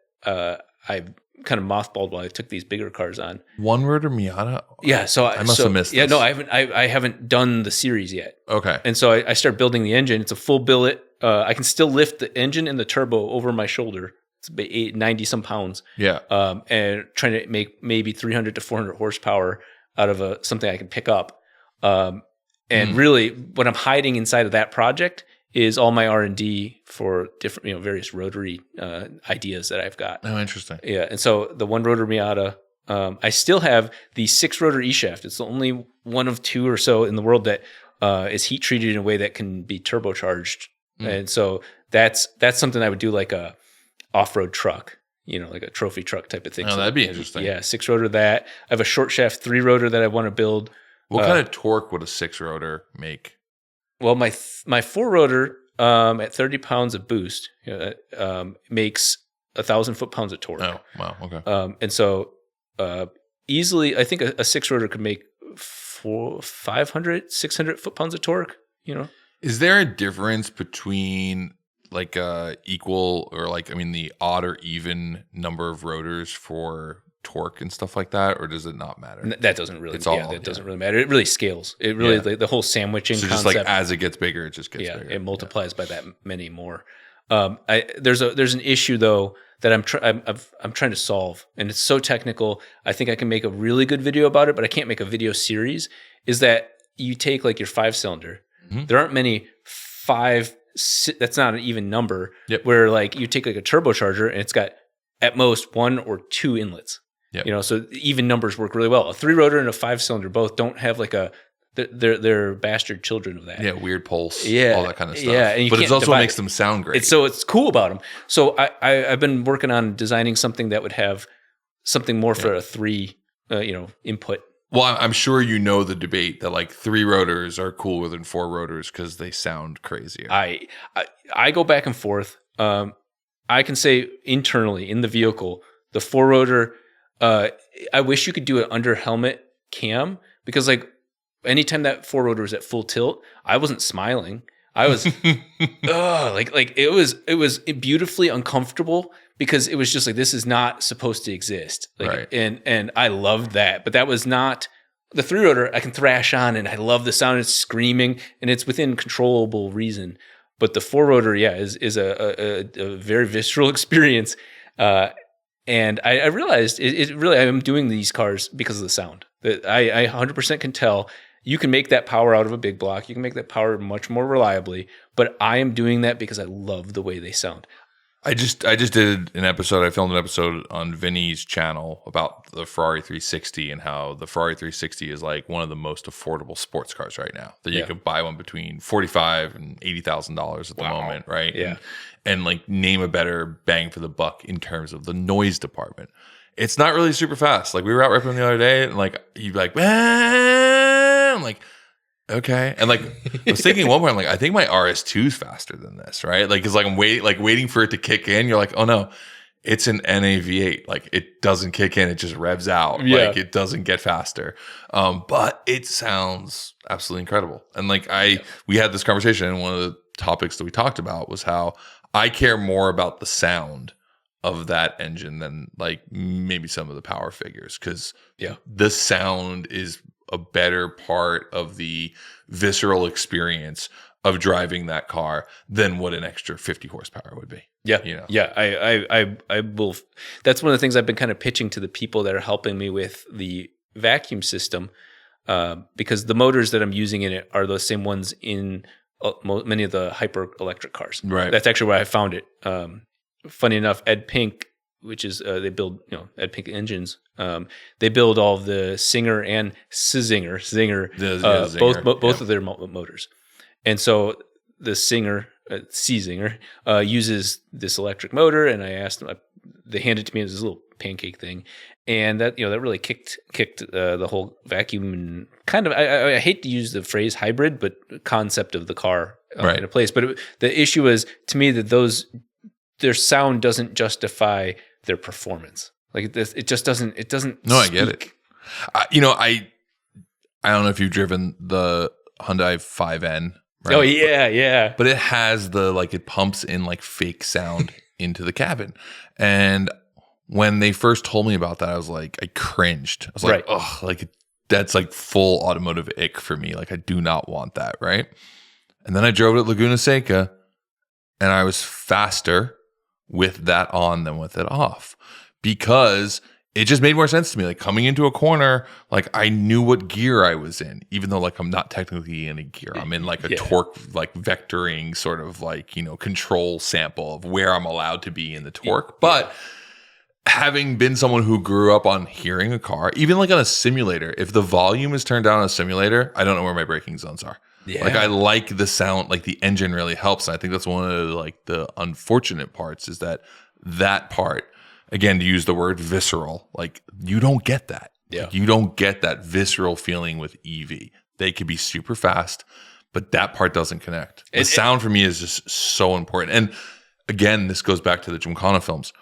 I kind of mothballed while I took these bigger cars on. 1-rotor Miata? Yeah, so I must have missed this. Yeah, no, I haven't done the series yet. Okay. And so I start building the engine. It's a full billet. I can still lift the engine and the turbo over my shoulder. It's about 90 some pounds. Yeah. And trying to make maybe 300 to 400 horsepower out of something I can pick up. And really, what I'm hiding inside of that project is all my R&D for different, various rotary ideas that I've got. Oh, interesting. Yeah, and so the 1-rotor Miata. I still have the 6-rotor E-shaft. It's the only one of 2 or so in the world that is heat treated in a way that can be turbocharged. And so that's something I would do like a off-road truck, like a trophy truck type of thing. Oh, so that'd be interesting. Yeah, 6-rotor that. I have a short shaft 3-rotor that I want to build. What kind of torque would a 6-rotor make? Well, my 4-rotor at 30 pounds of boost makes 1,000 foot-pounds of torque. Oh, wow, okay. And so easily, I think a 6-rotor could make 500, 600 foot-pounds of torque, Is there a difference between like equal or the odd or even number of rotors for torque and stuff like that, or does it not matter? That doesn't really. Doesn't really matter. It really scales. It really the whole sandwiching. So just concept, like as it gets bigger, it just gets bigger. It multiplies by that many more. There's an issue though that I'm trying to solve, and it's so technical. I think I can make a really good video about it, but I can't make a video series. Is that you take like your 5-cylinder? There aren't many 5. That's not an even number. Yep. Where like you take like a turbocharger and it's got at most 1 or 2 inlets. Yep. So even numbers work really well. A 3-rotor and a 5-cylinder both don't have like they're bastard children of that. Yeah, weird pulse, all that kind of stuff. Yeah, and but it's also what makes them sound great. It's cool about them. So I've been working on designing something that would have something more for a 3, input. Well, I'm sure the debate that like 3 rotors are cooler than 4 rotors because they sound crazier. I go back and forth. I can say internally in the vehicle, the 4-rotor. I wish you could do it under helmet cam, because like anytime that 4-rotor was at full tilt, I wasn't smiling. I was it was beautifully uncomfortable, because it was just like, this is not supposed to exist. Like, right. And I loved that, but that was not the 3-rotor. I can thrash on and I love the sound. It's screaming and it's within controllable reason. But the 4-rotor, is a very visceral experience. And I realized it really, I'm doing these cars because of the sound. That I 100% can tell you can make that power out of a big block. You can make that power much more reliably, but I am doing that because I love the way they sound. I just did an episode. I filmed an episode on Vinny's channel about the Ferrari 360 and how the Ferrari 360 is like one of the most affordable sports cars right now. That you could buy one between $45,000 and $80,000 at the moment, right? Yeah, and like name a better bang for the buck in terms of the noise department. It's not really super fast. Like we were out ripping the other day, and like you'd be like, I'm like, okay. And like I was thinking at one point, I'm like, I think my RS2 is faster than this, right? Like it's like I'm waiting for it to kick in. You're like, oh no, it's an NAV8. Like it doesn't kick in, it just revs out. Yeah. Like it doesn't get faster. But it sounds absolutely incredible. And like we had this conversation, and one of the topics that we talked about was how I care more about the sound of that engine than like maybe some of the power figures, because the sound is a better part of the visceral experience of driving that car than what an extra 50 horsepower would be. Yeah. You know? Yeah. I will. That's one of the things I've been kind of pitching to the people that are helping me with the vacuum system, because the motors that I'm using in it are the same ones in many of the hyper electric cars. Right. That's actually where I found it. Funny enough, Ed Pink, which is they build Ed Pink engines. They build all of the Singer and Zinger, both of their motors, and so the Singer C-Zinger uses this electric motor. And I asked them, they handed it to me as this little pancake thing, and that that really kicked the whole vacuum and kind of I hate to use the phrase hybrid, but concept of the car into place. But the issue is to me that their sound doesn't justify their performance. Like this, it just doesn't. It doesn't. No, speak. I get it. I don't know if you've driven the Hyundai 5N. Right? Oh yeah. But it has it pumps in like fake sound into the cabin. And when they first told me about that, I cringed. I was like, oh, like that's like full automotive ick for me. Like I do not want that, right? And then I drove it at Laguna Seca, and I was faster with that on than with it off, because it just made more sense to me. Like coming into a corner, like I knew what gear I was in, even though like I'm not technically in a gear. I'm in like a torque, like vectoring sort of like, control sample of where I'm allowed to be in the torque. But having been someone who grew up on hearing a car, even like on a simulator, if the volume is turned down on a simulator, I don't know where my braking zones are. Yeah. Like I like the sound, like the engine really helps. And I think that's one of the unfortunate parts is that part, again, to use the word visceral, like you don't get that. Yeah. Like, you don't get that visceral feeling with EV. They could be super fast, but that part doesn't connect. The sound for me is just so important. And again, this goes back to the Gymkhana films.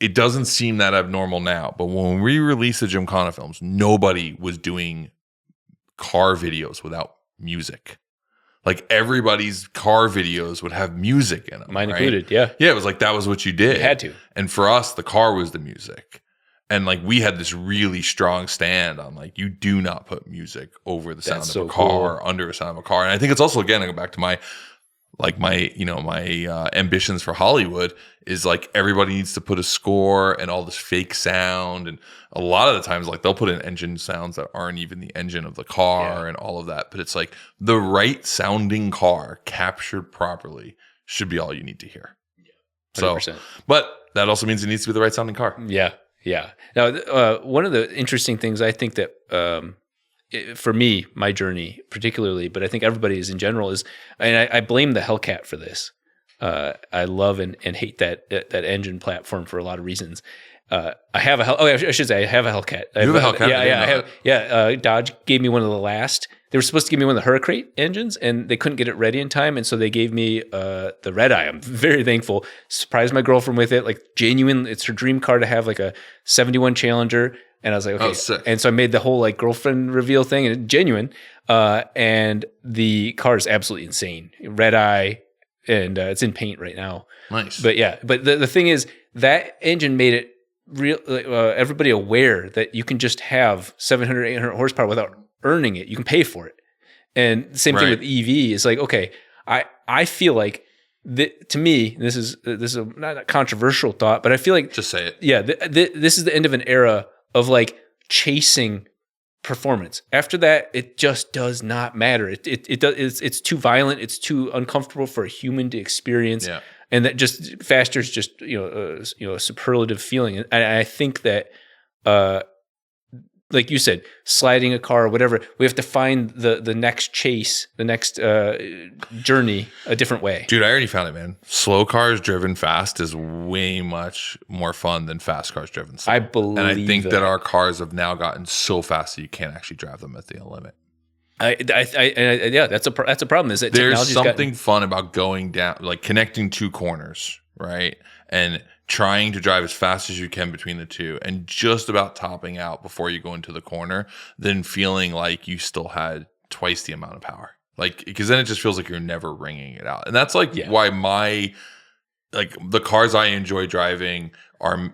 It doesn't seem that abnormal now, but when we released the Gymkhana films, nobody was doing car videos without music. Like everybody's car videos would have music in them. Mine included, yeah. Yeah, it was like that was what you did. You had to. And for us, the car was the music. And like we had this really strong stand on like you do not put music over the sound of a car or under the sound of a car. And I think it's also, again, I go back to my ambitions for Hollywood is like everybody needs to put a score and all this fake sound, and a lot of the times like they'll put in engine sounds that aren't even the engine of the car and all of that, but it's like the right sounding car captured properly should be all you need to hear. 100%. So, but that also means it needs to be the right sounding car. Yeah. Now, one of the interesting things I think that for me, my journey particularly, but I think everybody's in general is, and I blame the Hellcat for this. I love and hate that engine platform for a lot of reasons. I have I should say I have a Hellcat. You have a Hellcat? Yeah, I have. Yeah, Dodge gave me one of the last. They were supposed to give me one of the Hurricane engines, and they couldn't get it ready in time, and so they gave me the Red Eye. I'm very thankful. Surprised my girlfriend with it. Like genuine, it's her dream car to have like a 71 Challenger. And I was like, okay. And so I made the whole like girlfriend reveal thing, and it's genuine. And the car is absolutely insane. Red Eye, and it's in paint right now. Nice. But yeah, but the thing is, that engine made it real. Everybody aware that you can just have 700, 800 horsepower without earning it. You can pay for it. And the same thing with EV. It's like, okay, I feel like to me, this is not a controversial thought, but I feel like just say it. Yeah, this is the end of an era of like chasing performance. After that, it just does not matter. It's too violent. It's too uncomfortable for a human to experience. Yeah. and that just faster is just a superlative feeling. And I think that like you said, sliding a car or whatever, we have to find the next chase, the next journey a different way. Dude, I already found it, man. Slow cars driven fast is way much more fun than fast cars driven slow. I believe and I think that our cars have now gotten so fast that you can't actually drive them at the limit. Yeah, that's a problem. Is that there's something fun about going down, like connecting two corners, right? And trying to drive as fast as you can between the two and just about topping out before you go into the corner, then feeling like you still had twice the amount of power. Like, because then it just feels like you're never wringing it out. And that's like why the cars I enjoy driving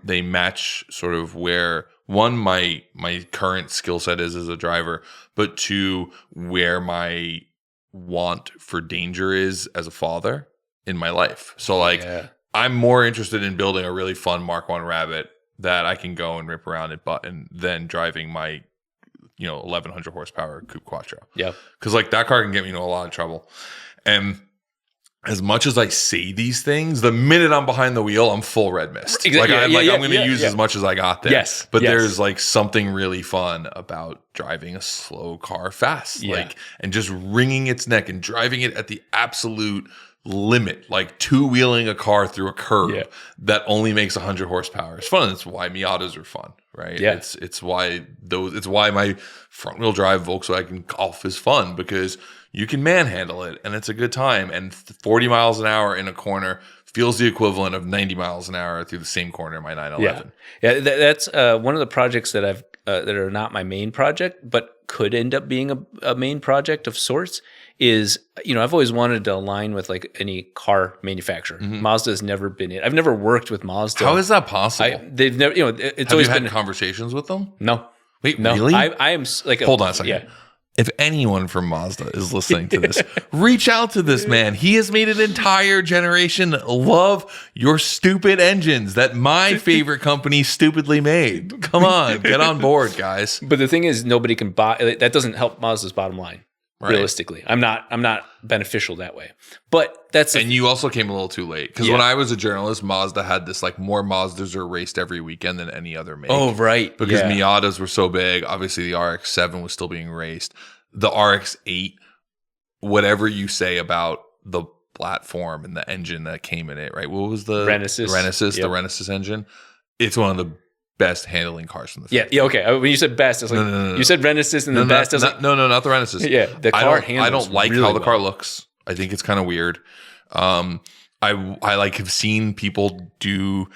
they match sort of where one, my current skill set is as a driver, but two, where my want for danger is as a father in my life. So I'm more interested in building a really fun Mark I Rabbit that I can go and rip around and than driving my 1100 horsepower Coupe Quattro. Yeah. Because that car can get me into a lot of trouble. And as much as I say these things, the minute I'm behind the wheel, I'm full red mist. I'm going to use as much as I got there. Yes. But there's something really fun about driving a slow car fast. Yeah. And just wringing its neck and driving it at the absolute limit, like two-wheeling a car through a curb that only makes 100 horsepower. It's fun. It's why Miatas are fun, right? Yeah. It's why my front-wheel drive Volkswagen Golf is fun, because you can manhandle it and it's a good time. And 40 miles an hour in a corner feels the equivalent of 90 miles an hour through the same corner in my 911. Yeah, that's one of the projects that I've that are not my main project, but could end up being a main project of sorts. Is I've always wanted to align with any car manufacturer. Mm-hmm. Mazda's never been it. I've never worked with Mazda. How is that possible? They've never. It's Have always you had been conversations with them? No. Wait, no. really? I am Hold on a second. Yeah. If anyone from Mazda is listening to this, reach out to this man. He has made an entire generation love your stupid engines that my favorite company stupidly made. Come on, get on board, guys. But the thing is, nobody can buy. That doesn't help Mazda's bottom line. Right. Realistically, I'm not beneficial that way. But and you also came a little too late, because when I was a journalist, Mazda had this more Mazdas are raced every weekend than any other make. Oh, right. Because Miatas were so big. Obviously, the RX-7 was still being raced. The RX-8, whatever you say about the platform and the engine that came in it, right? What was the Renesis? The Renesis engine. It's one of the best handling cars from the factory. Yeah, okay. When you said best, I was like, no. You said Renesis and the best. I was no, not the Renesis. Yeah, the car handles. I don't like really how the car looks. I think it's kind of weird. I have seen people do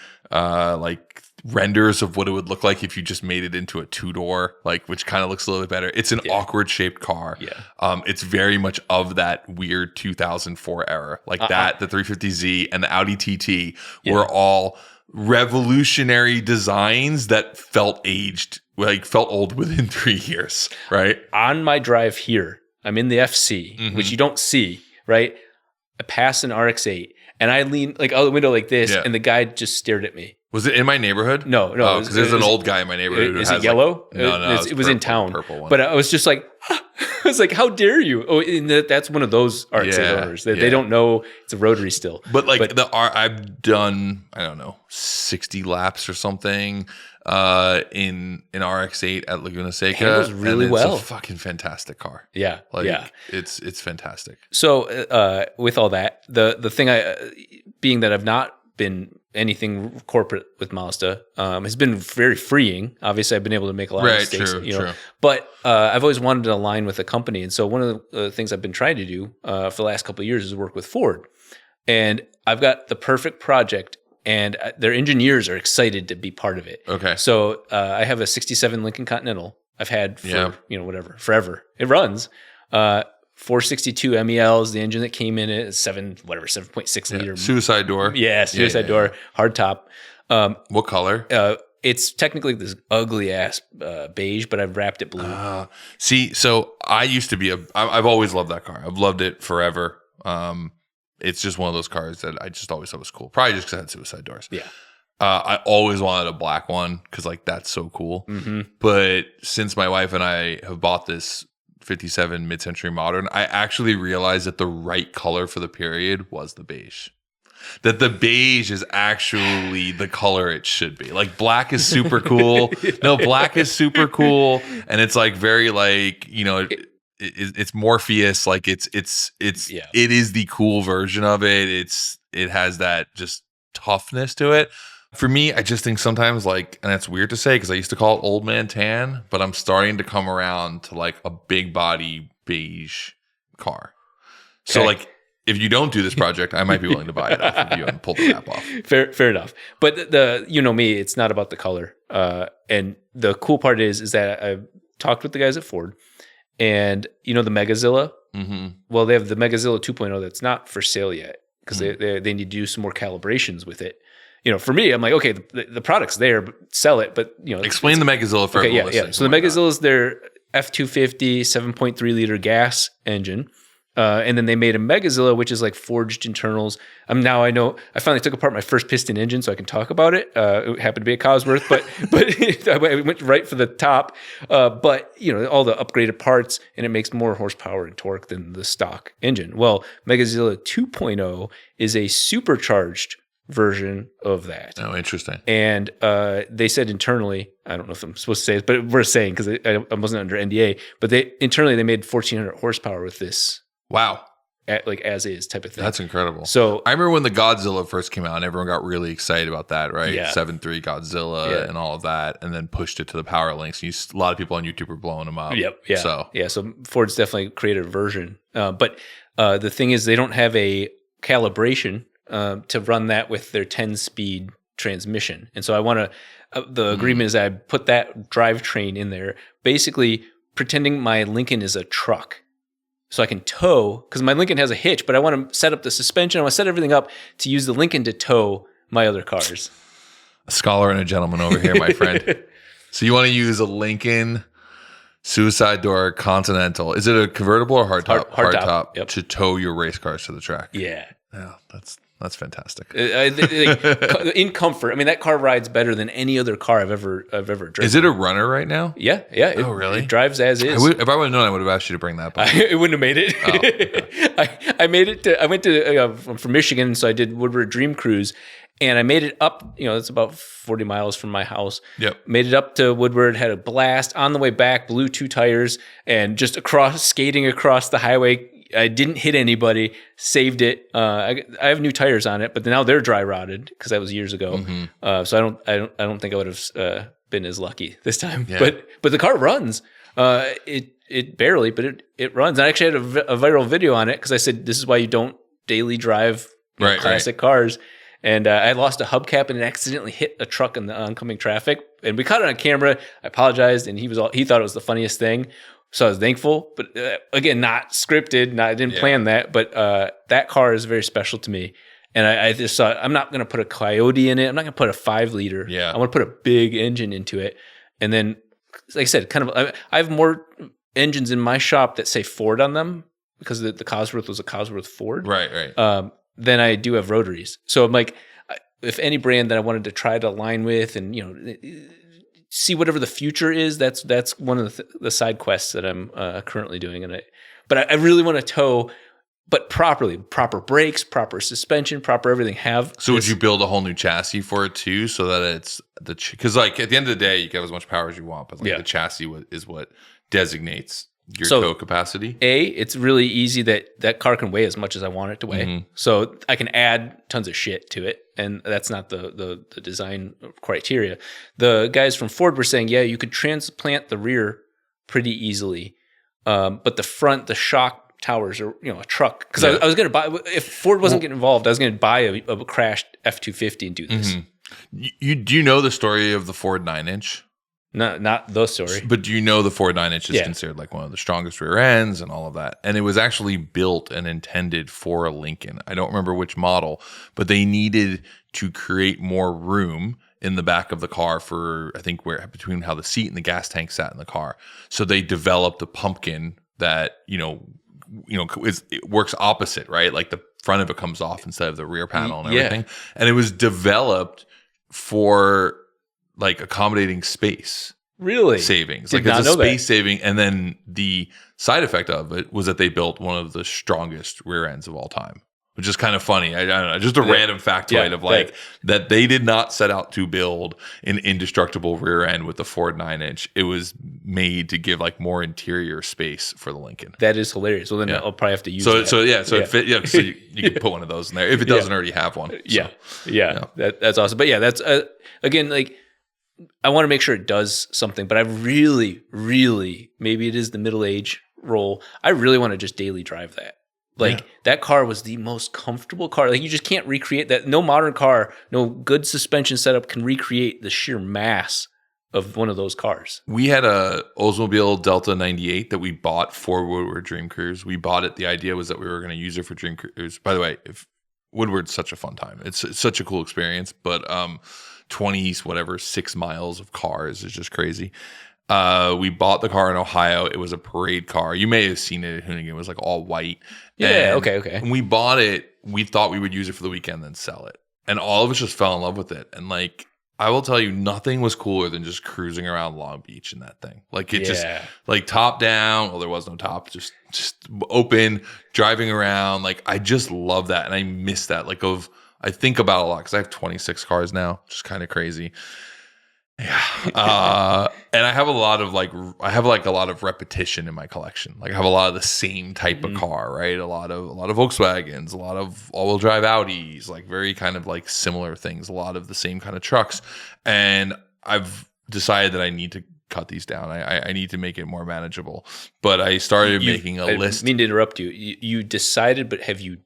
renders of what it would look like if you just made it into a two-door, which kind of looks a little bit better. It's an awkward shaped car. Yeah. It's very much of that weird 2004 era, the 350Z and the Audi TT were all revolutionary designs that felt aged, felt old within 3 years, right? On my drive here, I'm in the FC, which you don't see, right? I pass an RX-8 and I lean out the window like this, and the guy just stared at me. Was it in my neighborhood? No. Because there's an old guy in my neighborhood. Is it yellow? No. It was in town. Purple one. But I was just like, I was like, how dare you? Oh, and that's one of those RX-8 owners. They don't know it's a rotary still. But I've done, I don't know, 60 laps or something in an RX-8 at Laguna Seca. Handles really well. It's a fucking fantastic car. Yeah. It's fantastic. So with all that, the thing being that I've not been anything corporate with Mazda has been very freeing. Obviously, I've been able to make a lot of mistakes. True. But I've always wanted to align with a company, and so one of the things I've been trying to do for the last couple of years is work with Ford. And I've got the perfect project, and their engineers are excited to be part of it. Okay. So I have a '67 Lincoln Continental. I've had for forever. It runs. 462 MELs, the engine that came in it is 7.6 liter. Suicide door. Yeah, suicide door, hard top. What color? It's technically this ugly ass beige, but I've wrapped it blue. See, so I used to be I've always loved that car. I've loved it forever. It's just one of those cars that I just always thought was cool. Probably just because I had suicide doors. Yeah. I always wanted a black one because that's so cool. Mm-hmm. But since my wife and I have bought this 57 mid-century modern, I actually realized that the right color for the period was the beige. that the beige is actually the color it should be. Like black is super cool. No, black is super cool, and it's like very like it's Morpheus. Like it is the cool version of it. It has that just toughness to it. For me, I just think sometimes like, and that's weird to say because I used to call it old man tan, but I'm starting to come around to like a big body beige car. So like, if you don't do this project, I might be willing to buy it off of you and pull the wrap off. Fair enough. But me, it's not about the color. And the cool part is that I've talked with the guys at Ford, and the Megazilla. Mm-hmm. Well, they have the Megazilla 2.0 that's not for sale yet because they need to do some more calibrations with it. For me, I'm like, okay, the product's there, but sell it. But explain the Megazilla for everyone listening. So the Megazilla is their F250 7.3 liter gas engine. And then they made a Megazilla, which is like forged internals. Now I know I finally took apart my first piston engine, so I can talk about it. It happened to be a Cosworth, but I went right for the top. But all the upgraded parts, and it makes more horsepower and torque than the stock engine. Well, Megazilla 2.0 is a supercharged version of that. Oh, interesting. And they said internally, I don't know if I'm supposed to say it, but we're saying because I wasn't under NDA, but internally they made 1,400 horsepower with this. Wow. Like as is type of thing. That's incredible. So I remember when the Godzilla first came out and everyone got really excited about that, right? Yeah. 7.3 Godzilla and all of that, and then pushed it to the power links. A lot of people on YouTube were blowing them up. Yep. Yeah. So Ford's definitely created a version. But the thing is they don't have a calibration to run that with their 10-speed transmission. And so I want to, the agreement is that I put that drivetrain in there, basically pretending my Lincoln is a truck. So I can tow, because my Lincoln has a hitch, but I want to set up the suspension. I want to set everything up to use the Lincoln to tow my other cars. A scholar and a gentleman over here, my friend. So you want to use a Lincoln Suicide Door Continental. Is it a convertible or hardtop? Hardtop. Yep. To tow your race cars to the track. Yeah. Yeah, that's fantastic. In comfort, I mean, that car rides better than any other car I've ever driven. Is it a runner right now? Yeah. Oh, really? It drives as is. If I would have known, I would have asked you to bring that back. It wouldn't have made it. Oh. I made it I went to from Michigan, so I did Woodward Dream Cruise, and I made it up. It's about 40 miles from my house. Yep. Made it up to Woodward, had a blast on the way back. Blew 2 tires, and just skating across the highway. I didn't hit anybody, saved it. I have new tires on it, but now they're dry rotted because that was years ago. Mm-hmm. So I don't think I would have been as lucky this time. Yeah. But the car runs. It barely, but it runs. I actually had a viral video on it because I said this is why you don't daily drive classic cars. And I lost a hubcap and it accidentally hit a truck in the oncoming traffic. And we caught it on camera. I apologized, and he thought it was the funniest thing. So I was thankful, but again, not scripted. I didn't plan that, but that car is very special to me. And I just thought, I'm not going to put a Coyote in it. I'm not going to put a 5-liter. Yeah. I want to put a big engine into it. And then, like I said, I have more engines in my shop that say Ford on them because the Cosworth was a Cosworth Ford. Right. Than I do have rotaries. So I'm like, if any brand that I wanted to try to align with and, see whatever the future is, that's one of the side quests that I'm currently doing. But I really want to tow, but properly, proper brakes, proper suspension, proper everything. So would you build a whole new chassis for it too, so that it's because like at the end of the day, you can have as much power as you want, but the chassis is what designates your tow capacity. It's really easy that car can weigh as much as I want it to weigh. Mm-hmm. So I can add tons of shit to it. And that's not the design criteria. The guys from Ford were saying, you could transplant the rear pretty easily. But the front, the shock towers are, a truck. Because I was going to buy, if Ford wasn't getting involved, I was going to buy a crashed F-250 and do this. Mm-hmm. Do you know the story of the Ford 9-inch? Not the story. But do you know the Ford 9-inch is considered like one of the strongest rear ends and all of that? And it was actually built and intended for a Lincoln. I don't remember which model, but they needed to create more room in the back of the car for, I think, between how the seat and the gas tank sat in the car. So they developed a pumpkin that, it works opposite, right? Like the front of it comes off instead of the rear panel and everything. And it was developed for like accommodating space savings. Like it's a space saving. And then the side effect of it was that they built one of the strongest rear ends of all time, which is kind of funny. I don't know, just a random factoid of like that they did not set out to build an indestructible rear end with the Ford 9-inch. It was made to give like more interior space for the Lincoln. That is hilarious. Well, then I'll probably have to use so that. It fit, so you can put one of those in there if it doesn't already have one. That's awesome. But that's again, like, I want to make sure it does something, but I really, maybe it is the middle age role. I really want to just daily drive that. Like that car was the most comfortable car. Like you just can't recreate that. No modern car, no good suspension setup can recreate the sheer mass of one of those cars. We had a Oldsmobile Delta 98 that we bought for Woodward Dream Cruise. We bought it. The idea was that we were going to use it for Dream Cruise. By the way, if Woodward's such a fun time. It's such a cool experience, but 6 miles of cars is just crazy. We bought the car in Ohio. It was a parade car. You may have seen it at Hoonigan. It was like all white. Yeah, okay. When we bought it, we thought we would use it for the weekend, then sell it. And all of us just fell in love with it. And like, I will tell you, nothing was cooler than just cruising around Long Beach in that thing. Like it just like top down. Well, there was no top, just open, driving around. Like I just love that. And I miss that. Like I think about it a lot because I have 26 cars now, which is kind of crazy. Yeah. And I have a lot of a lot of repetition in my collection. Like I have a lot of the same type of car, right? A lot of Volkswagens, a lot of all-wheel drive Audis, like very kind of like similar things, a lot of the same kind of trucks. And I've decided that I need to cut these down. I need to make it more manageable. But I started making a list. I mean to interrupt you. You decided, but have you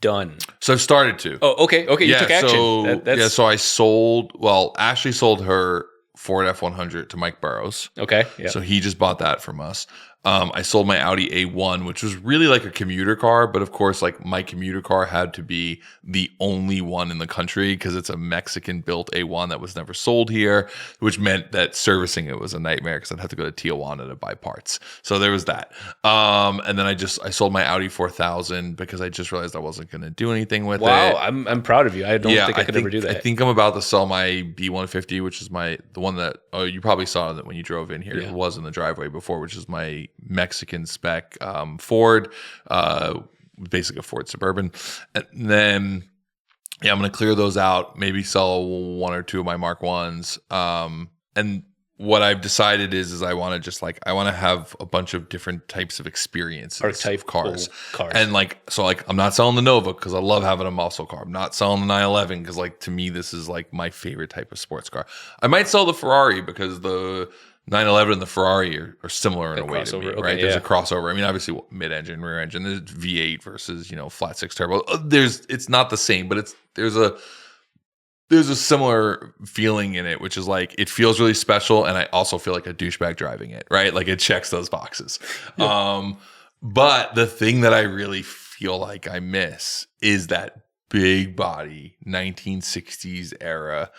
done? So I've started to. Oh, okay. You took action. So I sold, Ashley sold her Ford F100 to Mike Burrows. Okay. Yeah. So he just bought that from us. I sold my Audi A1, which was really like a commuter car, but of course, like my commuter car had to be the only one in the country because it's a Mexican-built A1 that was never sold here, which meant that servicing it was a nightmare because I'd have to go to Tijuana to buy parts. So there was that. And then I sold my Audi 4000 because I just realized I wasn't going to do anything with it. Wow, I'm proud of you. I don't think I could ever do that. I think I'm about to sell my B150, which is the one that you probably saw that when you drove in here. It was in the driveway before, which is my Mexican spec Ford, basically a Ford Suburban. And then I'm going to clear those out, maybe sell one or two of my Mark 1s. And what I've decided is I want to just I want to have a bunch of different types of experiences of cars. And I'm not selling the Nova because I love having a muscle car. I'm not selling the 911 because to me, this is my favorite type of sports car. I might sell the Ferrari because the 911 and the Ferrari are similar in a way to me, right? There's a crossover. I mean, obviously mid-engine, rear engine, there's V8 versus, flat six turbo. It's not the same, but there's a similar feeling in it, which is it feels really special. And I also feel like a douchebag driving it, right? Like it checks those boxes. Yeah. But the thing that I really feel like I miss is that big body 1960s era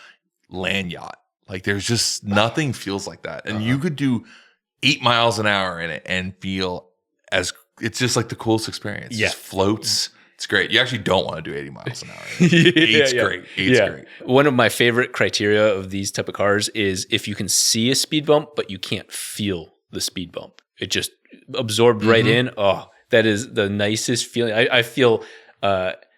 land yacht. There's just nothing feels like that. And you could do 8 miles an hour in it and feel it's just the coolest experience. Yeah. It just floats. It's great. You actually don't want to do 80 miles an hour. Eight's great. Eight's great. One of my favorite criteria of these type of cars is if you can see a speed bump, but you can't feel the speed bump. It just absorbed right in. Oh, that is the nicest feeling. I feel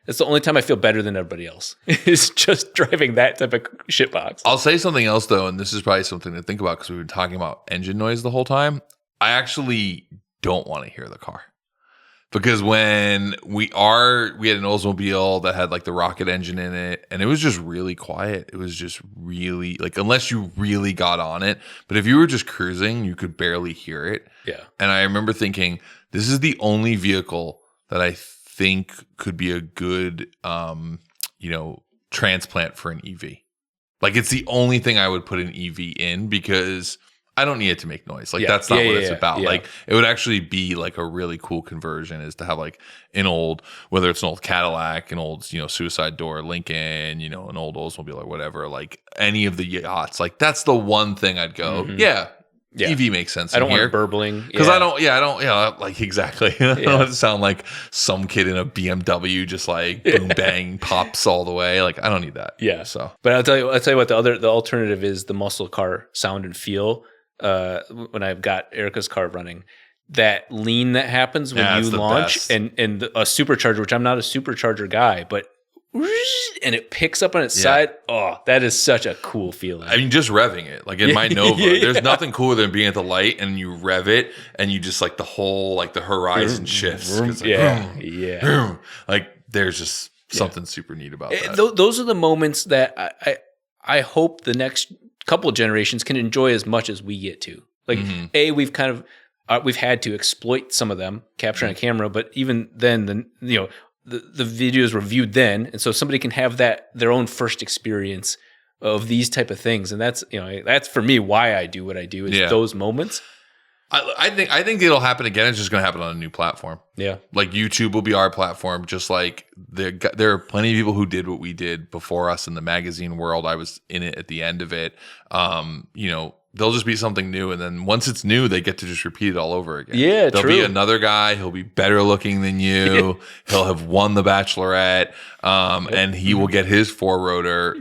that's the only time I feel better than everybody else is just driving that type of shitbox. I'll say something else though, and this is probably something to think about because we've been talking about engine noise the whole time. I actually don't want to hear the car because when we had an Oldsmobile that had the rocket engine in it, and it was just really quiet. It was just really unless you really got on it, but if you were just cruising, you could barely hear it. Yeah. And I remember thinking, this is the only vehicle that I think could be a good transplant for an EV. It's the only thing I would put an EV in because I don't need it to make noise. That's not what it's about. Yeah. It would actually be a really cool conversion is to have an old, whether it's an old Cadillac, an old, Suicide Door Lincoln, an old Oldsmobile or whatever, any of the yachts. That's the one thing I'd go, yeah. EV makes sense. I don't want it burbling because I don't exactly. I don't want to sound like some kid in a BMW just boom bang pops all the way. I don't need that. Yeah. So, but I'll tell you what the alternative is the muscle car sound and feel. When I've got Erica's car running, that lean that happens when you launch and a supercharger, which I'm not a supercharger guy, but and it picks up on its side. Oh, that is such a cool feeling. I mean, just revving it, like in my Nova, there's nothing cooler than being at the light and you rev it and you just like the whole, like the horizon shifts. Like, like there's just something super neat about that. Those are the moments that I hope the next couple of generations can enjoy as much as we get to. Like, we've kind of, we've had to exploit some of them, capture on a camera, but even then, the videos were viewed then, and so somebody can have their own first experience of these type of things, and that's that's for me why I do what I do is those moments. I think it'll happen again. It's just going to happen on a new platform. Yeah, like YouTube will be our platform. Just like there are plenty of people who did what we did before us in the magazine world. I was in it at the end of it. They'll just be something new, and then once it's new, they get to just repeat it all over again. Yeah, there'll be another guy. He'll be better looking than you. He'll have won the Bachelorette, and he will get his 4-rotor.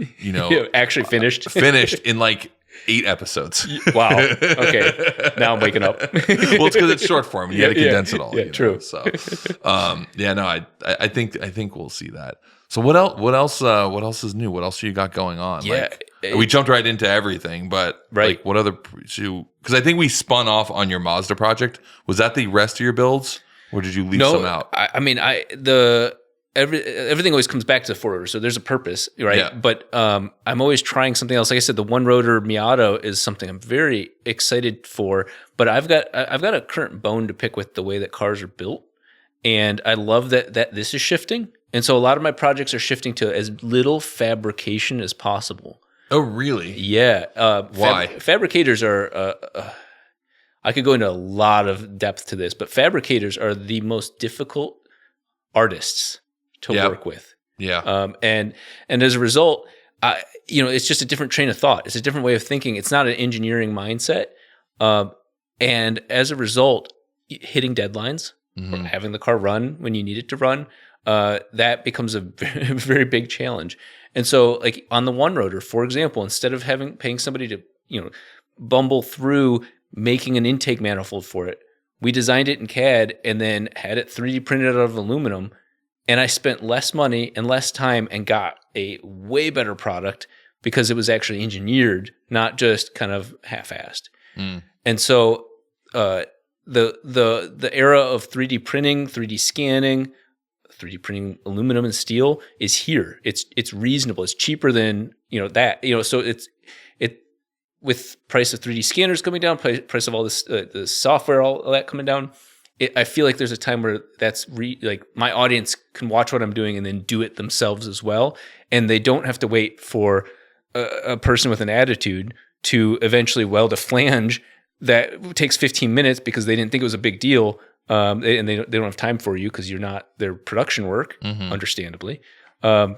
Actually finished in like 8 episodes. Wow. Okay, now I'm waking up. Well, it's because it's short form. You got to condense it all. Yeah, true. So, I think we'll see that. So what else is new? What else you got going on? Yeah. We jumped right into everything, but like what other? Because I think we spun off on your Mazda project. Was that the rest of your builds, or did you leave some out? Everything always comes back to the 4-rotor, so there's a purpose, right? Yeah. But I'm always trying something else. Like I said, the 1-rotor Miata is something I'm very excited for. But I've got a current bone to pick with the way that cars are built, and I love that this is shifting. And so a lot of my projects are shifting to as little fabrication as possible. Oh, really? Yeah. Why? Fabricators are, I could go into a lot of depth to this, but fabricators are the most difficult artists to work with. Yeah. And as a result, it's just a different train of thought. It's a different way of thinking. It's not an engineering mindset. And as a result, hitting deadlines, or having the car run when you need it to run, that becomes a very, very big challenge. And so, like on the 1-rotor, for example, instead of paying somebody to bumble through making an intake manifold for it, we designed it in CAD and then had it 3D printed out of aluminum. And I spent less money and less time and got a way better product because it was actually engineered, not just kind of half-assed. And so, the era of 3D printing, 3D scanning, 3D printing aluminum and steel is here. It's reasonable. It's cheaper than that. So it's with price of 3D scanners coming down, price of all this the software, all that coming down. I feel like there's a time where that's like my audience can watch what I'm doing and then do it themselves as well, and they don't have to wait for a person with an attitude to eventually weld a flange that takes 15 minutes because they didn't think it was a big deal. And they don't have time for you because you're not their production work, understandably. Running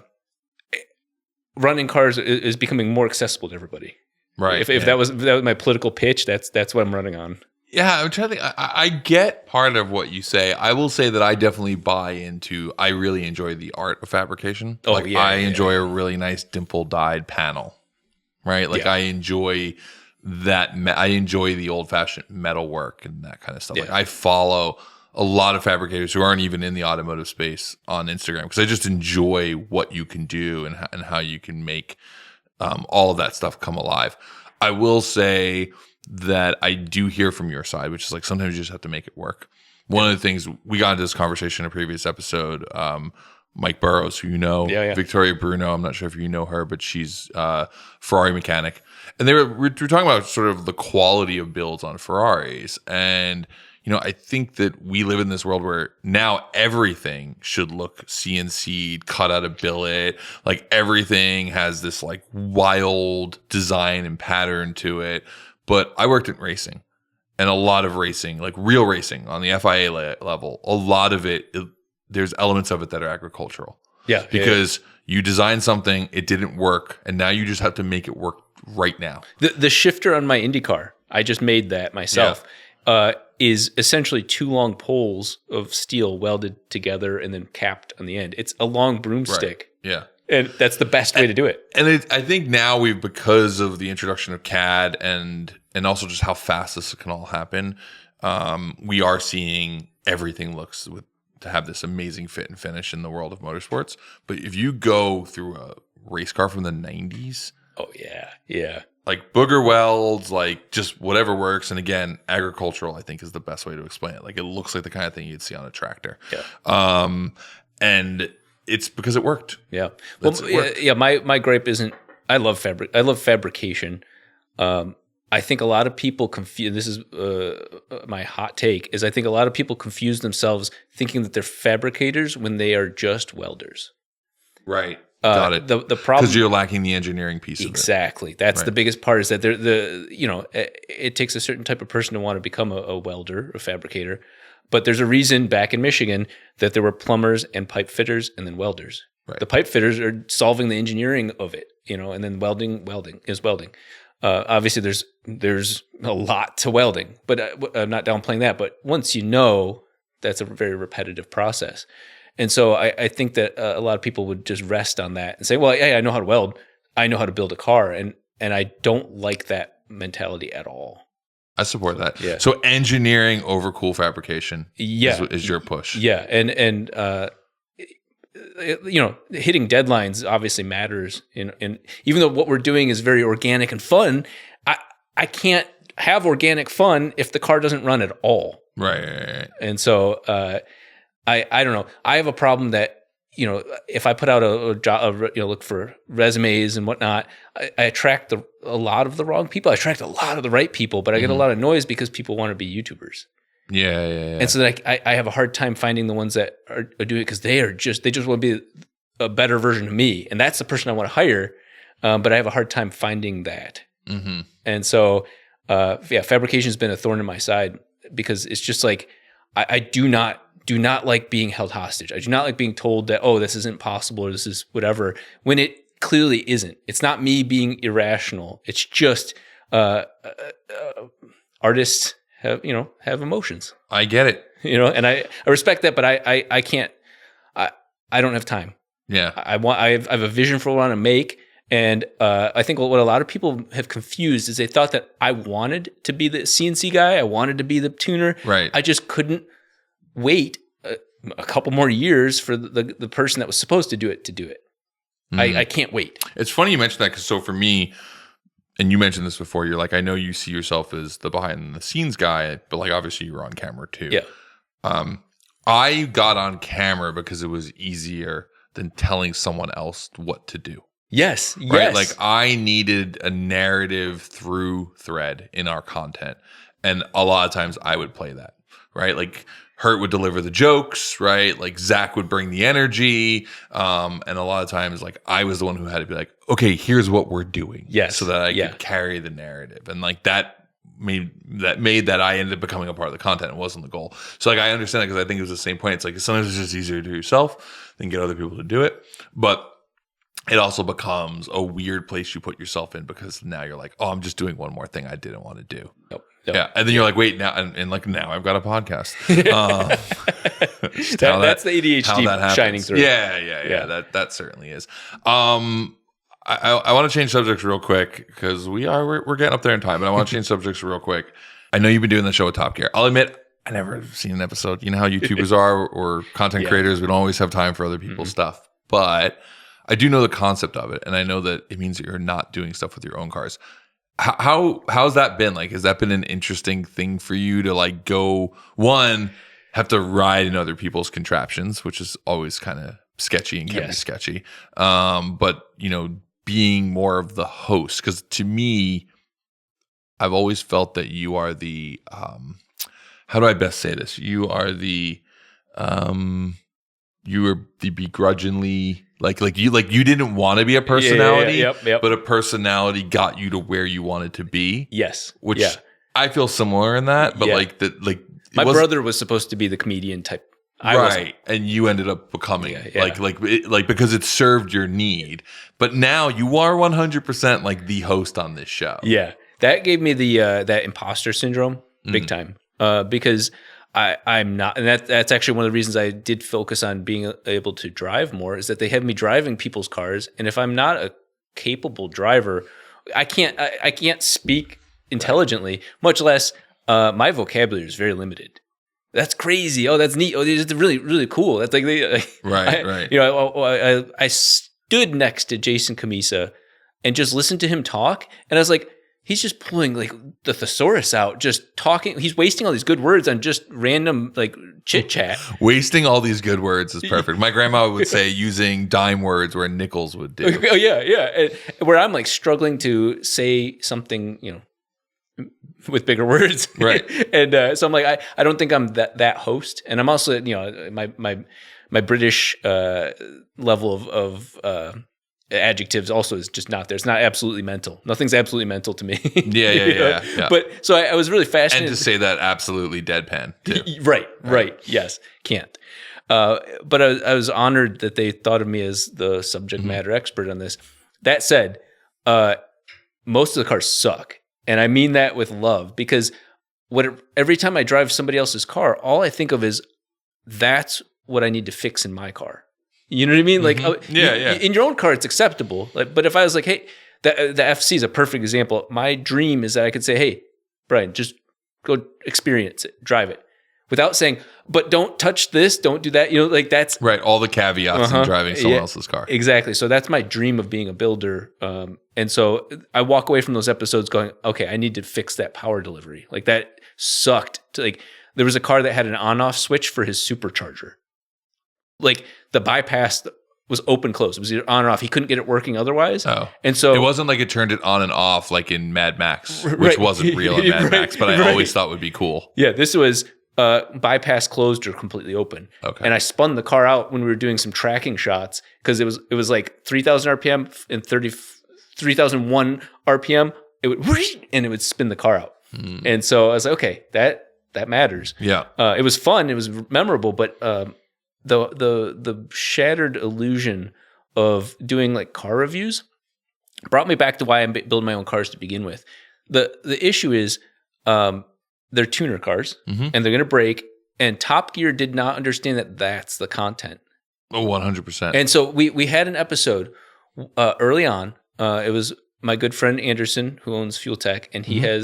cars is becoming more accessible to everybody. Right. If that was my political pitch, that's what I'm running on. Yeah, I'm trying to think. I get part of what you say. I will say that I definitely buy into. I really enjoy the art of fabrication. I enjoy a really nice dimple dyed panel. Right. I enjoy that. I enjoy the old fashioned metal work and that kind of stuff. Like I follow a lot of fabricators who aren't even in the automotive space on Instagram because I just enjoy what you can do and how you can make all of that stuff come alive. I will say that I do hear from your side, which is like sometimes you just have to make it work. One of the things we got into this conversation in a previous episode, Mike Burrows, who Victoria Bruno, I'm not sure if you know her, but she's a Ferrari mechanic. And we're talking about sort of the quality of builds on Ferraris. And, I think that we live in this world where now everything should look CNC'd, cut out a billet. Like everything has this like wild design and pattern to it. But I worked in racing, and a lot of racing, like real racing on the FIA level, a lot of it, there's elements of it that are agricultural. Yeah. Because you design something, it didn't work, and now you just have to make it work right now. The shifter on my Indy car, I just made that myself, is essentially 2 long poles of steel welded together and then capped on the end. It's a long broomstick. Right. Yeah. And that's the best way to do it. And I think now because of the introduction of CAD and also just how fast this can all happen, we are seeing everything to have this amazing fit and finish in the world of motorsports. But if you go through a race car from the 90s, oh yeah, like booger welds, like just whatever works. And again, agricultural, I think, is the best way to explain it. Like it looks like the kind of thing you'd see on a tractor. Yeah. And it's because it worked. Yeah. Well, yeah. My gripe isn't. I love fabrication. I think a lot of people confuse. This is my hot take. Is I think a lot of people confuse themselves thinking that they're fabricators when they are just welders. Right. Got it. The problem, because you're lacking the engineering piece of it. Exactly. That's the biggest part. Is that it takes a certain type of person to want to become a welder, a fabricator. But there's a reason back in Michigan that there were plumbers and pipe fitters and then welders. Right. The pipe fitters are solving the engineering of it, and then welding is welding. Obviously, there's a lot to welding, but I'm not downplaying that. But once you know, that's a very repetitive process. And so I think that a lot of people would just rest on that and say, well, yeah, I know how to weld. I know how to build a car. And I don't like that mentality at all. I support that. Yeah. So engineering over cool fabrication is your push. Yeah. And hitting deadlines obviously matters. And even though what we're doing is very organic and fun, I can't have organic fun if the car doesn't run at all. Right. And so I don't know. I have a problem that, if I put out a job, look for resumes and whatnot, I attract a lot of the wrong people. I attract a lot of the right people, but I get a lot of noise because people want to be YouTubers. Yeah. And so that I have a hard time finding the ones that are doing it because they just want to be a better version of me. And that's the person I want to hire. But I have a hard time finding that. Mm-hmm. And so, fabrication has been a thorn in my side because it's just like, I do not like being held hostage. I do not like being told that, oh, this isn't possible or this is whatever, when it clearly isn't. It's not me being irrational. It's just artists have emotions. I get it. And I respect that, but I can't. I don't have time. Yeah. I have a vision for what I want to make. And I think what a lot of people have confused is they thought that I wanted to be the CNC guy. I wanted to be the tuner. Right. I just couldn't wait a couple more years for the person that was supposed to do it. Mm-hmm. I can't wait. It's funny you mentioned that because so for me, and you mentioned this before, you're like, I know you see yourself as the behind the scenes guy, but like obviously you're on camera too. Yeah. I got on camera because it was easier than telling someone else what to do. Yes. Right? Yes. Like I needed a narrative through thread in our content. And a lot of times I would play that, right? Like Hurt would deliver the jokes, right? Like Zach would bring the energy. And a lot of times, like I was the one who had to be like, okay, here's what we're doing. Yes. So that I could carry the narrative. And like that made that I ended up becoming a part of the content. It wasn't the goal. So like I understand that because I think it was the same point. It's like sometimes it's just easier to do yourself than get other people to do it. But it also becomes a weird place you put yourself in because now you're like, oh, I'm just doing one more thing I didn't want to do. Nope. Yeah, and then you're like, wait, now, and like now I've got a podcast. That's the ADHD shining through. Yeah. That certainly is. I want to change subjects real quick because we're getting up there in time, but I want to change subjects real quick. I know you've been doing the show with Top Gear. I'll admit, I never seen an episode. You know how YouTubers are or content creators. We don't always have time for other people's stuff, but I do know the concept of it, and I know that it means that you're not doing stuff with your own cars. How's that been? Like, has that been an interesting thing for you to like go have to ride in other people's contraptions, which is always kind of sketchy and can be sketchy. But being more of the host, because to me, I've always felt that you are the how do I best say this? You are the begrudgingly like you didn't want to be a personality, but a personality got you to where you wanted to be. Yes, which I feel similar in that, but my brother was supposed to be the comedian type, and you ended up becoming because it served your need. But now you are 100% like the host on this show. Yeah, that gave me the that imposter syndrome big time because. I'm not, and that's actually one of the reasons I did focus on being able to drive more is that they have me driving people's cars, and if I'm not a capable driver, I can't speak intelligently, much less My vocabulary is very limited. That's crazy. Oh, that's neat. Oh, it's really, really cool. That's like, right. You know, I stood next to Jason Camisa and just listened to him talk. And I was like, he's just pulling like the thesaurus out, just talking. He's wasting all these good words on just random like chit chat. Wasting all these good words is perfect. My grandma would say using dime words where nickels would do. Oh, yeah. And where I'm like struggling to say something, you know, with bigger words. Right. And so I'm like, I don't think I'm that host. And I'm also, you know, my British level of adjectives also is just not there. It's not absolutely mental. Nothing's absolutely mental to me. Yeah. But so I was really fascinated. And to say that absolutely deadpan too. Right. Yes. Can't. But I was honored that they thought of me as the subject matter expert on this. That said, most of the cars suck. And I mean that with love, because every time I drive somebody else's car, all I think of is that's what I need to fix in my car. You know what I mean? Like, in your own car, it's acceptable. Like, but if I was like, hey, the FC is a perfect example. My dream is that I could say, hey, Brian, just go experience it, drive it, without saying, but don't touch this, don't do that. You know, like that's right. All the caveats in driving someone else's car. Exactly. So that's my dream of being a builder. And so I walk away from those episodes going, okay, I need to fix that power delivery. Like that sucked. Like there was a car that had an on-off switch for his supercharger. Like the bypass was open closed. It was either on or off. He couldn't get it working otherwise. Oh, and so it wasn't like it turned it on and off like in Mad Max, which wasn't real in Mad Max, but I always thought would be cool. Yeah, this was bypass closed or completely open. Okay, and I spun the car out when we were doing some tracking shots because it was like 3,000 RPM and 3,001 RPM. It would spin the car out. And so I was like, okay, that matters. Yeah, it was fun. It was memorable, but. The shattered illusion of doing like car reviews brought me back to why I build my own cars to begin with. The issue is they're tuner cars and they're going to break, and Top Gear did not understand that that's the content. Oh, 100%. And so we had an episode early on. It was my good friend Anderson, who owns Fuel Tech, and he had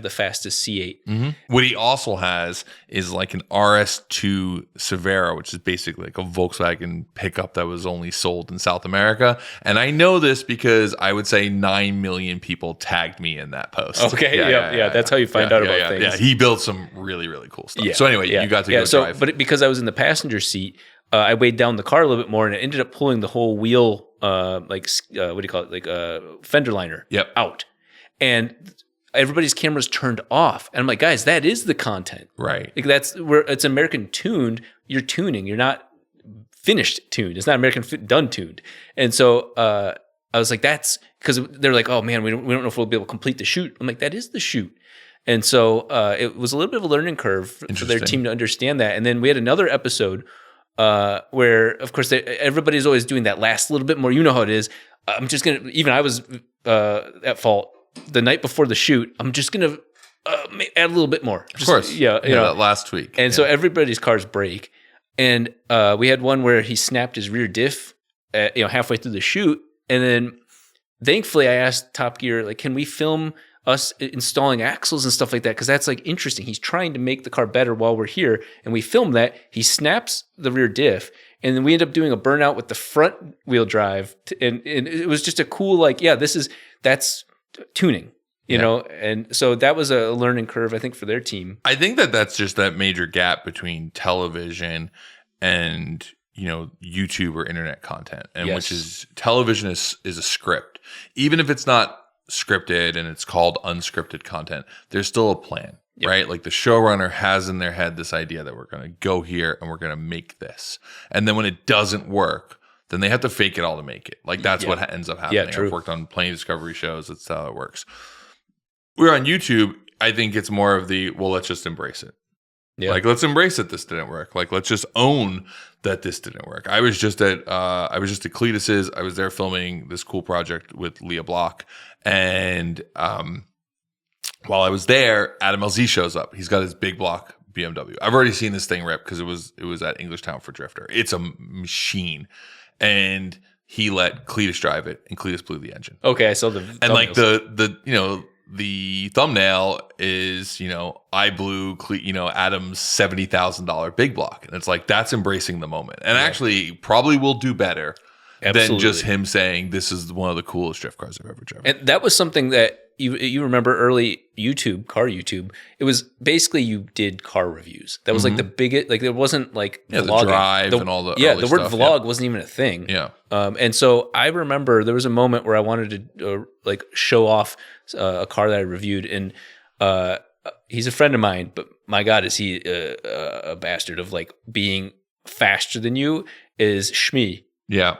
the fastest C8. What he also has is like an RS2 Severa, which is basically like a Volkswagen pickup that was only sold in South America. And I know this because I would say 9 million people tagged me in that post. Okay, yeah. That's how you find out about things. Yeah, he built some really, really cool stuff. Yeah, so anyway, you got to go drive. But because I was in the passenger seat, I weighed down the car a little bit more, and it ended up pulling the whole wheel, what do you call it, like fender liner out. And everybody's cameras turned off, and I'm like, guys, that is the content, right? Like that's where it's American tuned. You're tuning. You're not finished tuned. It's not American done tuned. And so I was like, that's because they're like, oh man, we don't know if we'll be able to complete the shoot. I'm like, that is the shoot. And so it was a little bit of a learning curve for their team to understand that. And then we had another episode where, of course, everybody's always doing that last little bit more. You know how it is. I'm just gonna. Even I was at fault. The night before the shoot, I'm just going to add a little bit more. Of course. Yeah, that last tweak. And so everybody's cars break. And we had one where he snapped his rear diff halfway through the shoot. And then thankfully I asked Top Gear, like, can we film us installing axles and stuff like that? Because that's like interesting. He's trying to make the car better while we're here. And we filmed that. He snaps the rear diff. And then we end up doing a burnout with the front wheel drive. And it was just a cool, like, that's tuning, you know, and so that was a learning curve, I think, for their team. I think that's just that major gap between television and, YouTube or internet content, and which is television is a script. Even if it's not scripted and it's called unscripted content, there's still a plan, right? Like the showrunner has in their head this idea that we're going to go here and we're going to make this. And then when it doesn't work, then they have to fake it all to make it. Like that's what ends up happening. Yeah, true. I've worked on plenty of Discovery shows. That's how it works. We're on YouTube. I think it's more of let's just embrace it. Yeah. Like, let's embrace it. This didn't work. Like, let's just own that this didn't work. I was just at Cletus's. I was there filming this cool project with Leah Block. And while I was there, Adam LZ shows up. He's got his big block BMW. I've already seen this thing rip because it was at Englishtown for Drifter. It's a machine. And he let Cletus drive it, and Cletus blew the engine. Okay, I saw the and like the the thumbnail is, I blew, Adam's $70,000 big block. And it's like, that's embracing the moment. And actually probably will do better than just him saying, this is one of the coolest drift cars I've ever driven. And that was something that you remember early YouTube, car YouTube. It was basically you did car reviews. That was like the biggest, like there wasn't like the vlogging. drive and all the the word stuff, vlog wasn't even a thing. Yeah. And so I remember there was a moment where I wanted to like show off a car that I reviewed, and he's a friend of mine, but my God, is he a bastard of like being faster than you is Shmi. Yeah.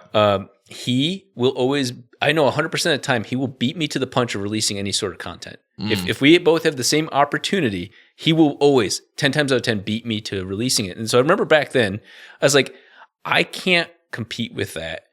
He will always, I know 100% of the time, he will beat me to the punch of releasing any sort of content. If we both have the same opportunity, he will always, 10 times out of 10, beat me to releasing it. And so I remember back then, I was like, I can't compete with that.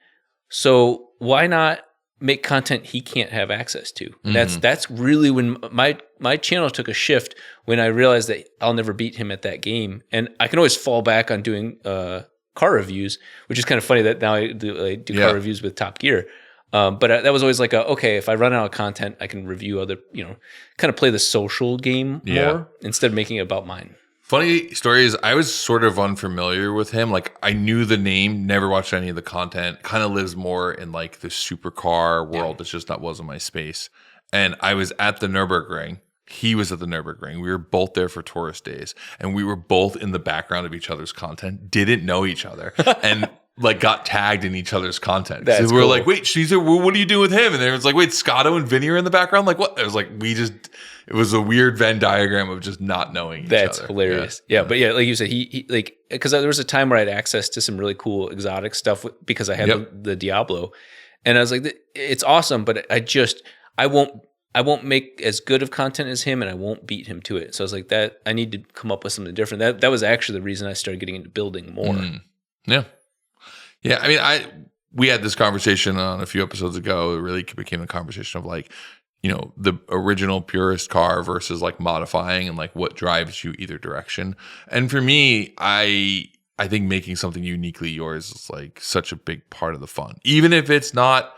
So why not make content he can't have access to? And that's really when my channel took a shift, when I realized that I'll never beat him at that game. And I can always fall back on doing car reviews, which is kind of funny that now I do car reviews with Top Gear. But that was always like, okay, if I run out of content, I can review other, kind of play the social game more instead of making it about mine. Funny story is I was sort of unfamiliar with him. Like I knew the name, never watched any of the content, kind of lives more in like the supercar world. It's just wasn't my space. And I was at the Nürburgring. He was at the Nürburgring. We were both there for tourist days, and we were both in the background of each other's content, didn't know each other, and like got tagged in each other's content. So we were like, wait, what do you do with him? And then it was like, wait, Scotto and Vinny are in the background? Like what? It was like, it was a weird Venn diagram of just not knowing each other. That's hilarious. Yeah. But yeah, like you said, he like, because there was a time where I had access to some really cool exotic stuff because I had the Diablo. And I was like, it's awesome, but I won't make as good of content as him, and I won't beat him to it. So I was like, that I need to come up with something different. That was actually the reason I started getting into building more. Yeah. Yeah. I mean, we had this conversation on a few episodes ago. It really became a conversation of like, the original purist car versus like modifying and like what drives you either direction. And for me, I think making something uniquely yours is like such a big part of the fun, even if it's not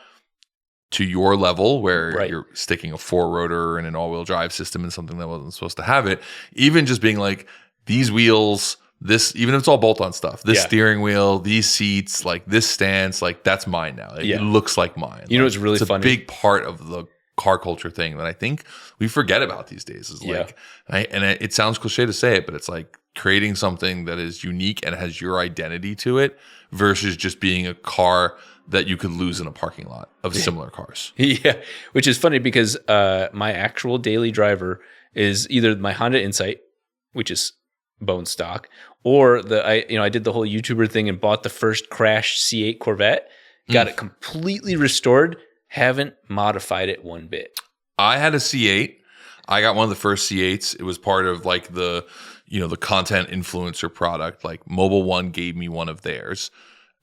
to your level where you're sticking a 4-rotor and an all-wheel drive system in something that wasn't supposed to have it. Even just being like, these wheels, this, even if it's all bolt-on stuff, this steering wheel, these seats, like this stance, like that's mine now. It looks like mine. You know what's really funny? It's a big part of the car culture thing that I think we forget about these days. Is like, it sounds cliche to say it, but it's like creating something that is unique and has your identity to it versus just being a car that you could lose in a parking lot of similar cars. Yeah, which is funny because my actual daily driver is either my Honda Insight, which is bone stock, or I did the whole YouTuber thing and bought the first crashed C8 Corvette, got it completely restored, haven't modified it one bit. I had a C8. I got one of the first C8s. It was part of like the content influencer product. Like Mobile One gave me one of theirs.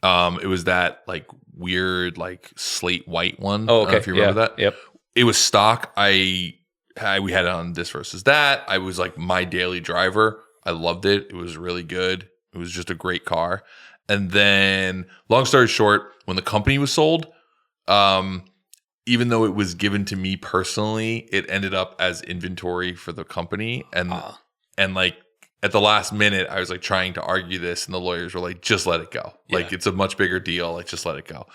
It was that like weird like slate white one. Oh, okay. I don't know if you remember that. Yep. It was stock. We had it on this versus that. I was like my daily driver. I loved it. It was really good. It was just a great car. And then, long story short, when the company was sold, even though it was given to me personally, it ended up as inventory for the company. And like at the last minute, I was like trying to argue this, and the lawyers were like, just let it go. Yeah. Like it's a much bigger deal. Like just let it go.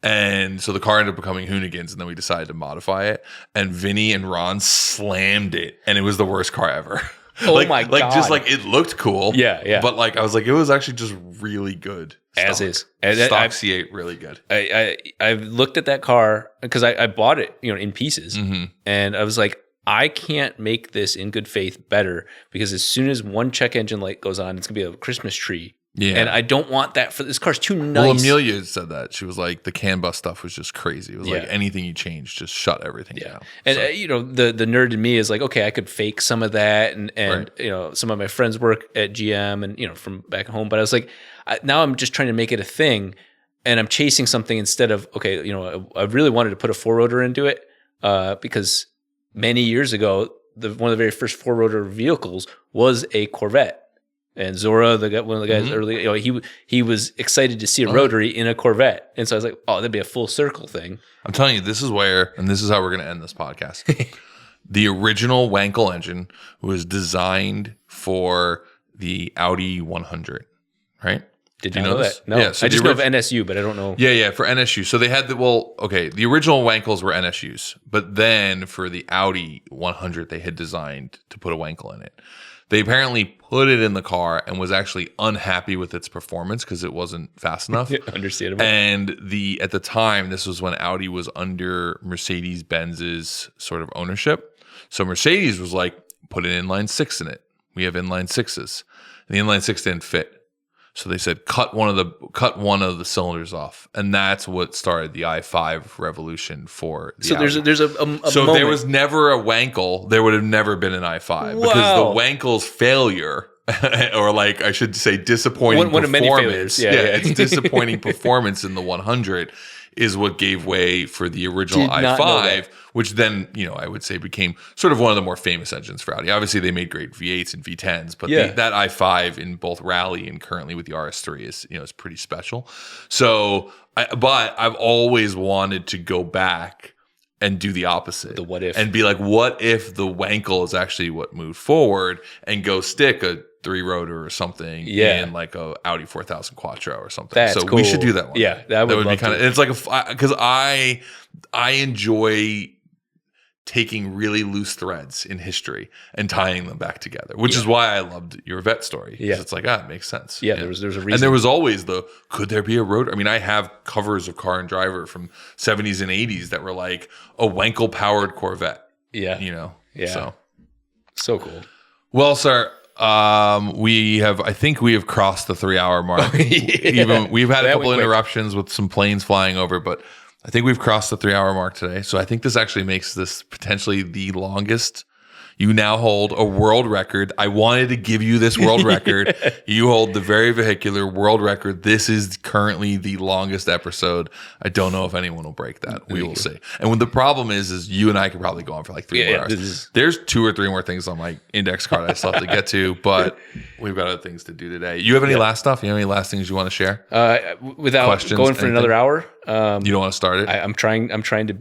And so the car ended up becoming Hoonigan's, and then we decided to modify it. And Vinny and Ron slammed it, and it was the worst car ever. Oh my God. Like just like it looked cool. Yeah. But like I was like, it was actually just really good. As is. Stock C8, really good. I've looked at that car because I bought it, in pieces. Mm-hmm. And I was like, I can't make this in good faith better, because as soon as one check engine light goes on, it's going to be a Christmas tree. Yeah. And I don't want that for this car's too nice. Well, Amelia said that. She was like, the CAN bus stuff was just crazy. It was like anything you change, just shut everything down. And, the nerd in me is like, okay, I could fake some of that. And some of my friends work at GM and, from back home. But I was like, now I'm just trying to make it a thing. And I'm chasing something instead of, okay, I really wanted to put a 4-rotor into it because many years ago, one of the very first 4-rotor vehicles was a Corvette. And Zora, one of the guys early, he was excited to see a rotary in a Corvette. And so I was like, oh, that'd be a full circle thing. I'm telling you, this is how we're going to end this podcast. The original Wankel engine was designed for the Audi 100, right? Did you know this? that? No, Yeah, so I just know of NSU, but I don't know. Yeah, for NSU. So they had the original Wankels were NSUs, but then for the Audi 100, they had designed to put a Wankel in it. They apparently put it in the car and was actually unhappy with its performance because it wasn't fast enough. Understandable. And at the time, this was when Audi was under Mercedes-Benz's sort of ownership. So Mercedes was like, put an inline six in it. We have inline sixes. And the inline six didn't fit. So they said, cut one of the cylinders off. And that's what started the i5 revolution for the Audi. There's a So moment. if there was never a Wankel, there would have never been an i5 because the Wankel's failure, or like I should say disappointing one of many performance. failures. It's disappointing performance in the 100 is what gave way for the original Did not know i5, that. which then, I would say became sort of one of the more famous engines for Audi. Obviously, they made great V8s and V10s, but that i5 in both rally and currently with the RS3 is pretty special. So, but I've always wanted to go back and do the opposite. The what if. And be like, what if the Wankel is actually what moved forward and go stick a 3-rotor or something in like a Audi 4000 Quattro or something. That's so cool. we should do that one. Yeah, that would be kind of. It's like because I enjoy taking really loose threads in history and tying them back together, which is why I loved your vet story. Yeah, it's like it makes sense. Yeah, there's a reason. And there was always could there be a rotor? I mean, I have covers of Car and Driver from 70s and 80s that were like a Wankel powered Corvette. Yeah, Yeah. So cool. Well, sir. I think we have crossed the 3-hour mark. We've had a couple interruptions with some planes flying over, but I think we've crossed the 3-hour mark today. So I think this actually makes this potentially the longest. You now hold a world record. I wanted to give you this world record. You hold the Very Vehicular world record. This is currently the longest episode. I don't know if anyone will break that. We will see. And when the problem is you and I could probably go on for like 3 more hours. There's 2 or 3 more things on my index card I still have to get to, but we've got other things to do today. You have any last stuff? You have any last things you want to share? Without questions, going for another hour, you don't want to start it? I'm trying to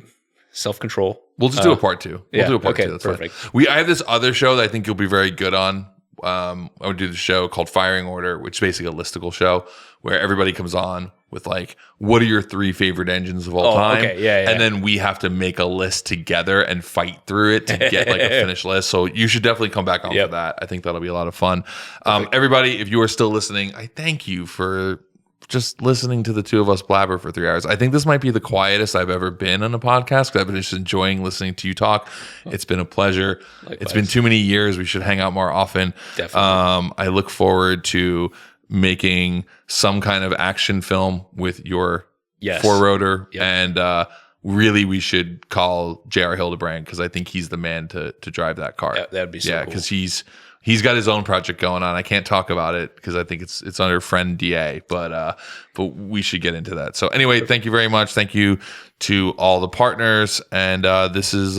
self-control. We'll just do a part 2. We'll do a part 2. That's perfect. Fine. I have this other show that I think you'll be very good on. I would do the show called Firing Order, which is basically a listicle show where everybody comes on with like, what are your 3 favorite engines of all time? Okay. Yeah. And then we have to make a list together and fight through it to get like a finished list. So you should definitely come back on for that. I think that'll be a lot of fun. Everybody, if you are still listening, I thank you for just listening to the two of us blabber for 3 hours. I think this might be the quietest I've ever been on a podcast because I've been just enjoying listening to you talk. It's been a pleasure. Likewise. It's been too many years. We should hang out more often. Definitely. I look forward to making some kind of action film with your 4-rotor. Yep. And really, we should call J.R. Hildebrand because I think he's the man to drive that car. Yeah, that'd be so cool. Because he's got his own project going on. I can't talk about it because I think it's under friend DA, but we should get into that. So anyway, thank you very much. Thank you to all the partners. And this is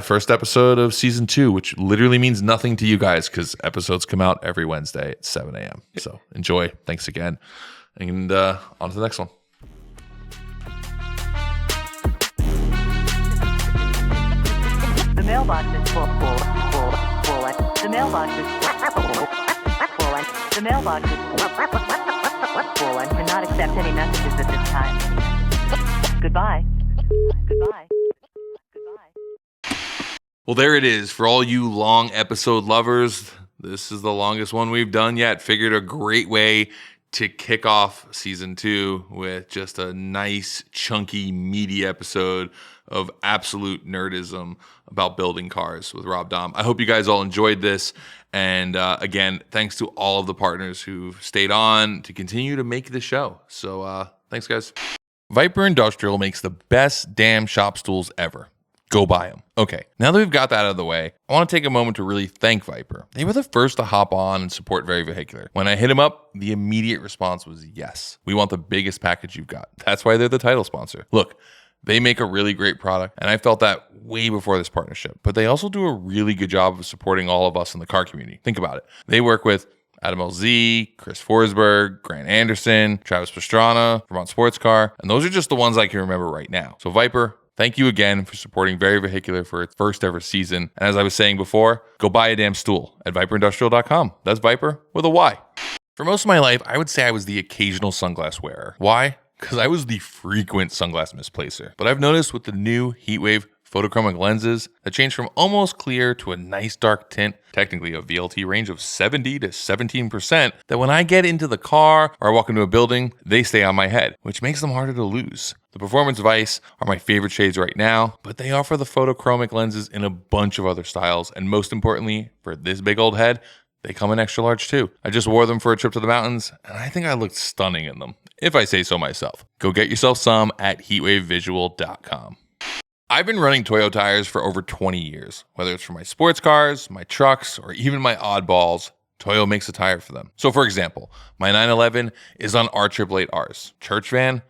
first episode of season 2, which literally means nothing to you guys because episodes come out every Wednesday at 7 a.m. So enjoy. Thanks again. And on to the next one. The mailbox is full. The mailbox is full. The mailbox is full and cannot accept any messages at this time. Goodbye. Goodbye. Goodbye. Well, there it is. For all you long episode lovers, this is the longest one we've done yet. Figured a great way to kick off season 2 with just a nice, chunky, meaty episode of absolute nerdism about building cars with Rob Dahm. I hope you guys all enjoyed this. And again, thanks to all of the partners who've stayed on to continue to make the show. So thanks, guys. Vyper Industrial makes the best damn shop stools ever. Go buy them. Okay, now that we've got that out of the way, I want to take a moment to really thank Vyper. They were the first to hop on and support Very Vehicular. When I hit them up, the immediate response was yes. We want the biggest package you've got. That's why they're the title sponsor. Look, they make a really great product, and I felt that way before this partnership. But they also do a really good job of supporting all of us in the car community. Think about it. They work with Adam LZ, Chris Forsberg, Grant Anderson, Travis Pastrana, Vermont Sports Car, and those are just the ones I can remember right now. So Vyper, Thank you again for supporting Very Vehicular for its first ever season. And as I was saying before, go buy a damn stool at vyperindustrial.com. That's Vyper with a Y. For most of my life, I would say I was the occasional sunglass wearer. Why? Because I was the frequent sunglass misplacer. But I've noticed with the new Heatwave photochromic lenses that change from almost clear to a nice dark tint, technically a VLT range of 70 to 17%, that when I get into the car or I walk into a building, they stay on my head, which makes them harder to lose. The Performance Vice are my favorite shades right now, but they offer the photochromic lenses in a bunch of other styles, and most importantly, for this big old head, they come in extra large too. I just wore them for a trip to the mountains, and I think I looked stunning in them, if I say so myself. Go get yourself some at heatwavevisual.com. I've been running Toyo Tires for over 20 years. Whether it's for my sports cars, my trucks, or even my oddballs, Toyo makes a tire for them. So for example, my 911 is on R888Rs. Church van,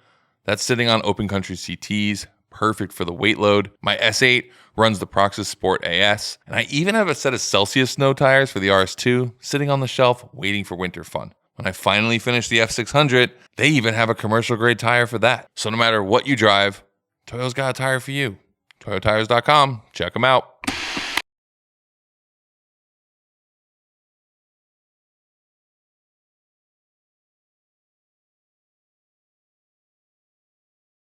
that's sitting on open country CTs, perfect for the weight load. My S8 runs the Proxys Sport AS, and I even have a set of Celsius snow tires for the RS2 sitting on the shelf waiting for winter fun. When I finally finish the F600, they even have a commercial grade tire for that. So no matter what you drive, Toyo's got a tire for you. ToyoTires.com. Check them out.